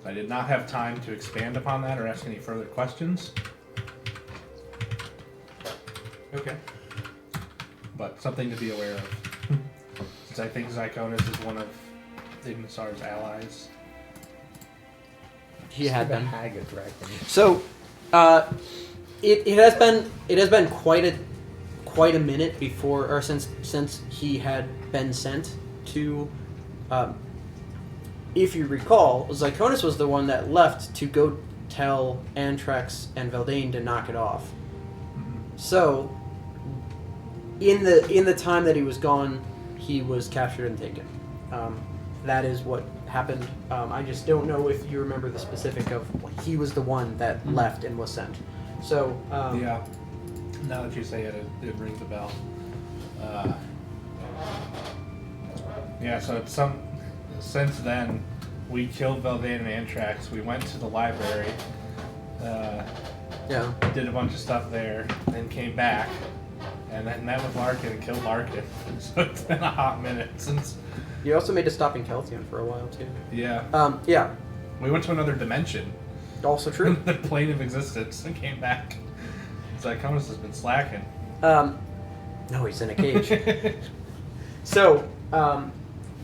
Speaker 7: I did not have time to expand upon that or ask any further questions.
Speaker 3: Okay.
Speaker 7: But something to be aware of. Since I think Zyconus is one of Ignisar's allies.
Speaker 3: He had been.
Speaker 8: Hag a dragon.
Speaker 3: So, it has been quite a minute before, or since he had been sent to. If you recall, Zyconus was the one that left to go tell Antrax and Veldane to knock it off. So, in the time that he was gone, he was captured and taken. That is what happened. I just don't know if you remember the specific of he was the one that left and was sent. So
Speaker 7: yeah. Now that you say it, it rings a bell. Yeah. So since then, we killed Veldane and Antrax. We went to the library.
Speaker 3: yeah.
Speaker 7: Did a bunch of stuff there, then came back, and then met with Larkin and killed Larkin. So it's been a hot minute since.
Speaker 3: You also made a stop in Caltheon for a while too.
Speaker 7: Yeah.
Speaker 3: Yeah.
Speaker 7: We went to another dimension.
Speaker 3: Also true.
Speaker 7: the plane of existence and came back. It's like Comus has been slacking.
Speaker 3: No, he's in a cage. So,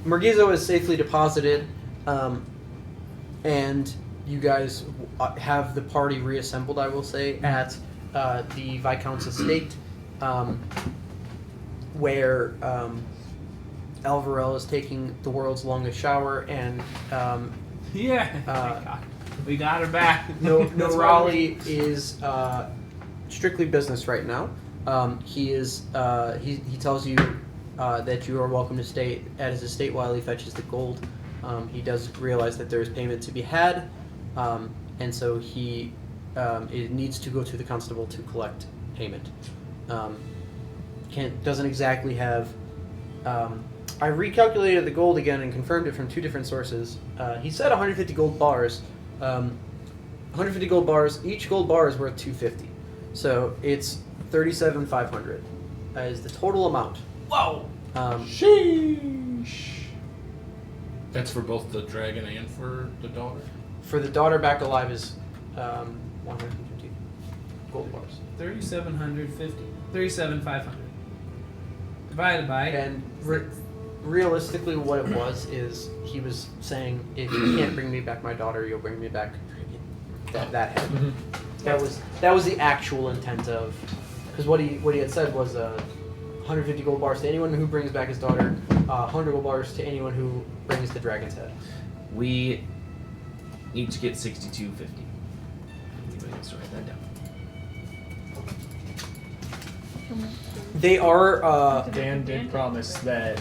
Speaker 3: Morgizo is safely deposited, and you guys have the party reassembled, I will say, at the Viscount's estate, where Alvarell is taking the world's longest shower, and
Speaker 1: Yeah. Thank God. We got her back.
Speaker 3: no
Speaker 1: That's why
Speaker 3: Raleigh is strictly business right now. He tells you that you are welcome to stay at his estate while he fetches the gold. He does realize that there is payment to be had, and so he it needs to go to the constable to collect payment. Doesn't exactly have. I recalculated the gold again and confirmed it from two different sources. He said 150 gold bars. 150 gold bars. Each gold bar is worth 250, so it's 37,500 is the total amount.
Speaker 1: Whoa.
Speaker 6: Sheesh. That's for both the dragon and for the daughter?
Speaker 3: For the daughter back alive is 150 gold bars.
Speaker 1: 3,750. 37,500. Divided by.
Speaker 3: And realistically, what it was is he was saying, if you can't bring me back my daughter, you'll bring me back that head.
Speaker 1: Mm-hmm.
Speaker 3: That was the actual intent of, because what he had said was 150 gold bars to anyone who brings back his daughter, 100 gold bars to anyone who brings the dragon's head.
Speaker 1: We each get 62.50. Anybody wants to write that down?
Speaker 3: They are.
Speaker 8: Dan did promise that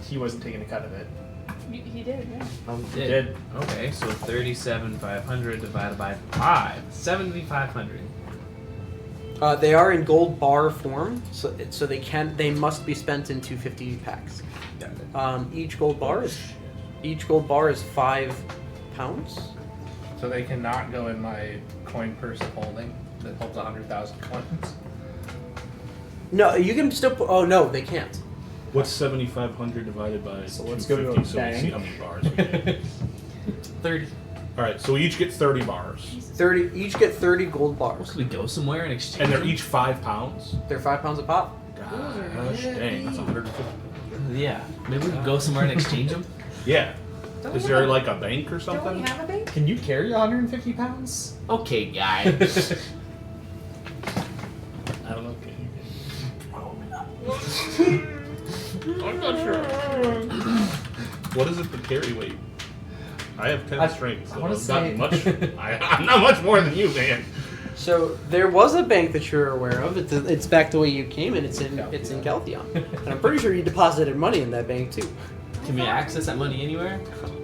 Speaker 8: he wasn't taking a cut of it.
Speaker 2: He did, yeah.
Speaker 1: Oh,
Speaker 8: He did.
Speaker 1: Okay, so 37,500 divided by 5. 7,500.
Speaker 3: They are in gold bar form, so they must be spent in 250 packs.
Speaker 1: Got it.
Speaker 3: Each gold bar is 5 pounds.
Speaker 7: So they cannot go in my coin purse of holding that holds 100,000 coins.
Speaker 3: No, you can still. Oh no, they can't.
Speaker 6: What's 7,500 divided by
Speaker 8: So let's go to a
Speaker 6: 250 so we
Speaker 8: bang.
Speaker 6: see how many bars we get?
Speaker 1: 30.
Speaker 6: Alright, so we each get 30 bars.
Speaker 3: 30. Each get 30 gold bars.
Speaker 1: Could we go somewhere and exchange?
Speaker 6: And they're
Speaker 1: them?
Speaker 6: each 5 pounds?
Speaker 3: They're 5 pounds a pop.
Speaker 6: Gosh, dang, that's 150.
Speaker 1: Yeah. Maybe we could go somewhere and exchange them.
Speaker 6: Yeah.
Speaker 5: Don't
Speaker 6: Is
Speaker 5: we
Speaker 6: there
Speaker 5: have-
Speaker 6: like a bank or
Speaker 5: Don't we
Speaker 6: something?
Speaker 5: have a bank?
Speaker 8: Can you carry 150 pounds?
Speaker 1: Okay, guy.
Speaker 6: I don't know. Can you? I'm not sure. What is it for carry weight? I have 10 strength, so
Speaker 8: I wanna
Speaker 6: I'm
Speaker 8: say-
Speaker 6: not much. I'm not much more than you, man.
Speaker 3: So there was a bank that you're aware of. It's back the way you came, and it's in Caltheon. And I'm pretty sure you deposited money in that bank too.
Speaker 1: Can we access that money anywhere?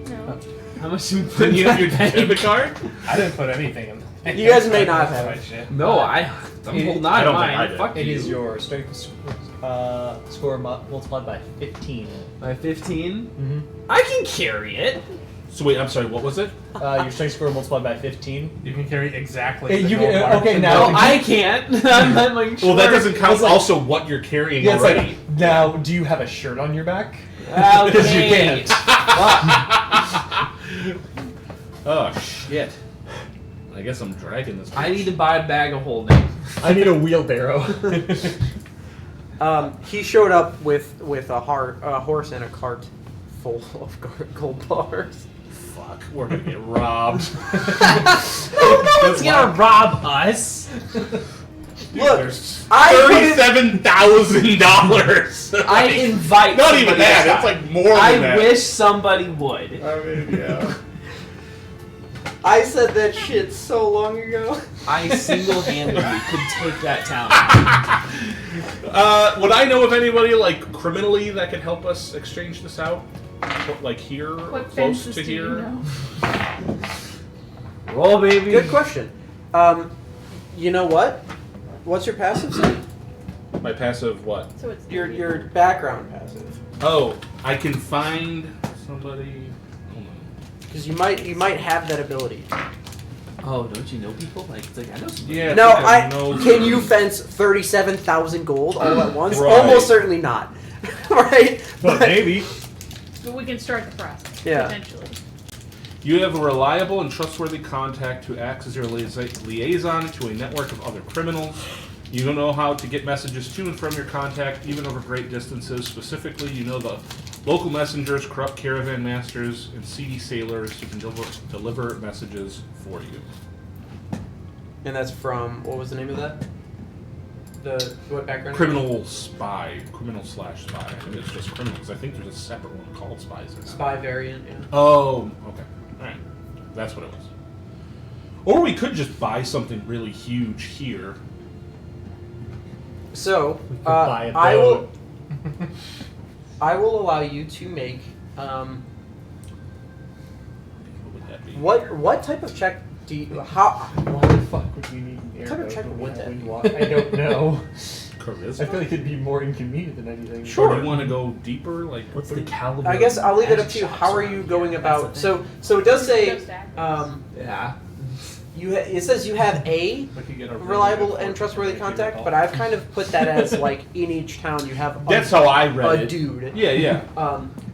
Speaker 2: No.
Speaker 1: How much do we put
Speaker 6: Did
Speaker 1: in
Speaker 6: you have your
Speaker 1: that bank?
Speaker 6: debit card?
Speaker 7: I didn't put anything in.
Speaker 3: You guys may not have.
Speaker 7: My shit.
Speaker 1: No, I'm holding on
Speaker 6: I
Speaker 1: to
Speaker 6: don't think
Speaker 1: mine.
Speaker 6: I did.
Speaker 1: Fuck
Speaker 8: It
Speaker 1: you.
Speaker 8: is your strength score multiplied by 15.
Speaker 1: By 15?
Speaker 8: Mm-hmm.
Speaker 1: I can carry it.
Speaker 6: So wait, I'm sorry. What was it?
Speaker 8: Your strength score multiplied by 15.
Speaker 7: You can carry exactly.
Speaker 8: Hey,
Speaker 7: the
Speaker 8: you
Speaker 7: gold
Speaker 8: can-
Speaker 7: bars
Speaker 8: okay,
Speaker 7: in
Speaker 8: now-
Speaker 7: the-
Speaker 1: No, I can't. I'm not like
Speaker 6: Well, that doesn't count.
Speaker 8: It's like-
Speaker 6: Also, what you're carrying
Speaker 8: Yeah, it's
Speaker 6: already.
Speaker 8: like, now, do you have a shirt on your back?
Speaker 1: Okay.
Speaker 8: Because you can't.
Speaker 6: Oh shit! I guess I'm dragging this.
Speaker 1: I need to buy a bag of holding.
Speaker 8: I need a wheelbarrow.
Speaker 3: He showed up with a horse and a cart full of gold bars.
Speaker 6: Fuck, we're gonna get robbed.
Speaker 1: It's gonna rob us.
Speaker 3: Look,
Speaker 6: There's
Speaker 3: I put it-
Speaker 6: $37,000.
Speaker 1: I invite.
Speaker 6: Not even
Speaker 1: somebody
Speaker 6: that.
Speaker 1: to
Speaker 6: It's
Speaker 1: stop.
Speaker 6: like more than
Speaker 1: I
Speaker 6: that.
Speaker 1: wish somebody would.
Speaker 6: I mean, yeah.
Speaker 3: I said that shit so long ago.
Speaker 1: I single-handedly could take that town.
Speaker 6: Would I know of anybody like criminally that could help us exchange this out? Like here, or
Speaker 2: What
Speaker 6: close
Speaker 2: fences
Speaker 6: to
Speaker 2: do you
Speaker 6: here?
Speaker 2: know?
Speaker 1: Roll, baby.
Speaker 3: Good question. You know what? What's your passive say?
Speaker 6: My passive what?
Speaker 2: So it's
Speaker 3: Your background passive.
Speaker 6: Oh, I can find somebody. Hold on.
Speaker 3: Because you might have that ability.
Speaker 1: Oh, don't you know people? Like, it's like I know somebody.
Speaker 6: Yeah.
Speaker 3: No,
Speaker 6: I know
Speaker 3: can you fence 37,000 gold all at once?
Speaker 6: Right.
Speaker 3: Almost certainly not. Right?
Speaker 8: but maybe.
Speaker 2: But we can start the process,
Speaker 3: Yeah.
Speaker 2: potentially.
Speaker 6: You have a reliable and trustworthy contact who acts as your liaison to a network of other criminals. You know how to get messages to and from your contact, even over great distances. Specifically, you know the local messengers, corrupt caravan masters, and seedy sailors who can deliver messages for you.
Speaker 3: And that's from, what was the name of that? What background?
Speaker 6: Criminal slash spy. I think it's just criminals. I think there's a separate one called spies.
Speaker 3: Spy variant, yeah.
Speaker 6: Oh, okay. Alright. That's what it was. Or we could just buy something really huge here.
Speaker 3: So,
Speaker 8: buy a
Speaker 3: I will
Speaker 8: boat.
Speaker 3: I will allow you to make
Speaker 6: What would that be?
Speaker 3: what type of check do you how
Speaker 8: Why the fuck would we need an
Speaker 3: What type of
Speaker 8: airboat
Speaker 3: check
Speaker 8: when we
Speaker 3: would
Speaker 8: have
Speaker 3: that
Speaker 8: wind
Speaker 3: be?
Speaker 8: walk? I don't know.
Speaker 6: Charisma?
Speaker 8: I feel like it'd be more inconvenient than anything.
Speaker 3: Sure.
Speaker 6: Or do you want to go deeper? Like,
Speaker 1: What's the caliber?
Speaker 3: I guess
Speaker 1: of
Speaker 3: I'll leave it up
Speaker 1: magic
Speaker 3: to you.
Speaker 1: shops
Speaker 3: How are
Speaker 1: around
Speaker 3: you
Speaker 1: here?
Speaker 3: going
Speaker 1: That's
Speaker 3: about
Speaker 1: the
Speaker 3: so
Speaker 1: thing.
Speaker 3: so it does say
Speaker 2: Ghost actors.
Speaker 1: Yeah.
Speaker 3: it says you have a
Speaker 7: We could get a really
Speaker 3: reliable
Speaker 7: good
Speaker 3: and
Speaker 7: fortune
Speaker 3: trustworthy
Speaker 7: if you
Speaker 3: contact,
Speaker 7: recall.
Speaker 3: but I've kind of put that as like in each town you have
Speaker 6: that's how I read
Speaker 3: a
Speaker 6: it.
Speaker 3: dude.
Speaker 6: Yeah, yeah.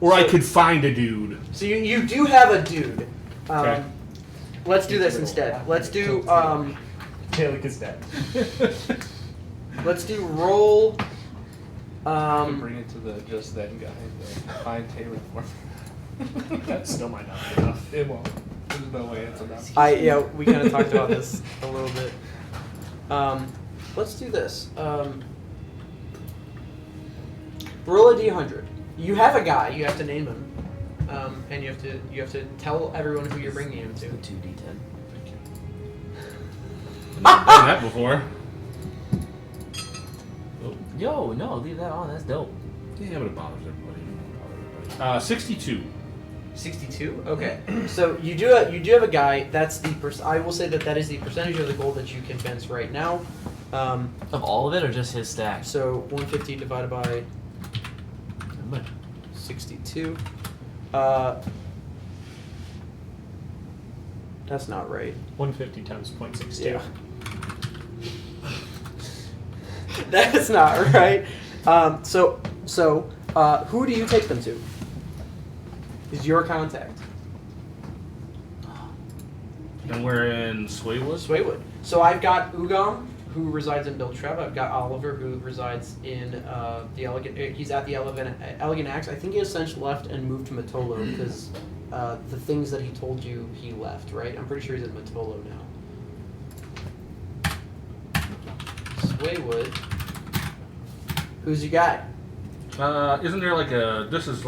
Speaker 6: Or
Speaker 3: so,
Speaker 6: I could find a dude.
Speaker 3: So you do have a dude.
Speaker 6: Okay.
Speaker 3: Let's do this instead. Let's do
Speaker 8: Taylor is dead.
Speaker 3: let's do roll.
Speaker 7: We could bring it to the just then guy. The find Taylor for.
Speaker 8: That still might not be enough.
Speaker 7: It won't. There's no way it's enough.
Speaker 3: We kind of talked about this a little bit. Let's do this. Roll a d100. You have a guy. You have to name him, and you have to tell everyone who you're bringing him to.
Speaker 1: 2d10.
Speaker 6: I've never done that before.
Speaker 1: Yo, no, leave that on. That's dope.
Speaker 6: Yeah, but it bothers everybody. 62.
Speaker 3: 62. Okay. So you do have a guy. That's the I will say that is the percentage of the gold that you can fence right now.
Speaker 1: Of all of it, or just his stack?
Speaker 3: So 150 divided by 62. That's not right.
Speaker 8: 150 times 0.62.
Speaker 3: Yeah. That is not right. So who do you take them to? Is your contact
Speaker 6: And we're in Swaywood?
Speaker 3: Swaywood? So I've got Ugam, who resides in Biltreb. I've got Oliver, who resides in the Elegant. He's at the Elegant Axe. I think he has since left and moved to Matolo because the things that he told you he left. Right? I'm pretty sure he's in Matolo now. Swaywood. Who's your guy?
Speaker 6: Isn't there like there's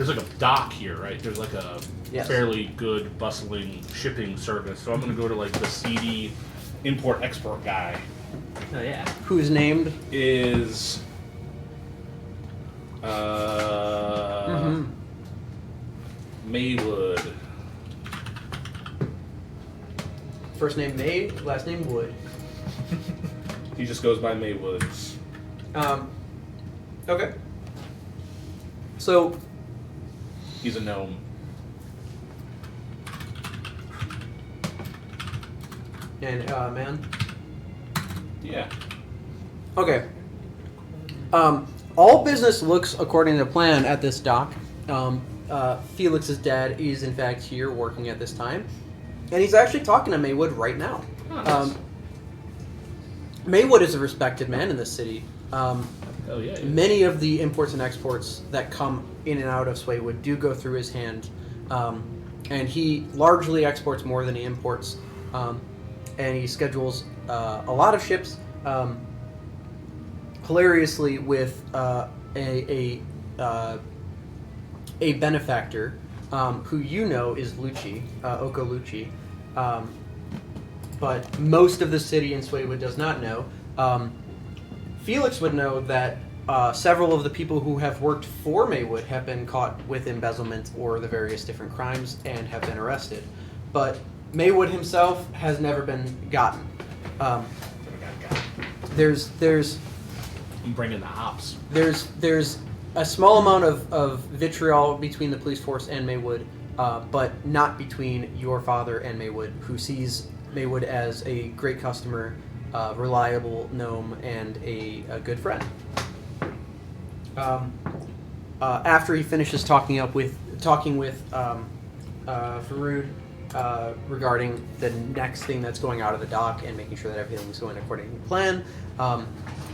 Speaker 6: like a dock here, right? There's like a
Speaker 3: Yes.
Speaker 6: fairly good, bustling shipping service. So I'm going to go to like the seedy import-export guy.
Speaker 1: Oh, yeah.
Speaker 3: Who's named?
Speaker 6: Is Maywood.
Speaker 3: First name May, last name Wood.
Speaker 6: He just goes by Maywoods.
Speaker 3: Okay. So
Speaker 6: He's a gnome.
Speaker 3: and man.
Speaker 6: Yeah.
Speaker 3: Okay. All business looks according to plan at this dock. Felix's dad is in fact here working at this time, and he's actually talking to Maywood right now.
Speaker 6: Oh, nice.
Speaker 3: Maywood is a respected man in this city.
Speaker 6: Hell yeah.
Speaker 3: Many of the imports and exports that come in and out of Swaywood do go through his hand, and he largely exports more than he imports, and he schedules a lot of ships. Hilariously, with a benefactor who you know is Lucci, Oko Lucci, but most of the city in Swaywood does not know. Felix would know that several of the people who have worked for Maywood have been caught with embezzlement or the various different crimes and have been arrested. But Maywood himself has never been gotten. There's
Speaker 6: I'm bringing the hops.
Speaker 3: there's a small amount of vitriol between the police force and Maywood, but not between your father and Maywood, who sees Maywood as a great customer, reliable gnome, and a good friend. After he finishes talking with Rud regarding the next thing that's going out of the dock and making sure that everything's going according to plan.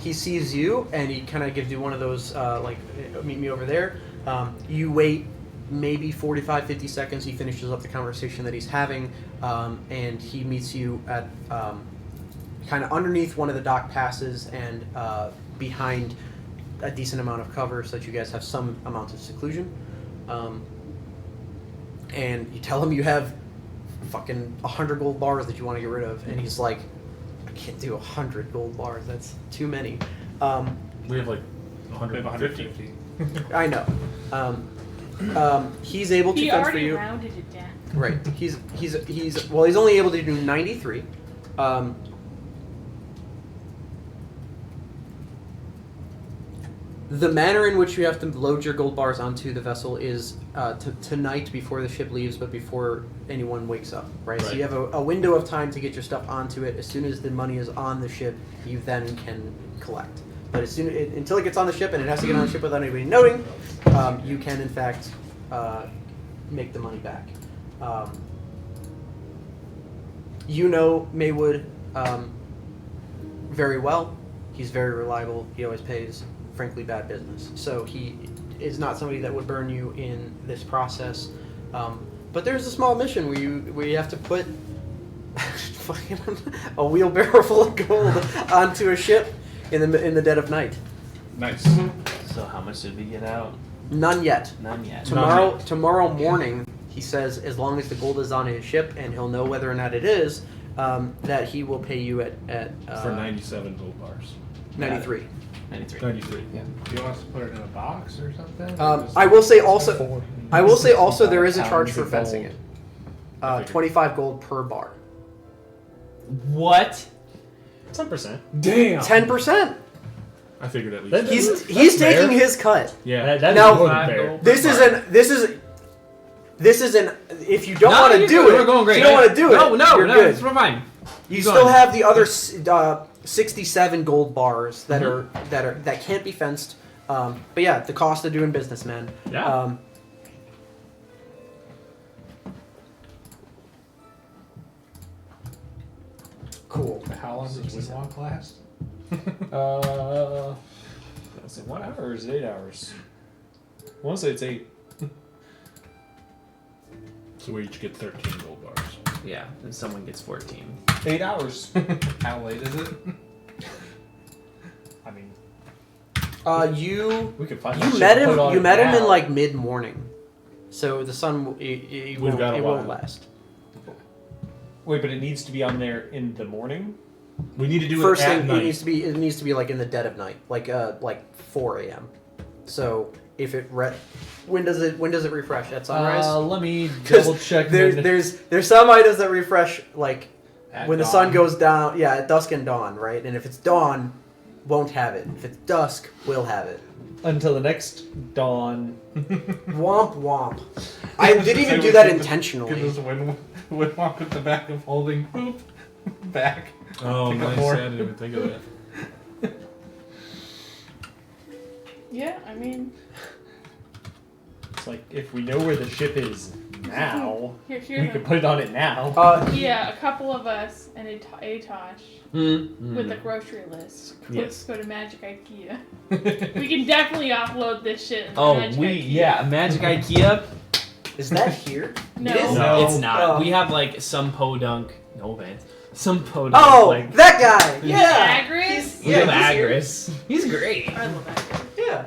Speaker 3: He sees you and he kind of gives you one of those meet me over there. You wait maybe 45, 50 seconds. He finishes up the conversation that he's having, and he meets you at kind of underneath one of the dock passes and behind a decent amount of cover so that you guys have some amount of seclusion. And you tell him you have fucking 100 gold bars that you want to get rid of, and he's like, I can't do 100 gold bars, that's too many.
Speaker 6: We have like
Speaker 7: We have
Speaker 6: 150.
Speaker 7: 150.
Speaker 3: I know. He's able to
Speaker 2: He
Speaker 3: fence for
Speaker 2: already
Speaker 3: you.
Speaker 2: rounded it down.
Speaker 3: Right. He's only able to do 93. The manner in which you have to load your gold bars onto the vessel is tonight before the ship leaves, but before anyone wakes up, right? So you have a window of time to get your stuff onto it. As soon as the money is on the ship, you then can collect. But until it gets on the ship, and it has to get on the ship without anybody noting, you can in fact make the money back. You know Maywood very well. He's very reliable. He always pays frankly bad business. So he is not somebody that would burn you in this process. But there's a small mission where you have to put a wheelbarrow full of gold onto a ship in the dead of night.
Speaker 6: Nice.
Speaker 1: So how much did we get out?
Speaker 3: None yet.
Speaker 1: None yet.
Speaker 3: Tomorrow morning, he says, as long as the gold is on his ship and he'll know whether or not it is, that he will pay you at
Speaker 6: For 97 gold bars.
Speaker 3: 93.
Speaker 1: 93.
Speaker 6: 93.
Speaker 7: Yeah. Do you want us to put it in a box or something?
Speaker 3: I will say also there is a charge for fencing it. 25 gold per bar.
Speaker 1: What?
Speaker 8: 10%.
Speaker 6: Damn.
Speaker 3: 10%.
Speaker 6: I figured at least.
Speaker 3: He's
Speaker 8: fair.
Speaker 3: taking his cut.
Speaker 6: Yeah.
Speaker 8: That
Speaker 3: Now,
Speaker 8: is more than fair.
Speaker 3: This isn't. If you don't want to
Speaker 1: you're
Speaker 3: do
Speaker 1: good.
Speaker 3: it,
Speaker 1: We're going great.
Speaker 3: if you don't want to do it.
Speaker 1: No,
Speaker 3: you're good.
Speaker 1: we're fine.
Speaker 3: You
Speaker 1: Keep
Speaker 3: still
Speaker 1: going.
Speaker 3: have the other 67 gold bars that can't be fenced. But yeah, the cost of doing business, man.
Speaker 1: Yeah.
Speaker 3: Cool.
Speaker 7: How long does Windwalk last?
Speaker 8: Let's see, 1 hour or is it 8 hours? I want to say it's 8.
Speaker 6: So we each get 13 gold bars.
Speaker 1: Yeah, and someone gets 14.
Speaker 8: 8 hours.
Speaker 7: How late is it?
Speaker 8: I mean,
Speaker 3: You
Speaker 8: we could find
Speaker 3: you
Speaker 8: that
Speaker 3: met
Speaker 8: shit and
Speaker 3: him.
Speaker 8: put on
Speaker 3: You
Speaker 8: it
Speaker 3: met him in
Speaker 8: now.
Speaker 3: like mid morning, so the sun it
Speaker 6: We've got a
Speaker 3: won't
Speaker 6: while.
Speaker 3: last.
Speaker 8: Wait, but it needs to be on there in the morning?
Speaker 6: We need to do
Speaker 3: First
Speaker 6: it at
Speaker 3: thing
Speaker 6: night.
Speaker 3: it needs to be like in the dead of night, like 4 a.m. So if it when does it refresh at sunrise?
Speaker 8: Let me
Speaker 3: 'Cause
Speaker 8: double check.
Speaker 3: there's some items that refresh like
Speaker 7: At
Speaker 3: when the
Speaker 7: dawn.
Speaker 3: sun goes down. Yeah, at dusk and dawn, right? And if it's dawn, won't have it. If it's dusk, will have it.
Speaker 8: Until the next dawn.
Speaker 3: Womp womp. I didn't even do that intentionally.
Speaker 7: Give us a Windwalk at the back of holding. Boop. Back.
Speaker 6: Oh,
Speaker 7: Pick up
Speaker 6: nice.
Speaker 7: more.
Speaker 6: I didn't even think of that.
Speaker 2: Yeah, I mean,
Speaker 8: It's like, if we know where the ship is now,
Speaker 2: here,
Speaker 8: we could put it on it now.
Speaker 2: yeah, a couple of us and Atosh with the grocery list. Let's go to Magic IKEA. We can definitely offload this shit. In the Magic IKEA.
Speaker 1: Magic IKEA.
Speaker 3: Is that here?
Speaker 2: No.
Speaker 3: It is?
Speaker 8: No.
Speaker 1: It's not.
Speaker 3: Oh.
Speaker 1: We have like some podunk. No offense. Some podunk.
Speaker 3: Oh,
Speaker 1: like
Speaker 3: that guy! Yeah!
Speaker 2: Agris?
Speaker 1: we have
Speaker 3: he's here.
Speaker 1: Agris. He's great.
Speaker 2: I love Agris.
Speaker 3: Yeah.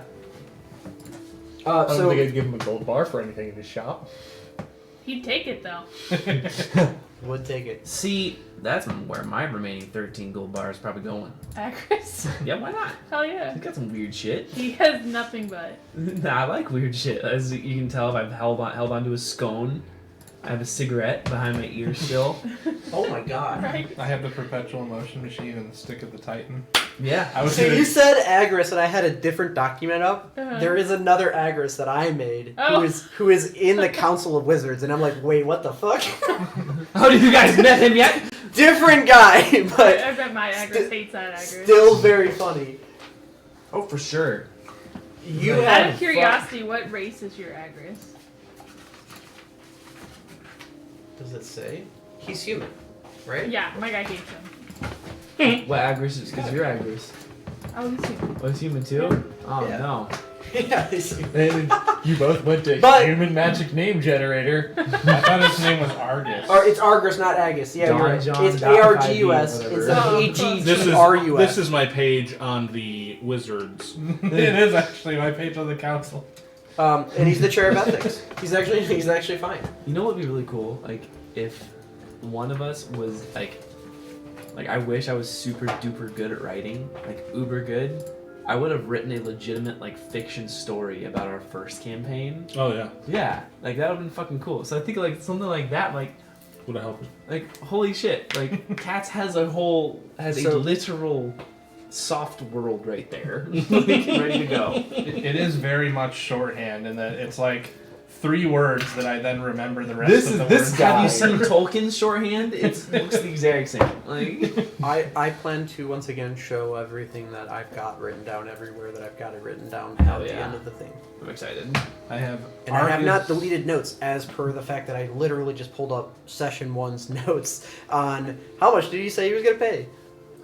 Speaker 8: I don't
Speaker 3: So
Speaker 8: think I'd give him a gold bar for anything in his shop.
Speaker 2: He'd take it though.
Speaker 3: would take it.
Speaker 1: See, that's where my remaining 13 gold bars probably going.
Speaker 2: Agris?
Speaker 1: Yeah, why not?
Speaker 2: Hell yeah.
Speaker 1: He's got some weird shit.
Speaker 2: He has nothing but.
Speaker 1: Nah, I like weird shit. As you can tell, I've held onto a scone. I have a cigarette behind my ear still.
Speaker 3: Oh my god.
Speaker 2: Right?
Speaker 7: I have the perpetual motion machine and the stick of the Titan.
Speaker 1: Yeah.
Speaker 7: I was
Speaker 3: So
Speaker 7: gonna,
Speaker 3: you said Agris, and I had a different document up.
Speaker 2: Uh-huh.
Speaker 3: There is another Agris that I made
Speaker 2: Oh.
Speaker 3: who is in the Council of Wizards, and I'm like, wait, what the fuck?
Speaker 1: How do you guys met him yet?
Speaker 3: Different guy, but
Speaker 2: I bet my Agris hates that Agris.
Speaker 3: still very funny.
Speaker 1: Oh, for sure.
Speaker 3: You
Speaker 2: Out
Speaker 3: had
Speaker 2: of curiosity, what race is your Agris?
Speaker 3: does it say? He's human, right?
Speaker 2: Yeah, my guy hates him.
Speaker 1: What Agris is? Because you're Agris.
Speaker 2: Oh, he's human.
Speaker 1: Oh, he's human too? Oh,
Speaker 3: Yeah.
Speaker 1: no.
Speaker 3: Yeah, he's human.
Speaker 8: And you both went to
Speaker 3: But-
Speaker 8: human magic name generator.
Speaker 7: I thought his name was Argus.
Speaker 3: Or it's Argus, not Agus. Yeah,
Speaker 1: John,
Speaker 3: you're right.
Speaker 1: John,
Speaker 3: It's
Speaker 1: Doc,
Speaker 3: ARGUS
Speaker 1: whatever.
Speaker 3: instead of
Speaker 6: This is
Speaker 3: AGGRUS.
Speaker 6: my page on the Wizards.
Speaker 7: It is actually my page on the council.
Speaker 3: And he's the chair of ethics. He's actually fine.
Speaker 1: You know what would be really cool? Like, if one of us was, like, I wish I was super duper good at writing. Like, uber good. I would have written a legitimate, like, fiction story about our first campaign.
Speaker 6: Oh yeah,
Speaker 1: Yeah, like, that would have been fucking cool. So I think, like, something like that, like,
Speaker 6: would have helped.
Speaker 1: Like, holy shit. Like, Cats has a
Speaker 3: So-
Speaker 1: literal soft world right there. Like, ready to go.
Speaker 7: It is very much shorthand in that it's like 3 words that I then remember the rest
Speaker 8: This
Speaker 7: of
Speaker 8: is-
Speaker 7: the
Speaker 8: this
Speaker 7: words.
Speaker 8: guy-
Speaker 1: Have you seen Tolkien's shorthand? It looks the exact same. Like,
Speaker 3: I plan to once again show everything that I've got written down everywhere that I've got it written down
Speaker 1: Hell
Speaker 3: at the
Speaker 1: yeah.
Speaker 3: end of the thing.
Speaker 1: I'm excited.
Speaker 7: I have
Speaker 3: And I have not
Speaker 7: Argus-
Speaker 3: deleted notes as per the fact that I literally just pulled up session 1's notes on how much did he say he was going to pay?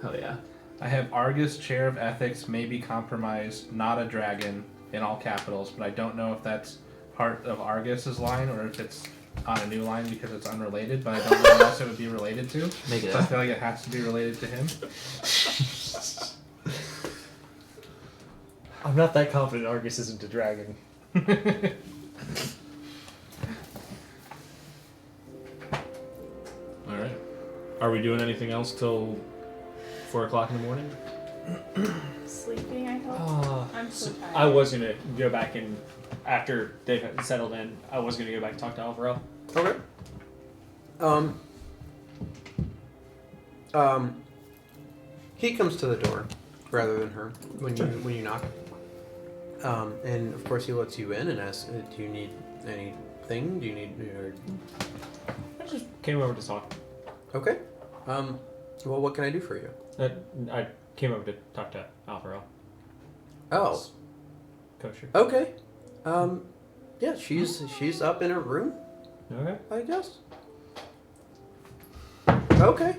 Speaker 1: Hell yeah.
Speaker 7: I have Argus, Chair of Ethics, may be compromised, not a dragon, in all capitals, but I don't know if that's part of Argus's line or if it's on a new line because it's unrelated, but I don't know what else it would be related to.
Speaker 1: Make it
Speaker 7: So I
Speaker 1: up.
Speaker 7: feel like it has to be related to him.
Speaker 8: I'm not that confident Argus isn't a dragon.
Speaker 6: All right. Are we doing anything else till 4 o'clock in the morning?
Speaker 2: Sleeping, I hope. I'm so tired.
Speaker 8: I was gonna go back and after they've settled in, I was gonna go back and talk to Alvaro.
Speaker 3: Okay. He comes to the door rather than her when you knock. And of course he lets you in and asks, "Do you need anything? Do you need?"
Speaker 8: I just came over to talk.
Speaker 3: Okay. Well, what can I do for you?
Speaker 8: I came over to talk to Alvaro.
Speaker 3: Oh.
Speaker 8: Kosher.
Speaker 3: Okay. Yeah, she's up in her room,
Speaker 8: Okay.
Speaker 3: I guess. Okay.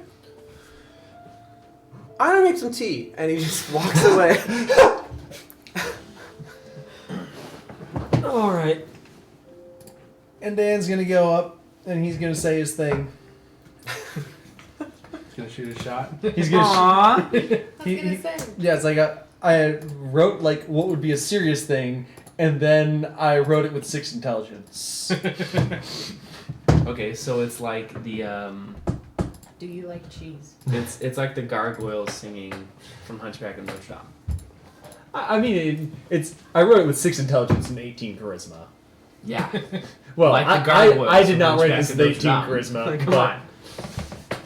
Speaker 3: I'm gonna make some tea, and he just walks away.
Speaker 8: All right.
Speaker 9: And Dan's gonna go up and he's gonna say his thing.
Speaker 7: He's gonna shoot a shot.
Speaker 9: He's gonna.
Speaker 1: Aww.
Speaker 5: I was
Speaker 9: He-
Speaker 5: gonna say.
Speaker 9: Yeah, it's like I wrote like what would be a serious thing, and then I wrote it with 6 intelligence.
Speaker 1: Okay, so it's like the
Speaker 5: Do you like cheese?
Speaker 1: it's like the gargoyles singing from Hunchback of Notre Dame.
Speaker 8: I mean, it's. I wrote it with 6 intelligence and 18 charisma.
Speaker 1: Yeah.
Speaker 8: Well,
Speaker 1: Like the
Speaker 8: I
Speaker 1: gargoyles
Speaker 8: did
Speaker 1: from
Speaker 8: not write
Speaker 1: Hunchback
Speaker 8: this
Speaker 1: of
Speaker 8: with
Speaker 1: Notre
Speaker 8: 18
Speaker 1: Dame.
Speaker 8: charisma.
Speaker 1: Like, come
Speaker 8: but
Speaker 1: on.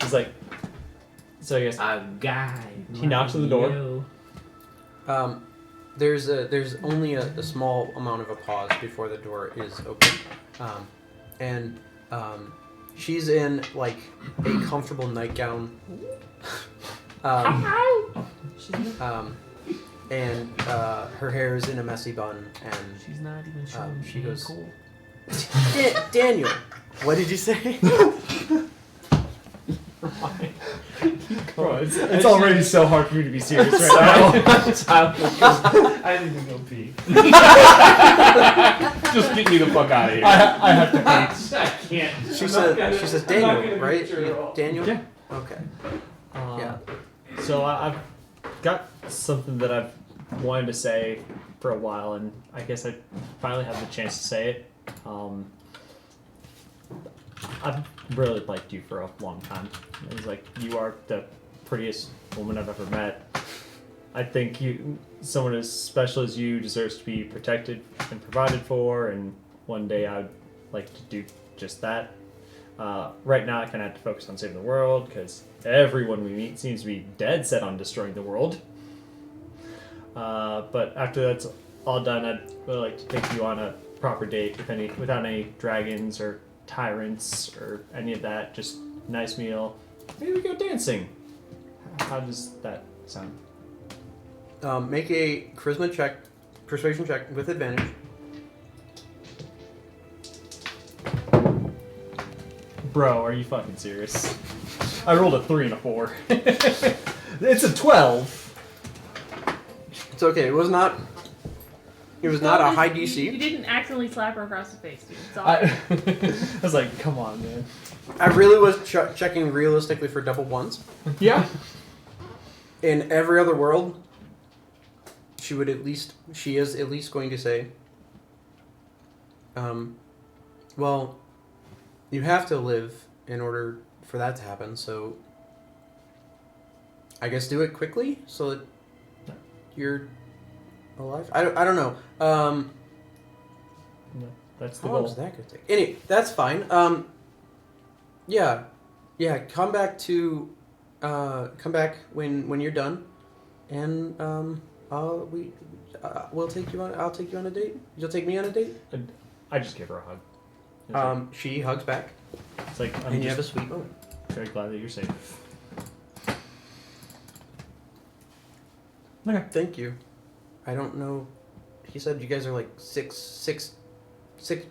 Speaker 8: It's like. So I guess.
Speaker 1: A guy.
Speaker 8: He knocks on the door.
Speaker 1: You.
Speaker 3: There's only a small amount of a pause before the door is open, and she's in like a comfortable nightgown, and her hair is in a messy bun, and
Speaker 1: She's not even showing
Speaker 3: she goes-
Speaker 1: cool.
Speaker 3: Daniel, what did you say?
Speaker 8: Bro, it's already so hard for me to be serious right now.
Speaker 1: I need to go pee.
Speaker 6: Just get me the fuck out of here.
Speaker 8: I have to pee.
Speaker 1: I can't.
Speaker 3: She says Daniel, right? Daniel.
Speaker 8: Yeah.
Speaker 3: Okay.
Speaker 8: Um,
Speaker 3: Yeah.
Speaker 8: So I've got something that I've wanted to say for a while, and I guess I finally have the chance to say it. I've really liked you for a long time. It was like, you are the prettiest woman I've ever met. I think someone as special as you deserves to be protected and provided for, and one day I would like to do just that. Right now I kind of have to focus on saving the world, because everyone we meet seems to be dead set on destroying the world. But after that's all done, I'd really like to take you on a proper date without any dragons or tyrants or any of that. Just a nice meal. Maybe we go dancing. How does that sound?
Speaker 3: Make a charisma check, persuasion check with advantage.
Speaker 8: Bro, are you fucking serious? I rolled a 3 and a 4. It's a 12.
Speaker 3: It's okay. It was not a high
Speaker 2: You
Speaker 3: DC.
Speaker 2: didn't accidentally slap her across the face, dude. It's all
Speaker 8: I was like, come on, man.
Speaker 3: I really was checking realistically for double ones.
Speaker 8: Yeah.
Speaker 3: In every other world, she is at least going to say, well, you have to live in order for that to happen, so I guess do it quickly so that you're alive. I don't know.
Speaker 8: No, that's the
Speaker 3: How long
Speaker 8: goal.
Speaker 3: is that going to take? Anyway, that's fine. Yeah. Come back when you're done, and I'll take you on a date. You'll take me on a date.
Speaker 8: I just give her a hug. It's
Speaker 3: She hugs back,
Speaker 8: it's like I'm
Speaker 3: and you have a
Speaker 8: just
Speaker 3: sweet moment.
Speaker 8: very glad that you're safe. Okay.
Speaker 3: Thank you. I don't know. He said you guys are like six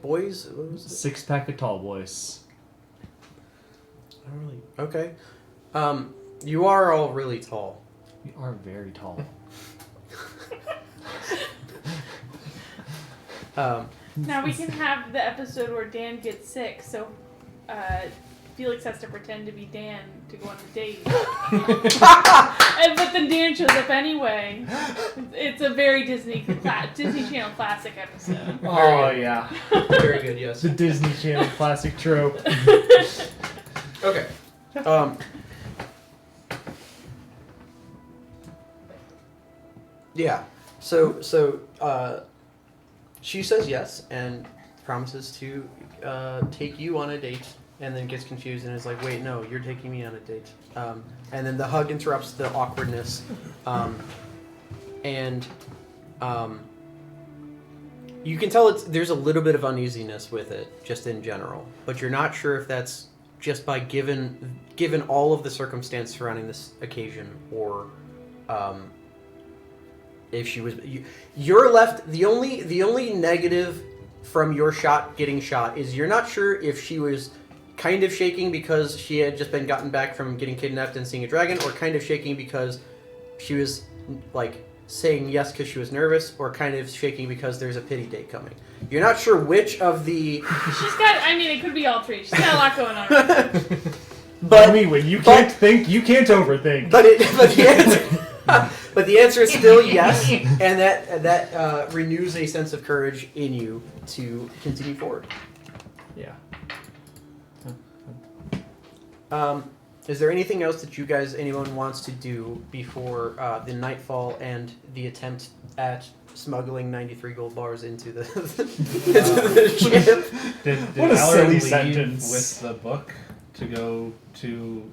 Speaker 3: boys. What was it?
Speaker 8: 6-pack of tall boys.
Speaker 3: I don't really. Okay. You are all really tall.
Speaker 8: We are very tall.
Speaker 2: Now we can have the episode where Dan gets sick, so Felix has to pretend to be Dan to go on the date. But then Dan shows up anyway. It's a very Disney Channel classic episode.
Speaker 8: Oh yeah.
Speaker 3: Very good. Yes.
Speaker 8: The Disney Channel classic trope.
Speaker 3: Okay. Yeah. So she says yes and promises to take you on a date, and then gets confused and is like, "Wait, no, you're taking me on a date." And then the hug interrupts the awkwardness, and you can tell there's a little bit of uneasiness with it, just in general, but you're not sure if that's just by given all of the circumstance surrounding this occasion, or if she was. You're left. The only negative from your getting shot is you're not sure if she was kind of shaking because she had just been gotten back from getting kidnapped and seeing a dragon, or kind of shaking because she was like saying yes because she was nervous, or kind of shaking because there's a pity date coming. You're not sure which of the.
Speaker 2: She's got. I mean, it could be all three. She's got a lot going on. Right?
Speaker 3: But
Speaker 8: when you can't think, you can't overthink.
Speaker 3: But the answer is still yes, and that renews a sense of courage in you to continue forward.
Speaker 8: Yeah.
Speaker 3: Is there anything else that anyone wants to do before the nightfall and the attempt at smuggling 93 gold bars into the into the ship?
Speaker 7: Did
Speaker 8: What a
Speaker 7: Ellerin
Speaker 8: silly
Speaker 7: leave
Speaker 8: sentence.
Speaker 7: with the book to go to?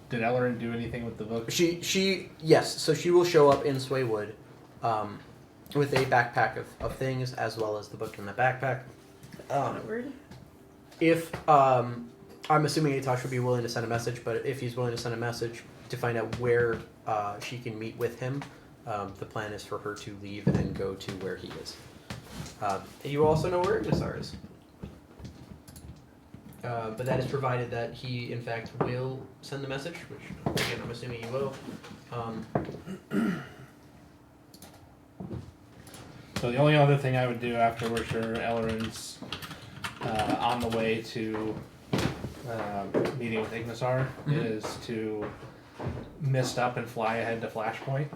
Speaker 7: Did Ellerin do anything with the book?
Speaker 3: Yes. So she will show up in Swaywood, with a backpack of things as well as the book in the backpack. If I'm assuming Atash would be willing to send a message, but if he's willing to send a message to find out where she can meet with him, the plan is for her to leave and go to where he is. You also know where Ignisar is. But that is provided that he, in fact, will send the message, which, again, I'm assuming he will.
Speaker 7: So the only other thing I would do after we're sure Ellerin's on the way to meeting with Ignisar is to mist up and fly ahead to Flashpoint.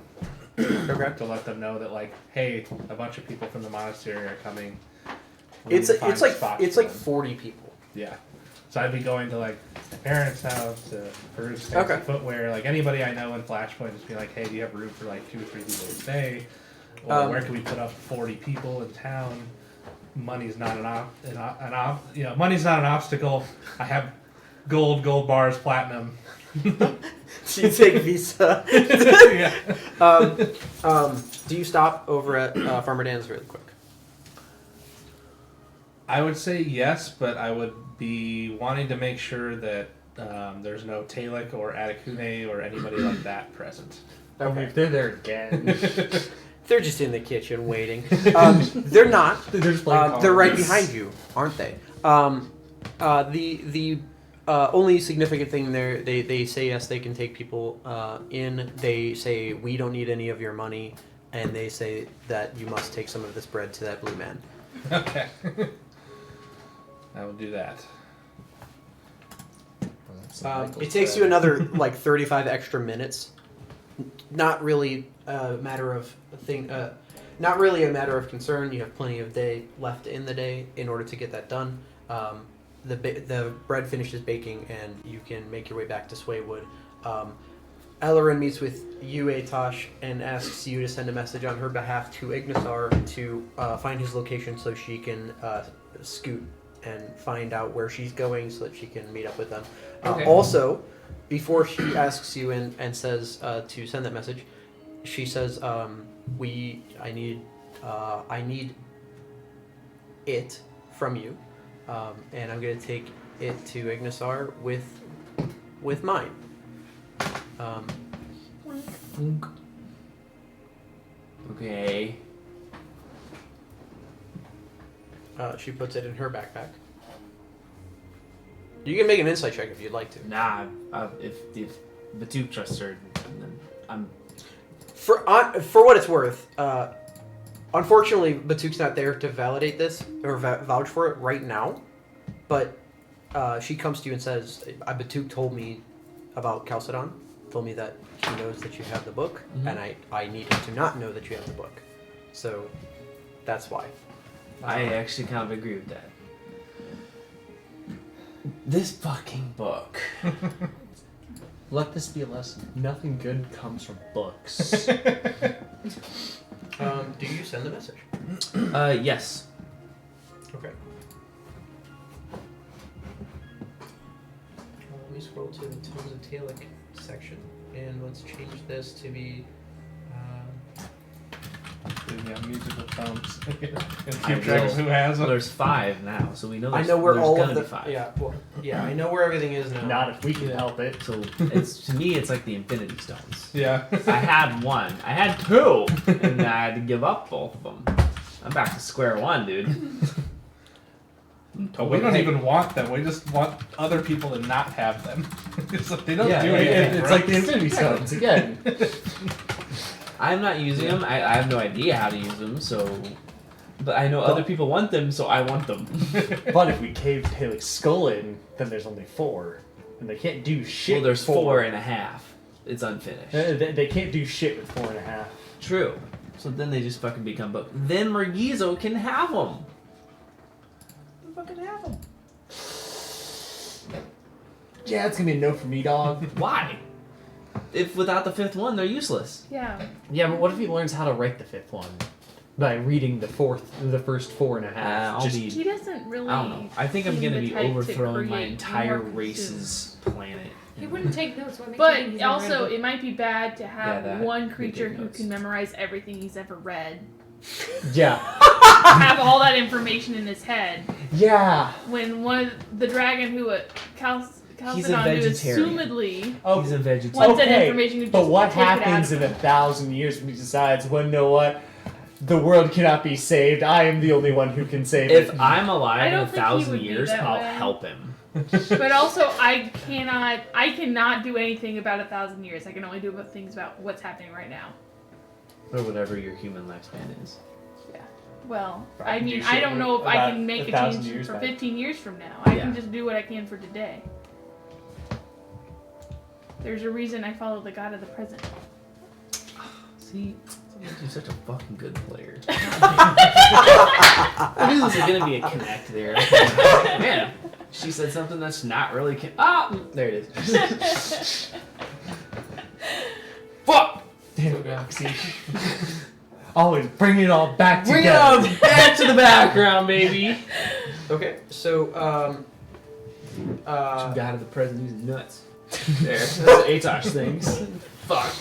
Speaker 3: Okay.
Speaker 7: To let them know that, like, hey, a bunch of people from the monastery are coming.
Speaker 3: It's like 40 people.
Speaker 7: Yeah. So I'd be going to, like, my parents' house, to Farouk's fancy
Speaker 3: Okay.
Speaker 7: footwear, like anybody I know in Flashpoint, just be like, hey, do you have room for like 2 or 3 people to stay? Or where can we put up 40 people in town? Money's not money's not an obstacle. I have gold bars, platinum.
Speaker 3: So you take Visa.
Speaker 7: Yeah.
Speaker 3: Do you stop over at Farmer Dan's really quick?
Speaker 7: I would say yes, but I would be wanting to make sure that there's no Talek or Atakune or anybody like that present.
Speaker 8: Okay. If they're there again.
Speaker 3: They're just in the kitchen waiting. They're not.
Speaker 8: They're just playing
Speaker 3: They're right
Speaker 8: cards.
Speaker 3: behind you, aren't they? The only significant thing there, they say yes, they can take people in. They say we don't need any of your money, and they say that you must take some of this bread to that blue man.
Speaker 7: Okay. I will do that.
Speaker 3: It takes you another like 35 extra minutes. Not really a matter of not really a matter of concern. You have plenty of day left in the day in order to get that done. The bread finishes baking, and you can make your way back to Swaywood. Ellerin meets with you, Atosh, and asks you to send a message on her behalf to Ignathar to find his location so she can scoot and find out where she's going so that she can meet up with them.
Speaker 1: Okay.
Speaker 3: Also, before she asks you and says to send that message, she says, I need it from you, and I'm going to take it to Ignathar with mine.
Speaker 1: Okay.
Speaker 3: She puts it in her backpack. You can make an insight check if you'd like to.
Speaker 1: Nah, if Batuk trusts her, then I'm...
Speaker 3: For what it's worth, unfortunately, Batuk's not there to validate this or vouch for it right now. But she comes to you and says, "Batuk told me about Chalcedon. Told me that he knows that you have the book, and I need him to not know that you have the book. So that's why."
Speaker 1: I actually kind of agree with that. This fucking book.
Speaker 8: Let this be a lesson. Nothing good comes from books.
Speaker 3: Do you send the message?
Speaker 1: Yes.
Speaker 3: Okay. Let me scroll to the Tones of Talic section, and let's change this to be.
Speaker 7: Yeah, musical tones. And
Speaker 1: I
Speaker 7: keep track of who has
Speaker 1: Well,
Speaker 7: them.
Speaker 1: there's 5 now, so we know
Speaker 3: I
Speaker 1: there's,
Speaker 3: know where
Speaker 1: there's
Speaker 3: all
Speaker 1: gonna
Speaker 3: of the
Speaker 1: be 5.
Speaker 3: yeah, I know where everything is now.
Speaker 8: Not if we can help it.
Speaker 1: So it's to me, it's like the Infinity Stones.
Speaker 7: Yeah.
Speaker 1: I had 1, I had 2, and I had to give up both of them. I'm back to square one, dude.
Speaker 7: But we don't even want them. We just want other people to not have them. It's like they don't do anything.
Speaker 8: It's
Speaker 7: right?
Speaker 8: like the Infinity Stones again.
Speaker 1: I'm not using them. I have no idea how to use them, so. But I know other people want them, so I want them.
Speaker 8: But if we cave Talik's skull in, then there's only 4. And they can't do shit.
Speaker 1: Well, there's
Speaker 8: with
Speaker 1: 4.5. It's unfinished.
Speaker 8: They can't do shit with 4.5.
Speaker 1: True. So then they just fucking become book. Then Mergizo can have them. Fucking have them.
Speaker 8: Yeah, it's gonna be a no for me, dog.
Speaker 1: Why? If without the 5th one, they're useless.
Speaker 2: Yeah.
Speaker 8: Yeah, but what if he learns how to write the 5th one? By reading the first 4.5.
Speaker 1: I'll
Speaker 8: Just-
Speaker 1: be.
Speaker 2: He doesn't really.
Speaker 1: I don't know. I think I'm
Speaker 2: seem
Speaker 1: gonna
Speaker 2: the
Speaker 1: be
Speaker 2: type to
Speaker 1: overthrowing my
Speaker 2: create
Speaker 1: entire
Speaker 2: more
Speaker 1: race's planet.
Speaker 5: He wouldn't take notes. What makes you think
Speaker 2: But
Speaker 5: he's gonna write a
Speaker 2: also,
Speaker 5: book?
Speaker 2: it might be bad to
Speaker 1: Yeah,
Speaker 2: have
Speaker 1: that.
Speaker 2: one
Speaker 1: They
Speaker 2: creature
Speaker 1: take
Speaker 2: who
Speaker 1: notes.
Speaker 2: can memorize everything he's ever read.
Speaker 8: Yeah.
Speaker 2: Have all that information in his head.
Speaker 8: Yeah.
Speaker 2: When one of the dragon who Chalcedon, who
Speaker 1: vegetarian.
Speaker 2: assumedly
Speaker 8: Oh,
Speaker 1: He's a vegetarian.
Speaker 2: wants that
Speaker 8: okay,
Speaker 2: information, who just
Speaker 8: but what
Speaker 2: take it out
Speaker 8: happens
Speaker 2: of
Speaker 8: in
Speaker 2: him.
Speaker 8: 1,000 years when he decides, well, you know what? The world cannot be saved. I am the only one who can save
Speaker 1: If
Speaker 8: it.
Speaker 1: I'm
Speaker 2: I
Speaker 1: alive in
Speaker 2: don't think he
Speaker 1: 1,000
Speaker 2: would be
Speaker 1: years,
Speaker 2: that
Speaker 1: I'll
Speaker 2: way.
Speaker 1: help him.
Speaker 2: But also, I cannot do anything about 1,000 years. I can only do things about what's happening right now.
Speaker 1: Or whatever your human lifespan is.
Speaker 2: Well,
Speaker 8: Right,
Speaker 2: I
Speaker 8: do
Speaker 2: mean,
Speaker 8: shit
Speaker 2: I don't know if I
Speaker 8: about
Speaker 2: can make a
Speaker 8: 1,000
Speaker 2: change
Speaker 8: years
Speaker 2: for
Speaker 8: back.
Speaker 2: 15 years from now. I
Speaker 1: Yeah.
Speaker 2: can just do what I can for today. There's a reason I follow the god of the present.
Speaker 1: See, you're such a fucking good player. I knew there was gonna be a connect there. Man, she said something that's not really. There it is. Fuck!
Speaker 8: Damn it, Roxy. Always bring it all back
Speaker 1: Bring it
Speaker 8: together.
Speaker 1: on back to the background, baby.
Speaker 3: Okay, so
Speaker 1: God of the present, who's nuts. There, that's what Atosh thinks. Fuck.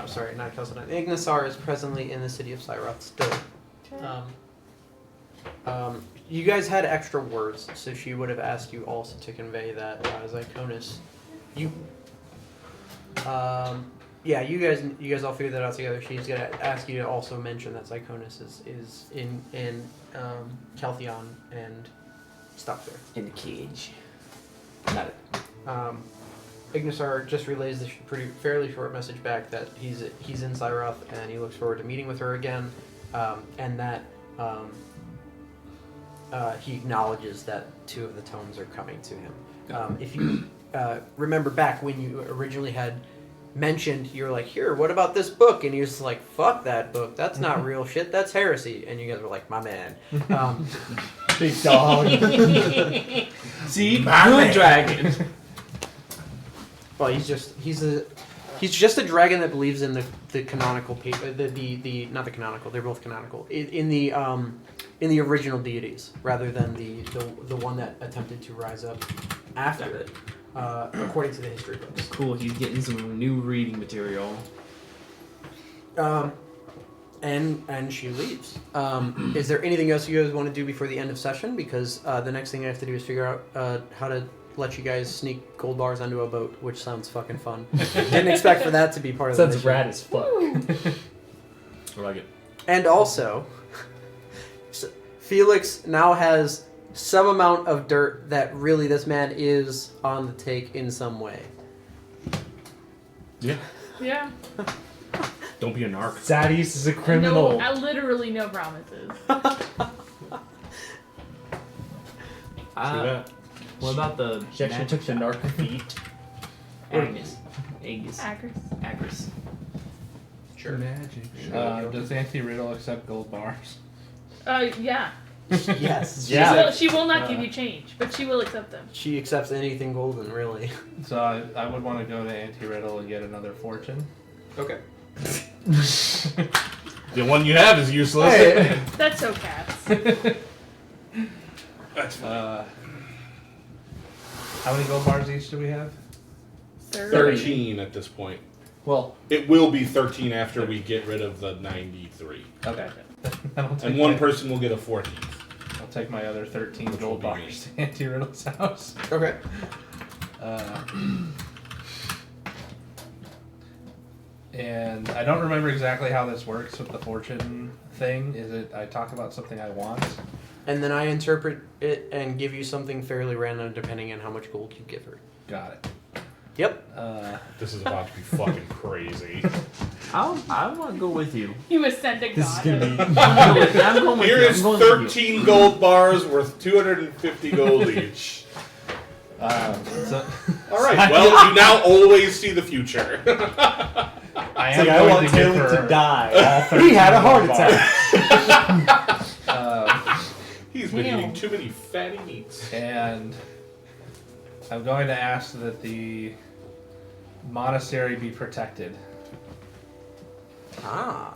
Speaker 3: Sorry, not Chalcedon. Ignathar is presently in the city of Cyroth still. You guys had extra words, so she would have asked you also to convey that Zyconus. Yeah, you guys all figured that out together. She's gonna ask you to also mention that Zyconus is in Caltheon, and stop there.
Speaker 1: In the cage. Got it.
Speaker 3: Ignisar just relays this fairly short message back that he's in Cyroth and he looks forward to meeting with her again, and that he acknowledges that 2 of the tomes are coming to him. If you remember back when you originally had mentioned, you're like, here, what about this book? And he was like, fuck that book. That's not real shit. That's heresy. And you guys were like, my man.
Speaker 9: Big dog.
Speaker 1: See? Good dragon.
Speaker 3: Well, he's just a dragon that believes in the canonical the not the canonical, they're both canonical in the original deities rather than the one that attempted to rise up after it, according to the history books.
Speaker 1: Cool, he's getting some new reading material.
Speaker 3: And she leaves. Is there anything else you guys want to do before the end of session? Because the next thing I have to do is figure out how to let you guys sneak gold bars onto a boat, which sounds fucking fun. Didn't expect for that to be part of the
Speaker 9: Sounds
Speaker 3: mission.
Speaker 9: rad as fuck.
Speaker 6: I like it.
Speaker 3: And also, Felix now has some amount of dirt that really this man is on the take in some way.
Speaker 6: Yeah.
Speaker 2: Yeah.
Speaker 6: Don't be a narc.
Speaker 9: Zaddies is a criminal.
Speaker 2: No, literally no promises.
Speaker 1: What about the
Speaker 9: She actually took the narc feet.
Speaker 1: Agnes.
Speaker 2: Acris.
Speaker 3: Sure.
Speaker 6: Magic.
Speaker 7: Does Auntie Riddle accept gold bars?
Speaker 2: Yeah.
Speaker 3: Yes.
Speaker 9: Yeah.
Speaker 2: She will not give you change, but she will accept them.
Speaker 3: She accepts anything golden, really.
Speaker 7: So I would want to go to Auntie Riddle and get another fortune.
Speaker 3: Okay.
Speaker 6: The one you have is useless.
Speaker 3: Hey.
Speaker 2: That's so cats.
Speaker 6: That's fine.
Speaker 7: How many gold bars each do we have?
Speaker 6: 13 at this point.
Speaker 9: Well,
Speaker 6: It will be 13 after we get rid of the 93.
Speaker 7: Okay.
Speaker 6: And one person will get a 14th.
Speaker 7: I'll take my other 13
Speaker 6: Which
Speaker 7: gold
Speaker 6: will be
Speaker 7: bars to Auntie Riddle's house.
Speaker 3: Okay.
Speaker 7: And I don't remember exactly how this works with the fortune thing. Is it I talk about something I want?
Speaker 3: And then I interpret it and give you something fairly random depending on how much gold you give her.
Speaker 7: Got it.
Speaker 3: Yep.
Speaker 6: This is about to be fucking crazy.
Speaker 1: I want to go with you.
Speaker 2: You must send a
Speaker 9: this is
Speaker 2: god.
Speaker 9: gonna be.
Speaker 1: I'm going with
Speaker 6: Here
Speaker 1: you.
Speaker 6: is
Speaker 1: I'm going with you.
Speaker 6: 13 gold bars worth 250 gold each.
Speaker 7: So
Speaker 6: Alright, well, you now always see the future.
Speaker 7: I
Speaker 9: It's
Speaker 7: am
Speaker 9: like, I
Speaker 7: going
Speaker 9: want
Speaker 7: to give
Speaker 9: Taylor
Speaker 7: her
Speaker 9: to die.
Speaker 7: all 13
Speaker 9: He had a heart
Speaker 7: gold
Speaker 9: attack.
Speaker 7: bars.
Speaker 6: He's been eating too many fatty meats.
Speaker 7: And I'm going to ask that the monastery be protected.
Speaker 3: Ah.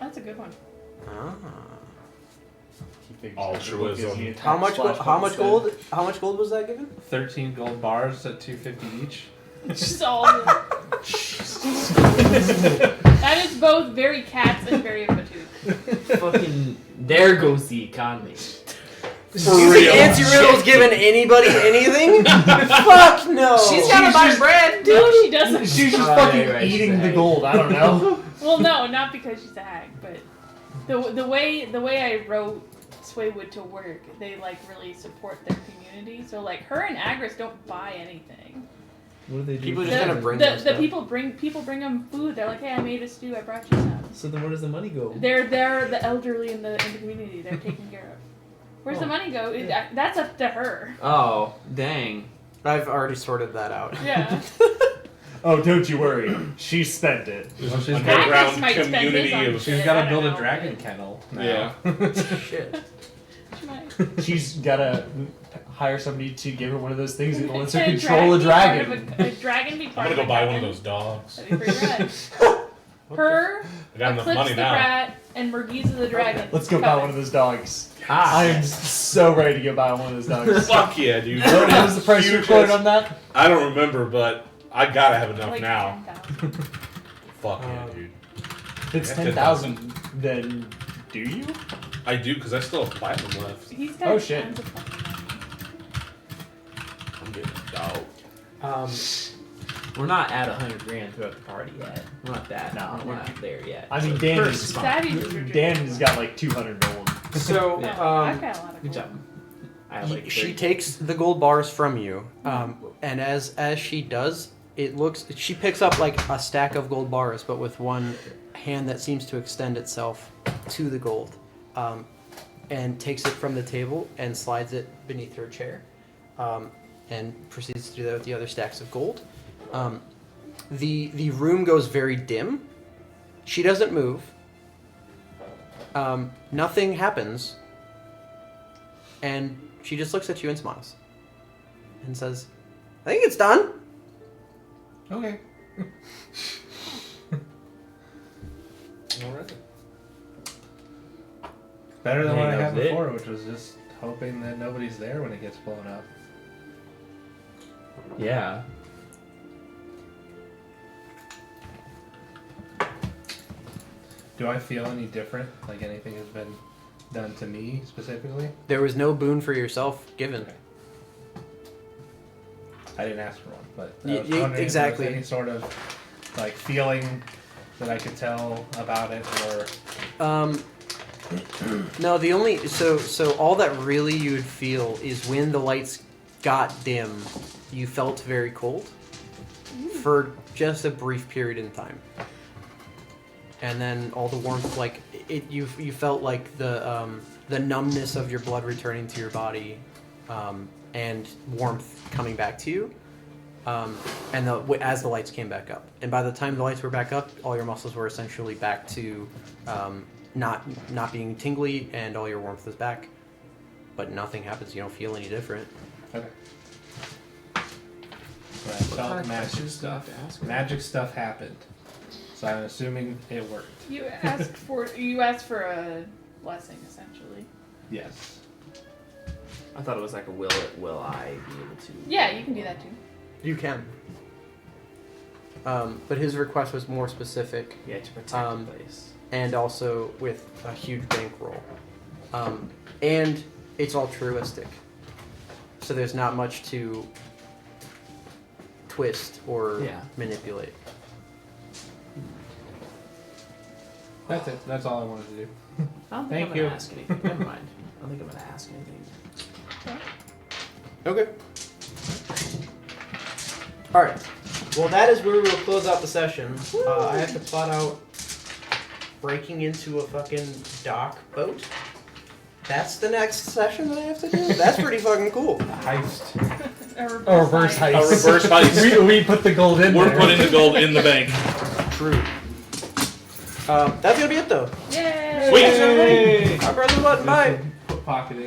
Speaker 2: That's a good one.
Speaker 3: Ah.
Speaker 6: Altruism.
Speaker 3: How much gold was that given?
Speaker 7: 13 gold bars at 250 each.
Speaker 2: Just all of them. That is both very cats and very of a tooth.
Speaker 1: Fucking, there goes the economy.
Speaker 3: For you think Auntie Riddle's giving anybody anything? Fuck no.
Speaker 1: She's gotta buy bread.
Speaker 2: No, she doesn't.
Speaker 9: She's just
Speaker 1: Oh,
Speaker 9: fucking
Speaker 1: yeah, right, she's
Speaker 9: eating
Speaker 1: a
Speaker 9: the
Speaker 1: hag.
Speaker 9: gold. I don't know.
Speaker 2: Well, no, not because she's a hag, but the way I wrote Swaywood to work, they like really support their community. So like her and Agris don't buy anything.
Speaker 1: What do they do?
Speaker 3: People
Speaker 1: for
Speaker 3: just
Speaker 1: that?
Speaker 3: kind of bring them
Speaker 2: The
Speaker 3: stuff.
Speaker 2: people bring them food. They're like, hey, I made a stew. I brought you some.
Speaker 1: So then where does the money go?
Speaker 2: They're the elderly in the community. They're taken care of. Where's the money go? That's up to her.
Speaker 1: Oh, dang.
Speaker 3: I've already sorted that out.
Speaker 2: Yeah.
Speaker 9: Oh, don't you worry. She spent it.
Speaker 7: Well, she's
Speaker 2: Agris
Speaker 6: Underground
Speaker 2: might spend
Speaker 6: community
Speaker 2: his on
Speaker 6: of-
Speaker 7: She's
Speaker 2: shit,
Speaker 7: got
Speaker 2: I
Speaker 7: to build
Speaker 2: don't
Speaker 7: a
Speaker 2: know,
Speaker 7: dragon
Speaker 2: but
Speaker 7: kennel now.
Speaker 6: Yeah.
Speaker 3: Shit.
Speaker 2: she might.
Speaker 9: She's gotta hire somebody to give her one of those things that lets her
Speaker 2: Can
Speaker 9: control a
Speaker 2: be part of
Speaker 9: dragon.
Speaker 2: A dragon be
Speaker 6: I'm
Speaker 2: part
Speaker 6: gonna
Speaker 2: of
Speaker 6: go
Speaker 2: a
Speaker 6: buy one of
Speaker 2: dragon?
Speaker 6: those dogs.
Speaker 2: That'd be pretty rad. Her,
Speaker 6: I got enough
Speaker 2: Eclipse
Speaker 6: money
Speaker 2: the
Speaker 6: now.
Speaker 2: Rat, and Mergiza the Dragon.
Speaker 9: Let's go buy one of those dogs.
Speaker 1: Ah,
Speaker 9: I am so ready to go buy one of those dogs.
Speaker 6: Fuck yeah, dude.
Speaker 9: What was the price you quoted on that?
Speaker 6: I don't remember, but I gotta have enough
Speaker 2: Like
Speaker 6: now.
Speaker 2: 10,000.
Speaker 6: Fuck yeah, dude.
Speaker 9: If it's
Speaker 6: Yeah,
Speaker 9: 10,000, then do you?
Speaker 6: I do, because I still have platinum left.
Speaker 2: He's got
Speaker 9: Oh, shit.
Speaker 2: tons of fucking money.
Speaker 6: I'm getting a dog.
Speaker 1: we're not at 100 grand throughout the party yet. We're not that.
Speaker 9: No,
Speaker 1: we're not there yet.
Speaker 9: I mean,
Speaker 1: So
Speaker 9: Dan
Speaker 1: first
Speaker 9: is
Speaker 1: is fine.
Speaker 2: Savvy is
Speaker 9: Dan has got like 200 gold.
Speaker 3: So,
Speaker 1: Yeah.
Speaker 2: I've got a lot of
Speaker 1: Good
Speaker 2: gold.
Speaker 1: job.
Speaker 3: She takes the gold bars from you, and as she does, she picks up like a stack of gold bars, but with one hand that seems to extend itself to the gold, and takes it from the table and slides it beneath her chair, and proceeds to do that with the other stacks of gold. The room goes very dim. She doesn't move. Nothing happens. And she just looks at you and smiles. And says, I think it's done.
Speaker 7: Okay.
Speaker 6: Alright.
Speaker 7: Better than what I
Speaker 1: Hang
Speaker 7: had
Speaker 1: of it.
Speaker 7: before, which was just hoping that nobody's there when it gets blown up.
Speaker 1: Yeah.
Speaker 7: Do I feel any different? Like anything has been done to me specifically?
Speaker 3: There was no boon for yourself given.
Speaker 7: Okay. I didn't ask for one, but I
Speaker 3: Y-
Speaker 7: was
Speaker 3: y-
Speaker 7: wondering
Speaker 3: exactly.
Speaker 7: if there was any sort of like feeling that I could tell about it, or
Speaker 3: No, the only so all that really you would feel is when the lights got dim, you felt very cold for just a brief period in time, and then all the warmth, like you felt like the numbness of your blood returning to your body, and warmth coming back to you, and as the lights came back up, and by the time the lights were back up, all your muscles were essentially back to not being tingly, and all your warmth is back, but nothing happens. You don't feel any different.
Speaker 7: okay. But I felt magic stuff. Magic stuff happened, so I'm assuming it worked.
Speaker 2: You asked for a blessing, essentially.
Speaker 7: Yes.
Speaker 1: I thought it was like a will I be able to?
Speaker 2: Yeah, you can do that too.
Speaker 3: You can. But his request was more specific,
Speaker 1: Yeah, to protect the place.
Speaker 3: and also with a huge bankroll. And it's altruistic. So there's not much to twist or manipulate.
Speaker 7: That's it. That's all I wanted to do.
Speaker 1: I don't think
Speaker 7: Thank
Speaker 1: I'm
Speaker 7: you.
Speaker 1: gonna ask anything. Never mind. I don't think I'm gonna ask anything.
Speaker 3: Okay. Alright. Well, that is where we will close out the session. I have to plot out breaking into a fucking dock boat. That's the next session that I have to do? That's pretty fucking cool.
Speaker 7: Heist.
Speaker 2: A
Speaker 9: reverse heist.
Speaker 6: A reverse heist.
Speaker 9: we put the gold in
Speaker 6: We're
Speaker 9: there.
Speaker 6: putting the gold in the bank.
Speaker 3: True. That's gonna be it though.
Speaker 2: Yay!
Speaker 6: Sweet.
Speaker 3: Thanks, everybody. Our brother, what? Bye.
Speaker 7: Put pocket in.